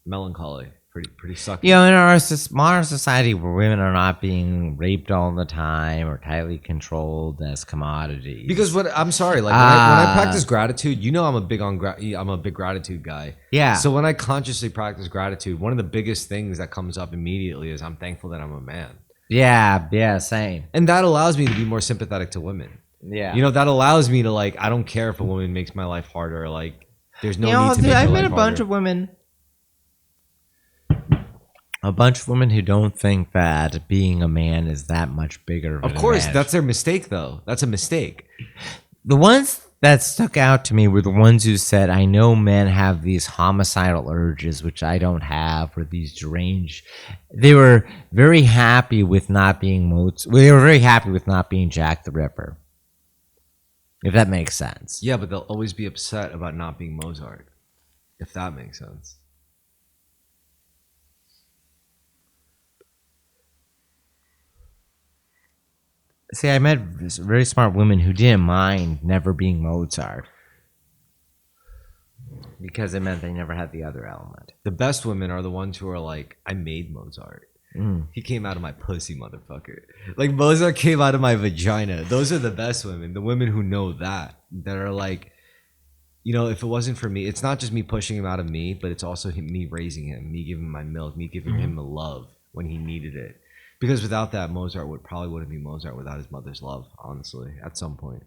melancholy. Pretty sucky.
You know, in our modern society where women are not being raped all the time or tightly controlled as commodities.
Because I'm sorry, like when I practice gratitude, you know, I'm a big gratitude guy.
Yeah.
So when I consciously practice gratitude, one of the biggest things that comes up immediately is I'm thankful that I'm a man.
Yeah, same.
And that allows me to be more sympathetic to women.
Yeah.
You know, that allows me to like, I don't care if a woman makes my life harder. Like, there's no need to
dude,
make
I've
her
met
life
a bunch
harder.
of women. A bunch of women who don't think that being a man is that much bigger.
Of course,
advantage.
that's their mistake, though. That's a mistake.
The ones that stuck out to me were the ones who said, I know men have these homicidal urges, which I don't have, or these deranged. They were very happy with not being They were very happy with not being Jack the Ripper. If that makes sense.
Yeah, but they'll always be upset about not being Mozart. If that makes sense.
See, I met very smart women who didn't mind never being Mozart. Because it meant they never had the other element.
The best women are the ones who are like, I made Mozart. He came out of my pussy, motherfucker. Like, Mozart came out of my vagina. Those are the best women. The women who know that are like, you know, if it wasn't for me, it's not just me pushing him out of me, but it's also me raising him, me giving him my milk, me giving him the love when he needed it. Because without that, Mozart probably wouldn't be Mozart without his mother's love, honestly, at some point.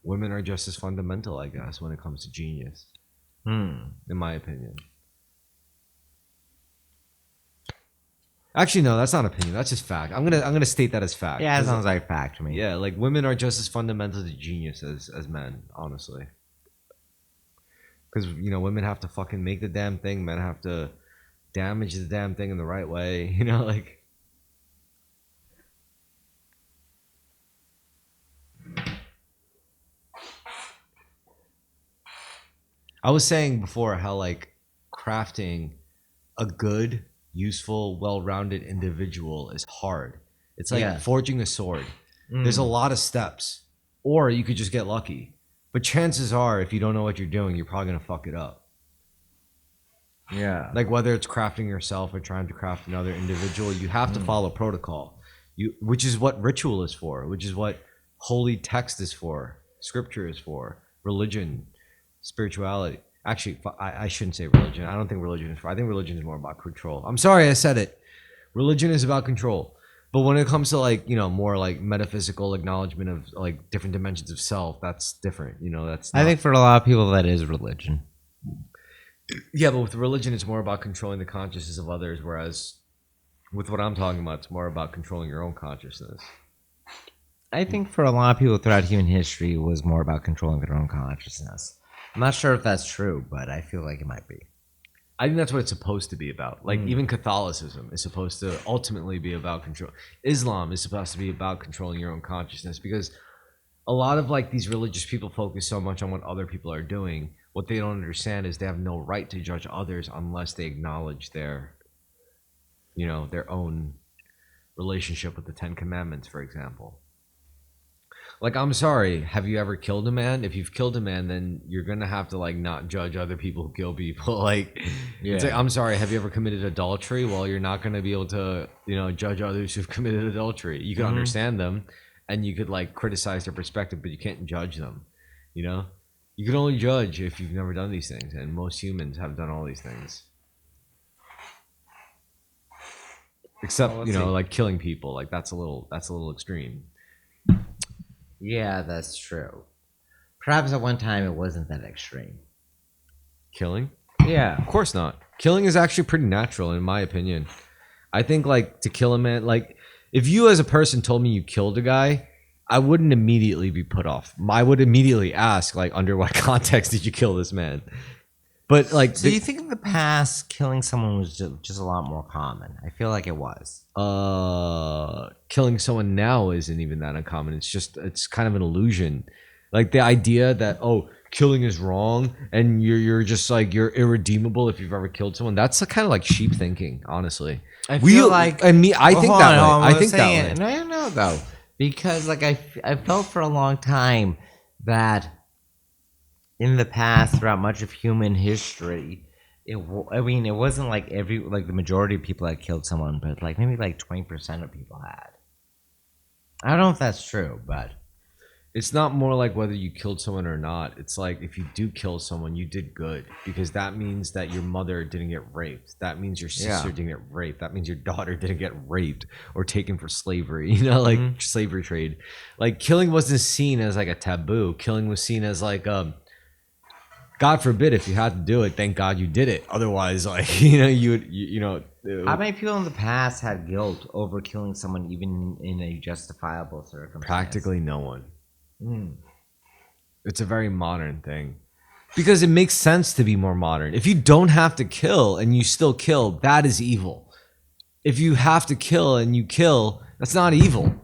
Women are just as fundamental, I guess, when it comes to genius, in my opinion. Actually, no, that's not opinion. That's just fact. I'm gonna state that as fact.
Yeah, that sounds like fact to me.
Yeah, like women are just as fundamental to genius as men, honestly. Because, you know, women have to fucking make the damn thing. Men have to damage the damn thing in the right way. You know, like. I was saying before how, like, crafting a good, useful, well-rounded individual is hard. It's like forging a sword. There's a lot of steps. Or you could just get lucky. But chances are, if you don't know what you're doing, you're probably going to fuck it up.
Yeah.
Like, whether it's crafting yourself or trying to craft another individual, you have to follow protocol. Which is what ritual is for, which is what holy text is for, scripture is for, religion, spirituality. Actually, I shouldn't say religion. I don't think religion is for. I think religion is more about control. I'm sorry I said it. Religion is about control. But when it comes to, like, you know, more like metaphysical acknowledgement of like different dimensions of self, that's different. You know, that's not,
I think for a lot of people that is religion.
yeah, but with religion, it's more about controlling the consciousness of others, whereas with what I'm talking about, it's more about controlling your own consciousness.
I think for a lot of people throughout human history, it was more about controlling their own consciousness. I'm not sure if that's true, but I feel like it might be.
I think that's what it's supposed to be about. Like, even Catholicism is supposed to ultimately be about control. Islam is supposed to be about controlling your own consciousness, because a lot of, like, these religious people focus so much on what other people are doing. What they don't understand is they have no right to judge others unless they acknowledge their, you know, their own relationship with the Ten Commandments, for example. Like, I'm sorry, have you ever killed a man? If you've killed a man, then you're gonna have to, like, not judge other people who kill people. Like, it's like, I'm sorry, have you ever committed adultery? Well, you're not gonna be able to, you know, judge others who've committed adultery. You can understand them, and you could, like, criticize their perspective, but you can't judge them. You know, you can only judge if you've never done these things, and most humans have done all these things, except, you know, like killing people. Like, that's a little extreme.
Yeah, that's true. Perhaps at one time it wasn't that extreme.
Killing?
Yeah.
Of course not. Killing is actually pretty natural, in my opinion. I think, like, to kill a man, like, if you as a person told me you killed a guy, I wouldn't immediately be put off. I would immediately ask, like, under what context did you kill this man? But, like,
So you think in the past killing someone was just a lot more common? I feel like it was.
Killing someone now isn't even that uncommon. It's kind of an illusion. Like, the idea that, oh, killing is wrong and you're just like, you're irredeemable if you've ever killed someone. That's kind of like sheep thinking, honestly.
I feel like,
I mean, I think that way. I think that way.
No, though, because like I felt for a long time that in the past, throughout much of human history, I mean, it wasn't like the majority of people had killed someone, but like maybe like 20% of people had. I don't know if that's true, but
It's not more like whether you killed someone or not. It's like if you do kill someone, you did good because that means that your mother didn't get raped. That means your sister
yeah.
didn't get raped. That means your daughter didn't get raped or taken for slavery, like slavery trade. Like killing wasn't seen as like a taboo. Killing was seen as like God forbid if you had to do it, thank God you did it. Otherwise, like you would
How many people in the past had guilt over killing someone, even in a justifiable circumstance?
practically no one.
Mm.
It's a very modern thing because it makes sense to be more modern. If you don't have to kill and you still kill, that is evil. If you have to kill and you kill, that's not evil.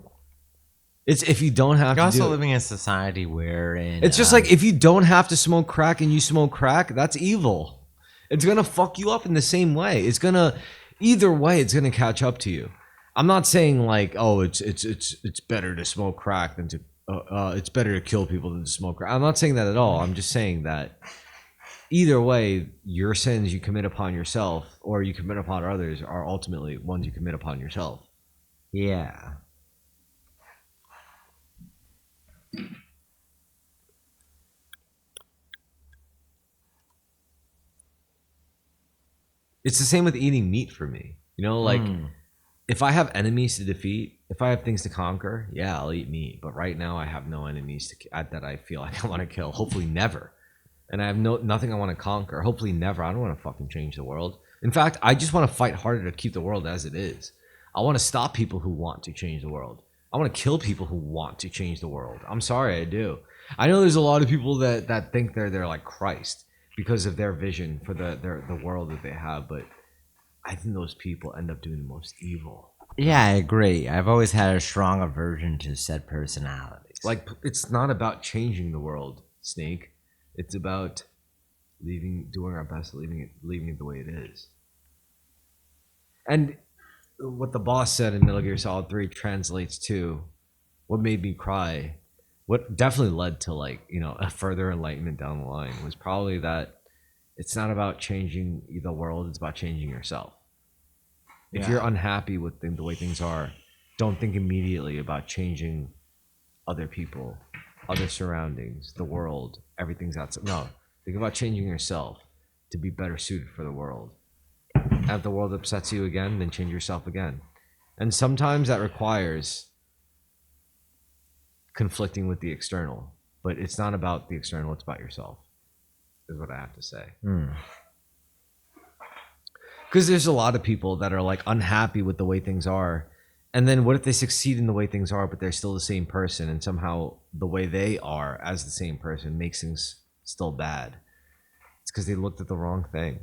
It's if you don't have
You're
to do
also
it.
living in a society wherein
It's just like if you don't have to smoke crack and you smoke crack, that's evil. It's gonna fuck you up in the same way. It's gonna either way, it's gonna catch up to you. I'm not saying like, oh, it's better to smoke crack than to it's better to kill people than to smoke crack. I'm not saying that at all. I'm just saying that either way, your sins you commit upon yourself or you commit upon others are ultimately ones you commit upon yourself.
yeah.
It's the same with eating meat for me. Like
Mm.
if I have enemies to defeat, if I have things to conquer, yeah, I'll eat meat. But right now, I have no enemies that I feel like I want to kill. Hopefully, never. And I have nothing I want to conquer. Hopefully, never. I don't want to fucking change the world. In fact, I just want to fight harder to keep the world as it is. I want to stop people who want to change the world. I want to kill people who want to change the world. I'm sorry, I do. I know there's a lot of people that think they're like Christ because of their vision for the world that they have, but I think those people end up doing the most evil.
Yeah, I agree. I've always had a strong aversion to said personalities.
Like it's not about changing the world, Snake. It's about doing our best, leaving it the way it is. And what the boss said in Metal Gear Solid 3 translates to what made me cry. What definitely led to a further enlightenment down the line was probably that it's not about changing the world, it's about changing yourself. If you're unhappy with the way things are, don't think immediately about changing other people, other surroundings, the world, everything's outside. No, think about changing yourself to be better suited for the world. And if the world upsets you again, then change yourself again. And sometimes that requires conflicting with the external, but it's not about the external, it's about yourself, is what I have to say.
Mm.
Because there's a lot of people that are like unhappy with the way things are. And then what if they succeed in the way things are, but they're still the same person, and somehow the way they are as the same person makes things still bad? It's because they looked at the wrong thing.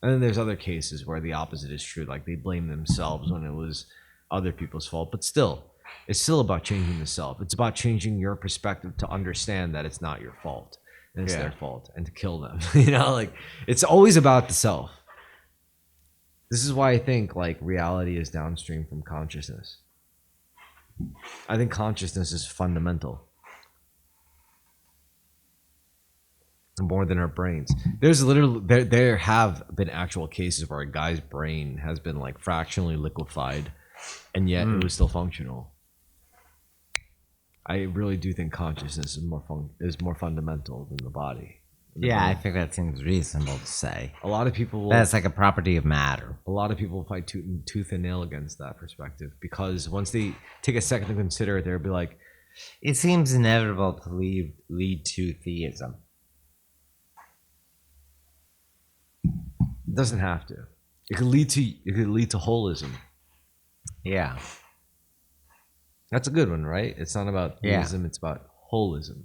And then there's other cases where the opposite is true, like they blame themselves when it was other people's fault. But still, it's still about changing the self. It's about changing your perspective to understand that it's not your fault and it's their fault, and to kill them. Like it's always about the self. This is why I think like reality is downstream from consciousness. I think consciousness is fundamental. More than our brains. There's literally there have been actual cases where a guy's brain has been like fractionally liquefied and yet it was still functional. I really do think consciousness is more fundamental than the body.
Yeah, I think that seems reasonable to say.
A lot of people
That's like a property of matter.
A lot of people fight tooth and nail against that perspective because once they take a second to consider it, they'll be like,
it seems inevitable to lead to theism.
It doesn't have to. It could lead to holism.
Yeah.
That's a good one, right? It's not about theism, it's about holism.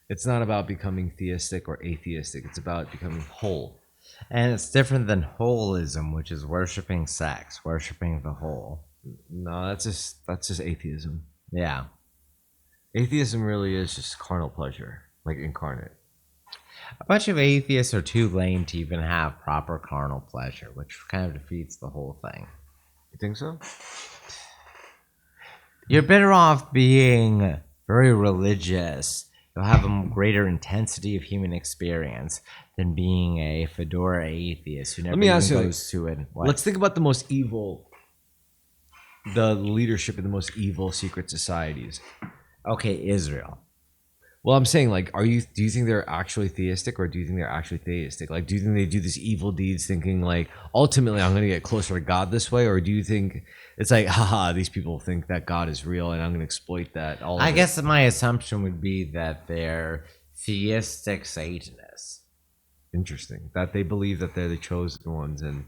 It's not about becoming theistic or atheistic. It's about becoming whole.
And it's different than holism, which is worshiping sex, worshiping the whole.
No, that's just atheism.
Yeah.
Atheism really is just carnal pleasure, like incarnate.
A bunch of atheists are too lame to even have proper carnal pleasure, which kind of defeats the whole thing.
You think so?
You're better off being very religious. You'll have a greater intensity of human experience than being a fedora atheist who never
me
even
ask you,
goes to it. What?
Let's think about the leadership in the most evil secret societies.
Okay, Israel.
Well, I'm saying, like, do you think they're actually theistic, or do you think they're actually theistic? Like, do you think they do these evil deeds thinking, like, ultimately I'm going to get closer to God this way? Or do you think it's like, haha, these people think that God is real and I'm going to exploit that?
I guess that my assumption would be that they're theistic Satanists.
Interesting. That they believe that they're the chosen ones, and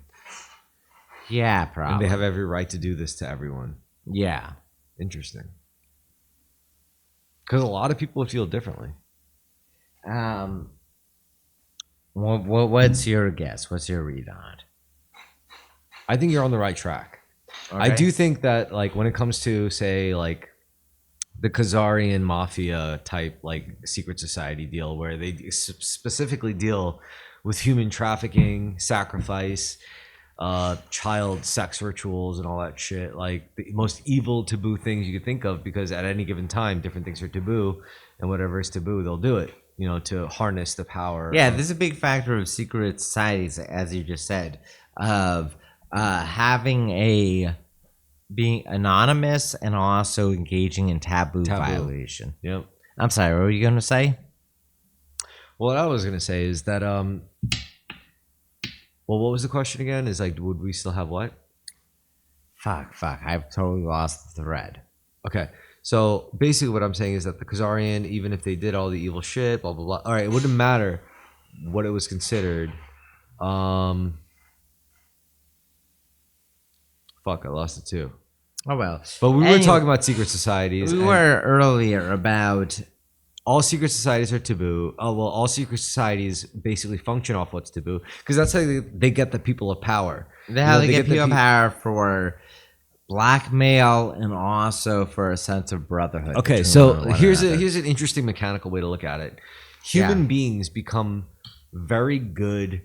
Yeah, probably.
they have every right to do this to everyone.
Yeah.
Interesting. Because a lot of people feel differently.
What's your guess? What's your read on it?
I think you're on the right track. I
Okay.
do think that, like, when it comes to, say, like, the Khazarian mafia type, like, secret society deal, where they specifically deal with human trafficking, sacrifice, child sex rituals, and all that shit, like the most evil taboo things you could think of, because at any given time different things are taboo, and whatever is taboo they'll do it, to harness the power.
Yeah, this is a big factor of secret societies, as you just said, of being anonymous and also engaging in taboo violation.
Yep.
I'm sorry, what were you going to say?
Well, what I was gonna say is that well, what was the question again? Is like, would we still have what?
Fuck. I've totally lost the thread.
Okay. So basically what I'm saying is that the Khazarian, even if they did all the evil shit, blah, blah, blah. All right, it wouldn't matter what it was considered. Fuck, I lost it too.
Oh, well.
But we were
Anyway,
talking about secret societies.
We
and
were earlier about...
all secret societies are taboo. Oh, well, all secret societies basically function off what's taboo, because that's how they get the people of power.
How they get people
the
power for blackmail and also for a sense of brotherhood.
Okay,
between
so
one
here's
another.
an interesting mechanical way to look at it. Human
Yeah.
beings become very good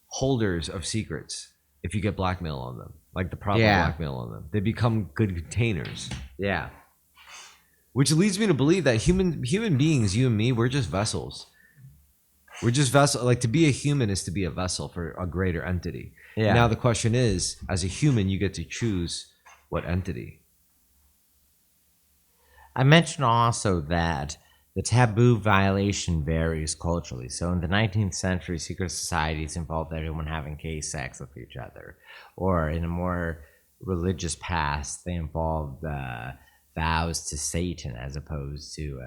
holders of secrets if you get blackmail on them, like the proper
Yeah.
blackmail on them. They become good containers,
Yeah.
which leads me to believe that human beings, you and me, we're just vessels. We're just vessel. Like, to be a human is to be a vessel for a greater entity.
Yeah.
Now the question is, as a human, you get to choose what entity.
I mentioned also that the taboo violation varies culturally. So in the 19th century, secret societies involved everyone having gay sex with each other. Or in a more religious past, they involved vows to Satan as opposed to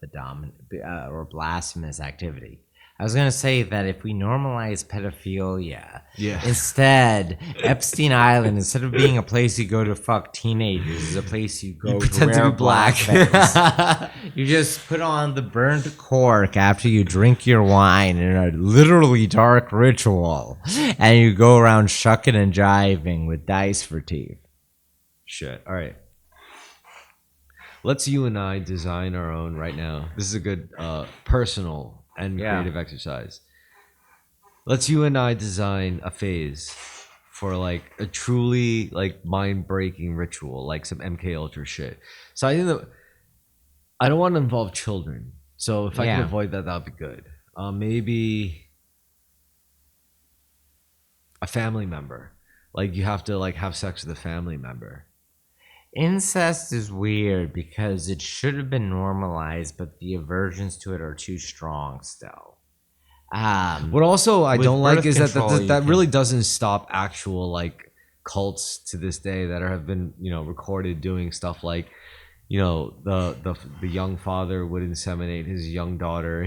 the dominant or blasphemous activity. I was going to say that if we normalize pedophilia,
Yeah.
instead, Epstein Island, instead of being a place you go to fuck teenagers, is a place you go
pretend
to
to
wear
be black.
blackface. You just put on the burnt cork after you drink your wine in a literally dark ritual, and you go around shucking and jiving with dice for teeth.
Shit. All right. Let's you and I design our own right now. This is a good personal and
Yeah.
creative exercise. Let's you and I design a phase for like a truly like mind-breaking ritual, like some MK Ultra shit. So I think that I don't want to involve children. So if I
Yeah.
can avoid that, that'd be good. Maybe a family member. Like, you have to like have sex with a family member.
Incest is weird because it should have been normalized, but the aversions to it are too strong still.
What also I
With
don't like
birth
is that
control, you
that
can-
really doesn't stop actual like cults to this day that have been recorded doing stuff like the young father would inseminate his young daughter.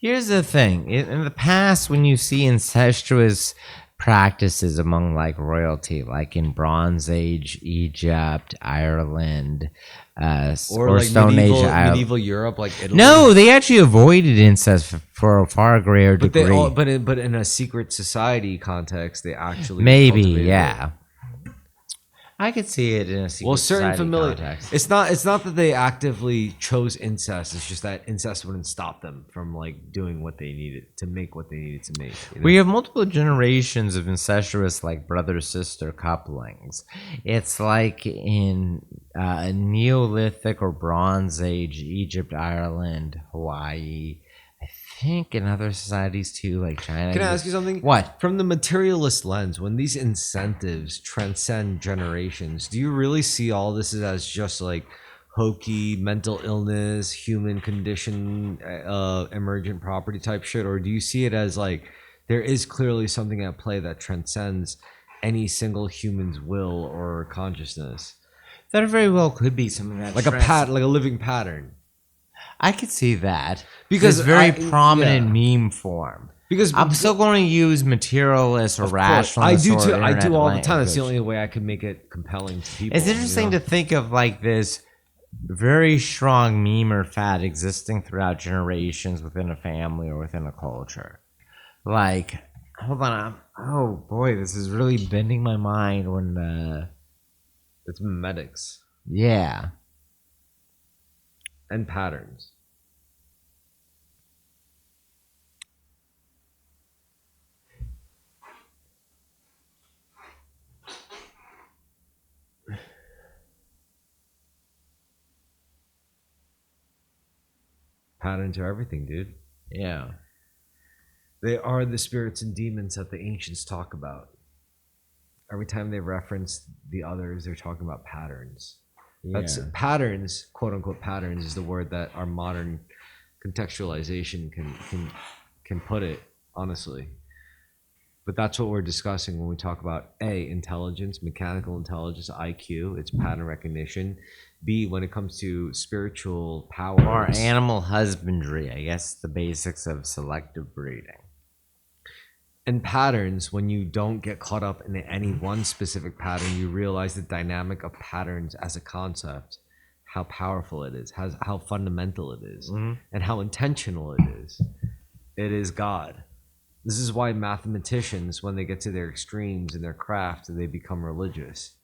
Here's the thing. In the past, when you see incestuous practices among like royalty, like in Bronze Age Egypt, Ireland,
Or
or
like
Stone Age Ireland.
medieval Europe, like Italy.
No, they actually avoided incest for a far greater
but
degree.
but in a secret society context, they actually
Maybe,
cultivated it.
yeah. I could see it in a secret
Well, certain
society
familiar.
context.
It's not that they actively chose incest. It's just that incest wouldn't stop them from like doing what they needed to make what they needed to make.
We have multiple generations of incestuous, like brother-sister couplings. It's like in Neolithic or Bronze Age, Egypt, Ireland, Hawaii. I think in other societies too, like China.
Can I ask you something?
What?
From the materialist lens, when these incentives transcend generations, do you really see all this as just like hokey mental illness, human condition, emergent property type shit? Or do you see it as like there is clearly something at play that transcends any single human's will or consciousness?
That very well could be something that
Like like a living pattern.
I could see that
Because
it's very
I-
prominent
yeah.
meme form.
Because
I'm still going to use materialist or
of course,
rationalist.
I do
or
too. I
internet
do all the time. It's the
language.
only way I can make it compelling to people.
It's interesting to think of like this very strong meme or fad existing throughout generations within a family or within a culture. Like, hold on. Oh boy, this is really bending my mind when,
It's memetics
yeah.
and patterns. Patterns are everything, dude.
Yeah.
They are the spirits and demons that the ancients talk about. Every time they reference the others, they're talking about patterns. That's
Yeah.
patterns, quote unquote patterns, is the word that our modern contextualization can put it, honestly. But that's what we're discussing when we talk about A, intelligence, mechanical intelligence, IQ, it's pattern recognition. B, when it comes to spiritual power.
Or animal husbandry, I guess the basics of selective breeding.
And patterns, when you don't get caught up in any one specific pattern, you realize the dynamic of patterns as a concept, how powerful it is, how fundamental it is, and how intentional it is. It is God. This is why mathematicians, when they get to their extremes in their craft, they become religious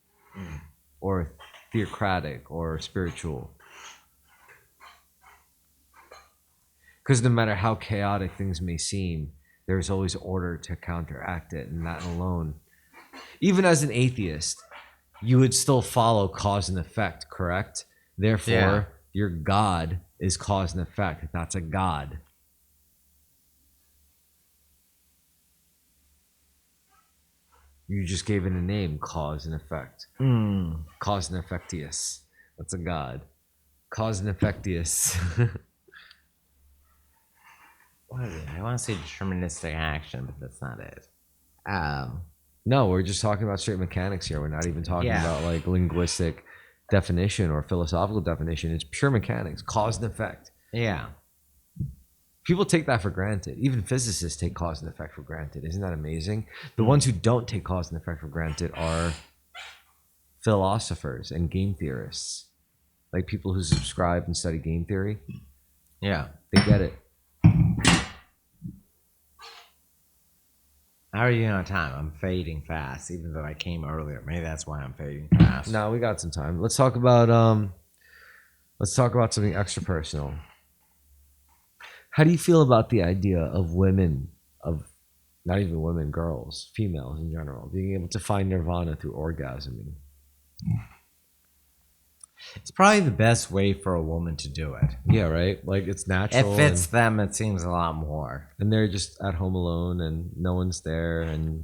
or theocratic or spiritual. Because no matter how chaotic things may seem, there's always order to counteract it, and that alone. Even as an atheist, you would still follow cause and effect, correct? Therefore,
Yeah.
your God is cause and effect. That's a God. You just gave it a name, cause and effect. Cause and effectius. That's a God. Cause and effectius.
What is it? I want to say deterministic action, but that's not it.
No, we're just talking about straight mechanics here. We're not even talking about like linguistic definition or philosophical definition. It's pure mechanics, cause and effect.
Yeah.
People take that for granted. Even physicists take cause and effect for granted. Isn't that amazing? The ones who don't take cause and effect for granted are philosophers and game theorists. Like people who subscribe and study game theory.
Yeah.
They get it.
How are you on time? I'm fading fast, even though I came earlier. Maybe that's why I'm fading fast.
No, we got some time. Let's talk about something extra personal. How do you feel about the idea of women, of not even women, girls, females in general, being able to find nirvana through orgasming?
It's probably the best way for a woman to do it.
Yeah, right? Like it's natural.
It fits them, it seems a lot more.
And they're just at home alone and no one's there and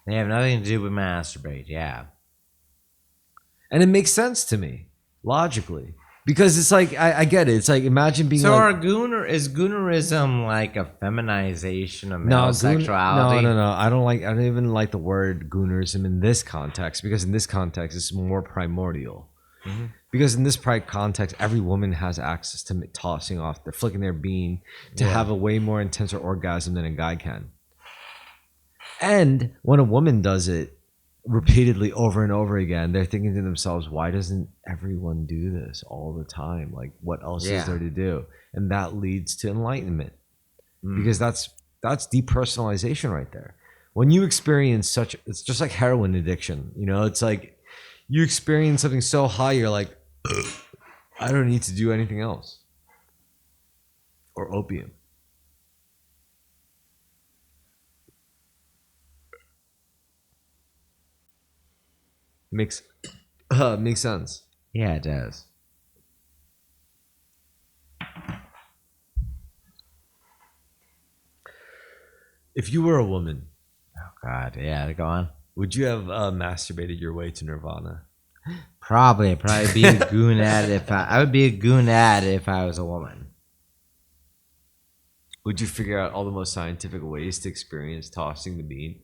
They have nothing to do with masturbate, yeah.
it makes sense to me, logically. Because it's like I get it. It's like imagine being
So
like
is goonerism like a feminization of male sexuality?
No. I don't even like the word goonerism in this context, because in this context it's more primordial. Because in this context, every woman has access to tossing off, they're flicking their bean to have a way more intense orgasm than a guy can. And when a woman does it repeatedly over and over again, they're thinking to themselves, why doesn't everyone do this all the time? Like, what else is there to do? And that leads to enlightenment, because that's depersonalization right there. When you experience it's just like heroin addiction. You know, it's like you experience something so high, you're like, I don't need to do anything else. Or opium. Makes sense.
Yeah, it does.
If you were a woman,
Oh God, yeah, go on.
would you have masturbated your way to Nirvana?
Probably, I'd probably be a goon at it if I would be a goon at it if I was a woman.
Would you figure out all the most scientific ways to experience tossing the bean?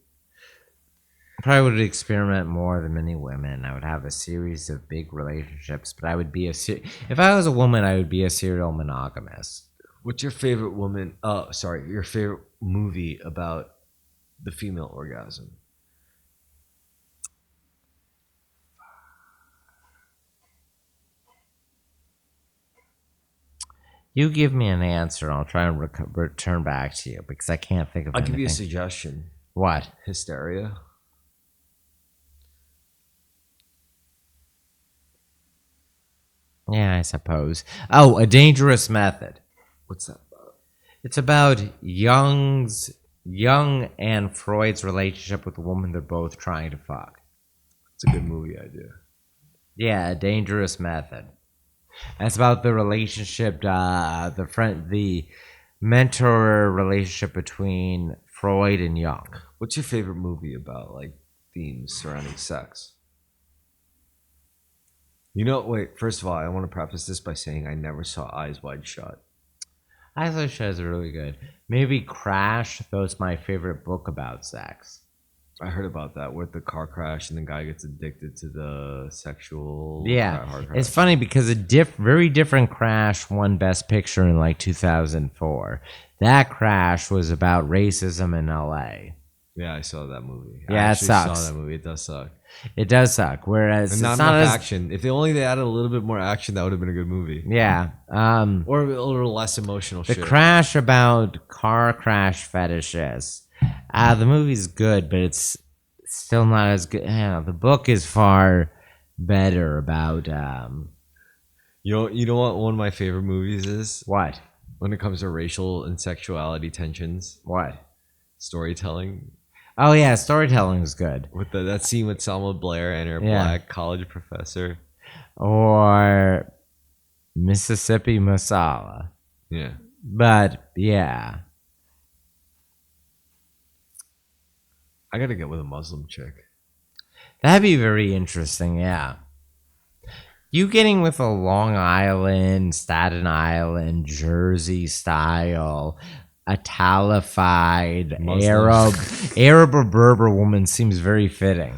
Probably would experiment more than many women. I would have a series of big relationships, but I would be if I was a woman, I would be a serial monogamist.
What's your favorite woman? Oh, sorry, your favorite movie about the female orgasm?
You give me an answer, and I'll try and return back to you because I can't think of
I'll
anything.
give you a suggestion.
What?
Hysteria.
Yeah, I suppose. Oh, A Dangerous Method.
What's that about?
It's about Young and Freud's relationship with the woman they're both trying to fuck.
It's a good movie idea.
Yeah, A Dangerous Method. And it's about the relationship, the mentor relationship between Freud and Jung.
What's your favorite movie about like themes surrounding sex? Wait, first of all, I want to preface this by saying I never saw Eyes Wide Shut.
I thought shows are really good. Maybe Crash, though it's my favorite book about sex.
I heard about that with the car crash and the guy gets addicted to the sexual.
Yeah,
car crash.
it's funny because a very different Crash won Best Picture in like 2004. That Crash was about racism in LA.
Yeah, I saw that movie.
Yeah,
I
it sucks.
saw that movie. It does suck.
It does suck. Whereas
And
it's
not
not
enough
as
action. If they added a little bit more action, that would have been a good movie.
yeah.
Or a little less emotional
The
shit.
Crash about car crash fetishes. The movie's good, but it's still not as good. The book is far better about
You know what one of my favorite movies is?
what?
When it comes to racial and sexuality tensions,
What?
storytelling.
Oh yeah, storytelling is good.
With that scene with Selma Blair and her
Yeah.
black college professor.
Or Mississippi Masala.
Yeah.
But yeah.
I gotta get with a Muslim chick.
That'd be very interesting, yeah. You getting with a Long Island, Staten Island, Jersey style, Italified
Muslim.
Arab or Berber woman seems very fitting.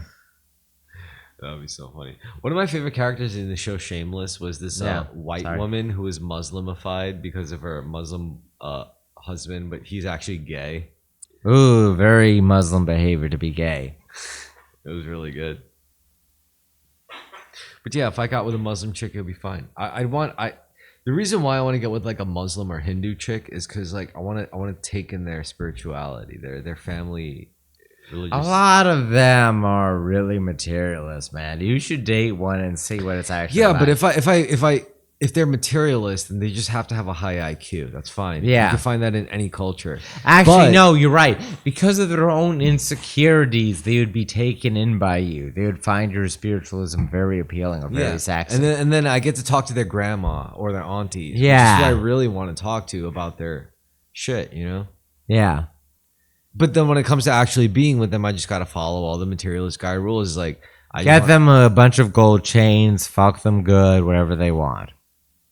That would be so funny. One of my favorite characters in the show Shameless was this white woman who was Muslimified because of her Muslim husband, but he's actually gay.
Ooh, very Muslim behavior to be gay.
It was really good. But yeah, if I got with a Muslim chick, it would be fine. The reason why I want to get with like a Muslim or Hindu chick is because like I want to take in their spirituality, their family religious.
A lot of them are really materialist, man. You should date one and see what it's actually
Yeah,
like.
but if they're materialist, then they just have to have a high IQ. That's fine.
Yeah.
You can find that in any culture.
Actually,
But-
no, you're right. Because of their own insecurities, they would be taken in by you. They would find your spiritualism very appealing or very sexy.
And then I get to talk to their grandma or their aunties.
Yeah.
Which is who I really want to talk to about their shit, you know?
yeah.
But then when it comes to actually being with them, I just got to follow all the materialist guy rules. Like,
Get them a bunch of gold chains, fuck them good, whatever they want.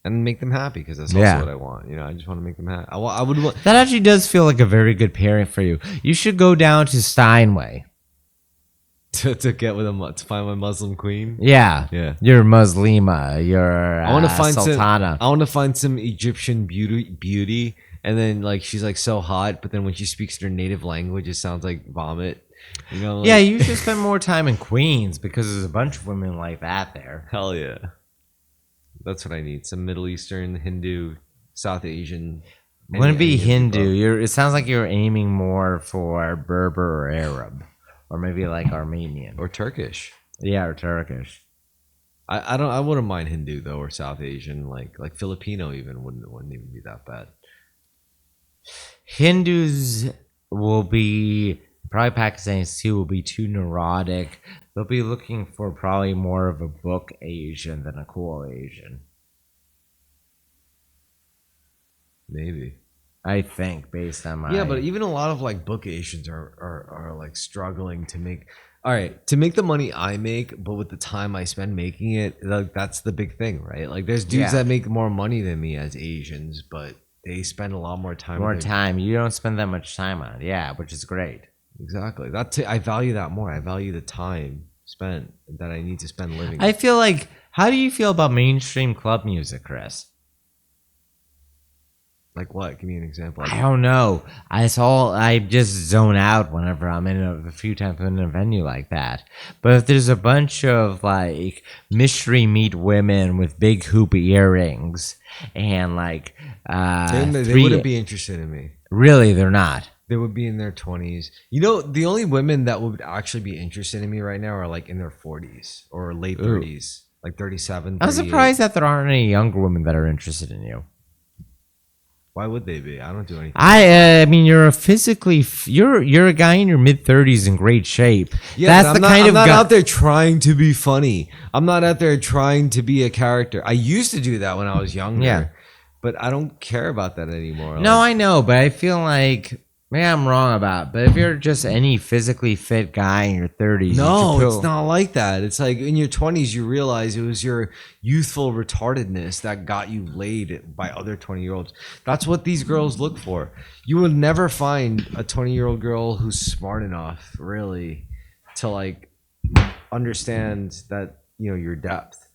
and make them happy because that's also what I want. You know, I just want to make them happy. I would want.
That actually does feel like a very good pairing for you. You should go down to Steinway.
To get with to find my Muslim queen.
Yeah.
Yeah.
You're Muslima. You're
I want to find
Sultana.
I want to find some Egyptian beauty, and then like she's like so hot, but then when she speaks her native language, it sounds like vomit. You know? Like,
Yeah, you should spend more time in Queens because there's a bunch of women like that there.
hell yeah. That's what I need. Some Middle Eastern, Hindu, South Asian.
Wouldn't be
any of the
Hindu.
above.
It sounds like you're aiming more for Berber or Arab, or maybe like Armenian.
Or Turkish.
Yeah, or Turkish.
I wouldn't mind Hindu though, or South Asian, like Filipino even wouldn't even be that bad.
Hindus will be probably Pakistanis too. Will be too neurotic. They'll be looking for probably more of a book Asian than a cool Asian.
Maybe.
I think, based on my
Yeah, but even a lot of like book Asians are like struggling to make. All right, to make the money I make, but with the time I spend making it, like that's the big thing, right? Like there's dudes
Yeah.
that make more money than me as Asians, but they spend a lot more time.
more
with their-
time. You don't spend that much time on it. Yeah, which is great.
Exactly. I value that more. I value the time spent that I need to spend living.
I feel like, how do you feel about mainstream club music, Chris?
Like what? Give me an example.
I don't know. I just zone out whenever I'm in a few times in a venue like that. But if there's a bunch of like mystery meat women with big hoop earrings and like
They wouldn't be interested in me.
really they're not.
They would be in their 20s. You know, the only women that would actually be interested in me right now are like in their 40s or late 30s, like 37.
I'm
38.
surprised that there aren't any younger women that are interested in you.
Why would they be? I don't do anything.
I mean, you're you're a guy in your mid 30s in great shape.
Yeah,
That's the
I'm not
guy.
out there trying to be funny. I'm not out there trying to be a character. I used to do that when I was younger.
Yeah.
But I don't care about that anymore.
No,
Like,
I know, but I feel like maybe I'm wrong about it, but if you're just any physically fit guy in your 30s,
no, it's not like that. It's like in your 20s, you realize it was your youthful retardedness that got you laid by other 20-year-olds. That's what these girls look for. You will never find a 20-year-old girl who's smart enough, really, to like understand that, you know, your depth.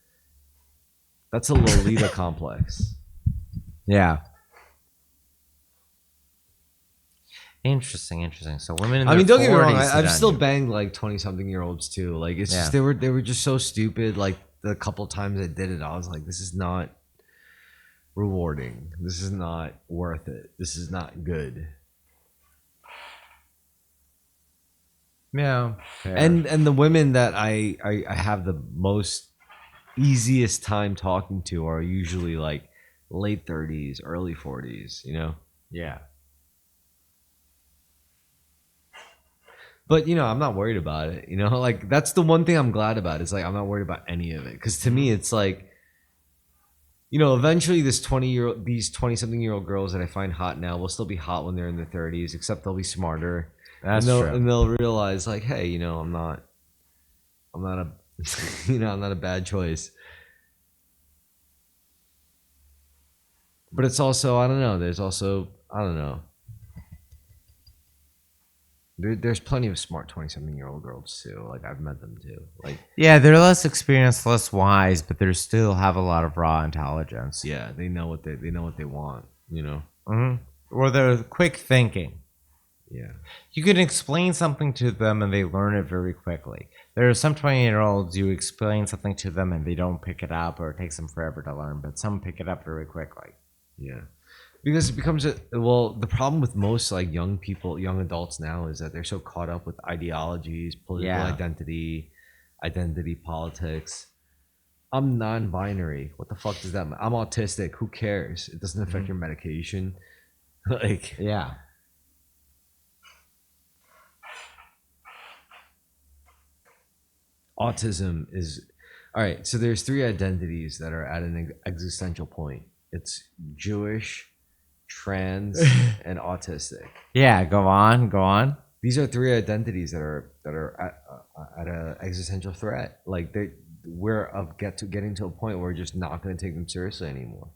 That's a Lolita complex.
Yeah. Interesting. So women in
I
their
mean, don't get me wrong.
40s sit
I've
on
still
you.
banged like 20-something-year-olds too. Like it's
Yeah.
just they were just so stupid. Like the couple times I did it, I was like, this is not rewarding. This is not worth it. This is not good.
Yeah. Fair.
And the women that I have the most easiest time talking to are usually like late 30s, early 40s. You know.
yeah.
But you know, I'm not worried about it. You know, like that's the one thing I'm glad about. Is like I'm not worried about any of it. Because to me, it's like, you know, eventually these 20-something-year-old girls that I find hot now will still be hot when they're in their 30s, except they'll be smarter.
That's
and
true.
And they'll realize like, hey, you know, I'm not a, you know, I'm not a bad choice. But it's also, I don't know. There's also, I don't know. There's plenty of smart 20-something-year-old girls too. Like I've met them too. Like
Yeah, they're less experienced, less wise, but they still have a lot of raw intelligence.
yeah, they know what they want. You know.
Mm-hmm. Or they're quick thinking.
Yeah.
You can explain something to them and they learn it very quickly. There are some 20-year-olds, you explain something to them and they don't pick it up, or it takes them forever to learn, but some pick it up very quickly.
Yeah. Because it becomes the problem with most like young people, young adults now is that they're so caught up with ideologies, political
Yeah.
identity politics. I'm non-binary. What the fuck does that mean? I'm autistic. Who cares? It doesn't affect your medication. Like,
Yeah.
autism is all right. So there's three identities that are at an existential point. It's Jewish, trans, and autistic.
Yeah, go on.
These are three identities that are at an existential threat. Like getting to a point where we're just not going to take them seriously anymore.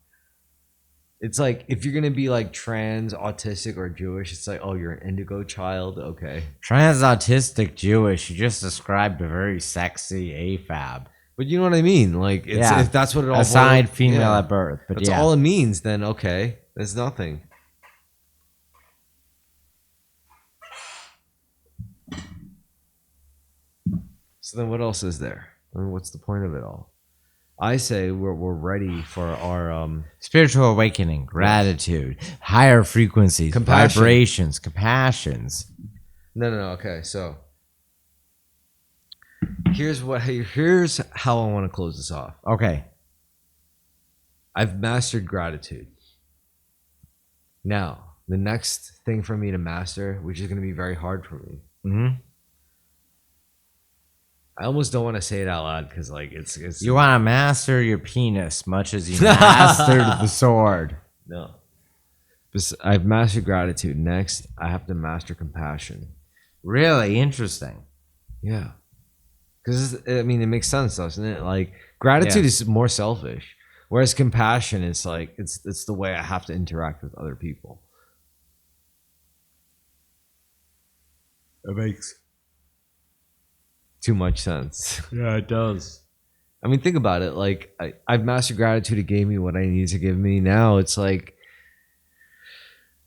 It's like if you're gonna be like trans, autistic, or Jewish, it's like, oh, you're an indigo child. Okay,
Trans, autistic, Jewish. You just described a very sexy AFAB.
but you know what I mean. Like, it's,
Yeah.
if that's what it all
Assigned
boils-
female
yeah.
at birth. But
That's
yeah.
all it means. Then okay, there's nothing. So then, what else is there? I mean, what's the point of it all? I say we're ready for our
Spiritual awakening, gratitude, higher frequencies,
Compassion.
vibrations, compassions.
No. Okay, so here's how I want to close this off.
Okay.
I've mastered gratitude. Now, the next thing for me to master, which is going to be very hard for me,
Hmm.
I almost don't want to say it out loud because like it's
You want to master your penis much as you mastered the sword.
no. I've mastered gratitude. Next, I have to master compassion.
Really interesting.
Yeah, because I mean it makes sense, doesn't it? Like gratitude is more selfish, whereas compassion is like it's the way I have to interact with other people.
It makes
Too much sense.
yeah, it does.
I mean, think about it. Like I've mastered gratitude. It gave me what I need to give me. Now it's like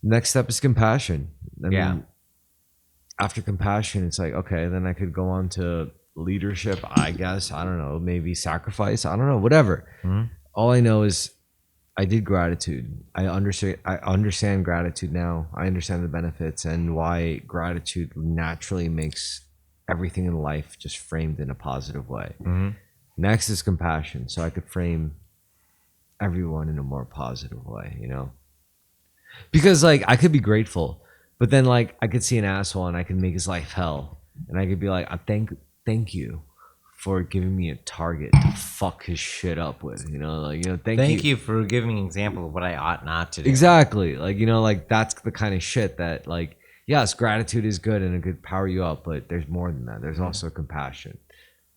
next step is compassion. I mean, after compassion, it's like, okay, then I could go on to leadership, I guess. I don't know, maybe sacrifice. I don't know, whatever.
Mhm.
All I know is I did gratitude. I understand gratitude now. I understand the benefits and why gratitude naturally makes everything in life just framed in a positive way.
Mhm.
Next is compassion. So I could frame everyone in a more positive way, you know? Because like I could be grateful, but then like I could see an asshole and I could make his life hell. And I could be like, I thank you for giving me a target to fuck his shit up with. You know, like
Thank you for giving me an example of what I ought not to do.
Exactly. Like, like that's the kind of shit that like, yes, gratitude is good and it could power you up, but there's more than that. There's also compassion.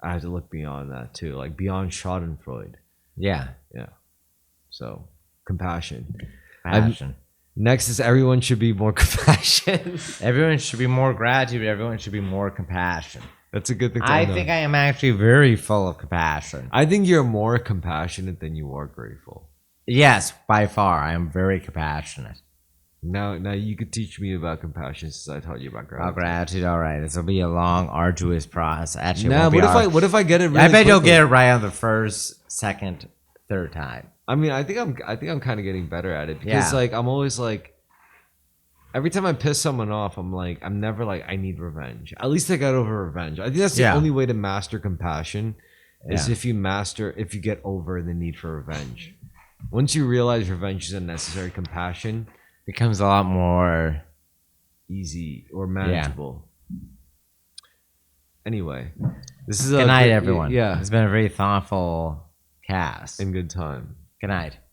I have to look beyond that too, like beyond Schadenfreude.
Yeah.
Yeah. So compassion.
Passion.
Next is everyone should be more compassionate.
Everyone should be more gratitude. Everyone should be more compassion.
That's a good thing to
I
know.
think I am actually very full of compassion.
I think you're more compassionate than you are grateful.
Yes, by far. I am very compassionate.
Now you could teach me about compassion since I taught you about gratitude.
Gratitude. All right. This will be a long, arduous process. Actually, it
Nah,
won't be
what if I get it really
I bet you'll
quickly?
get it right on the first, second, third time.
I mean, I think I'm kind of getting better at it because
Yeah.
like I'm always like every time I piss someone off, I'm never like I need revenge. At least I got over revenge. I think that's the
Yeah.
only way to master compassion is
Yeah.
if you get over the need for revenge. Once you realize revenge is unnecessary, compassion
Becomes a lot more.
easy or manageable. Anyway, this is
Good
a
night,
good-
everyone.
Yeah,
It's been a very thoughtful cast.
in good time.
Good night.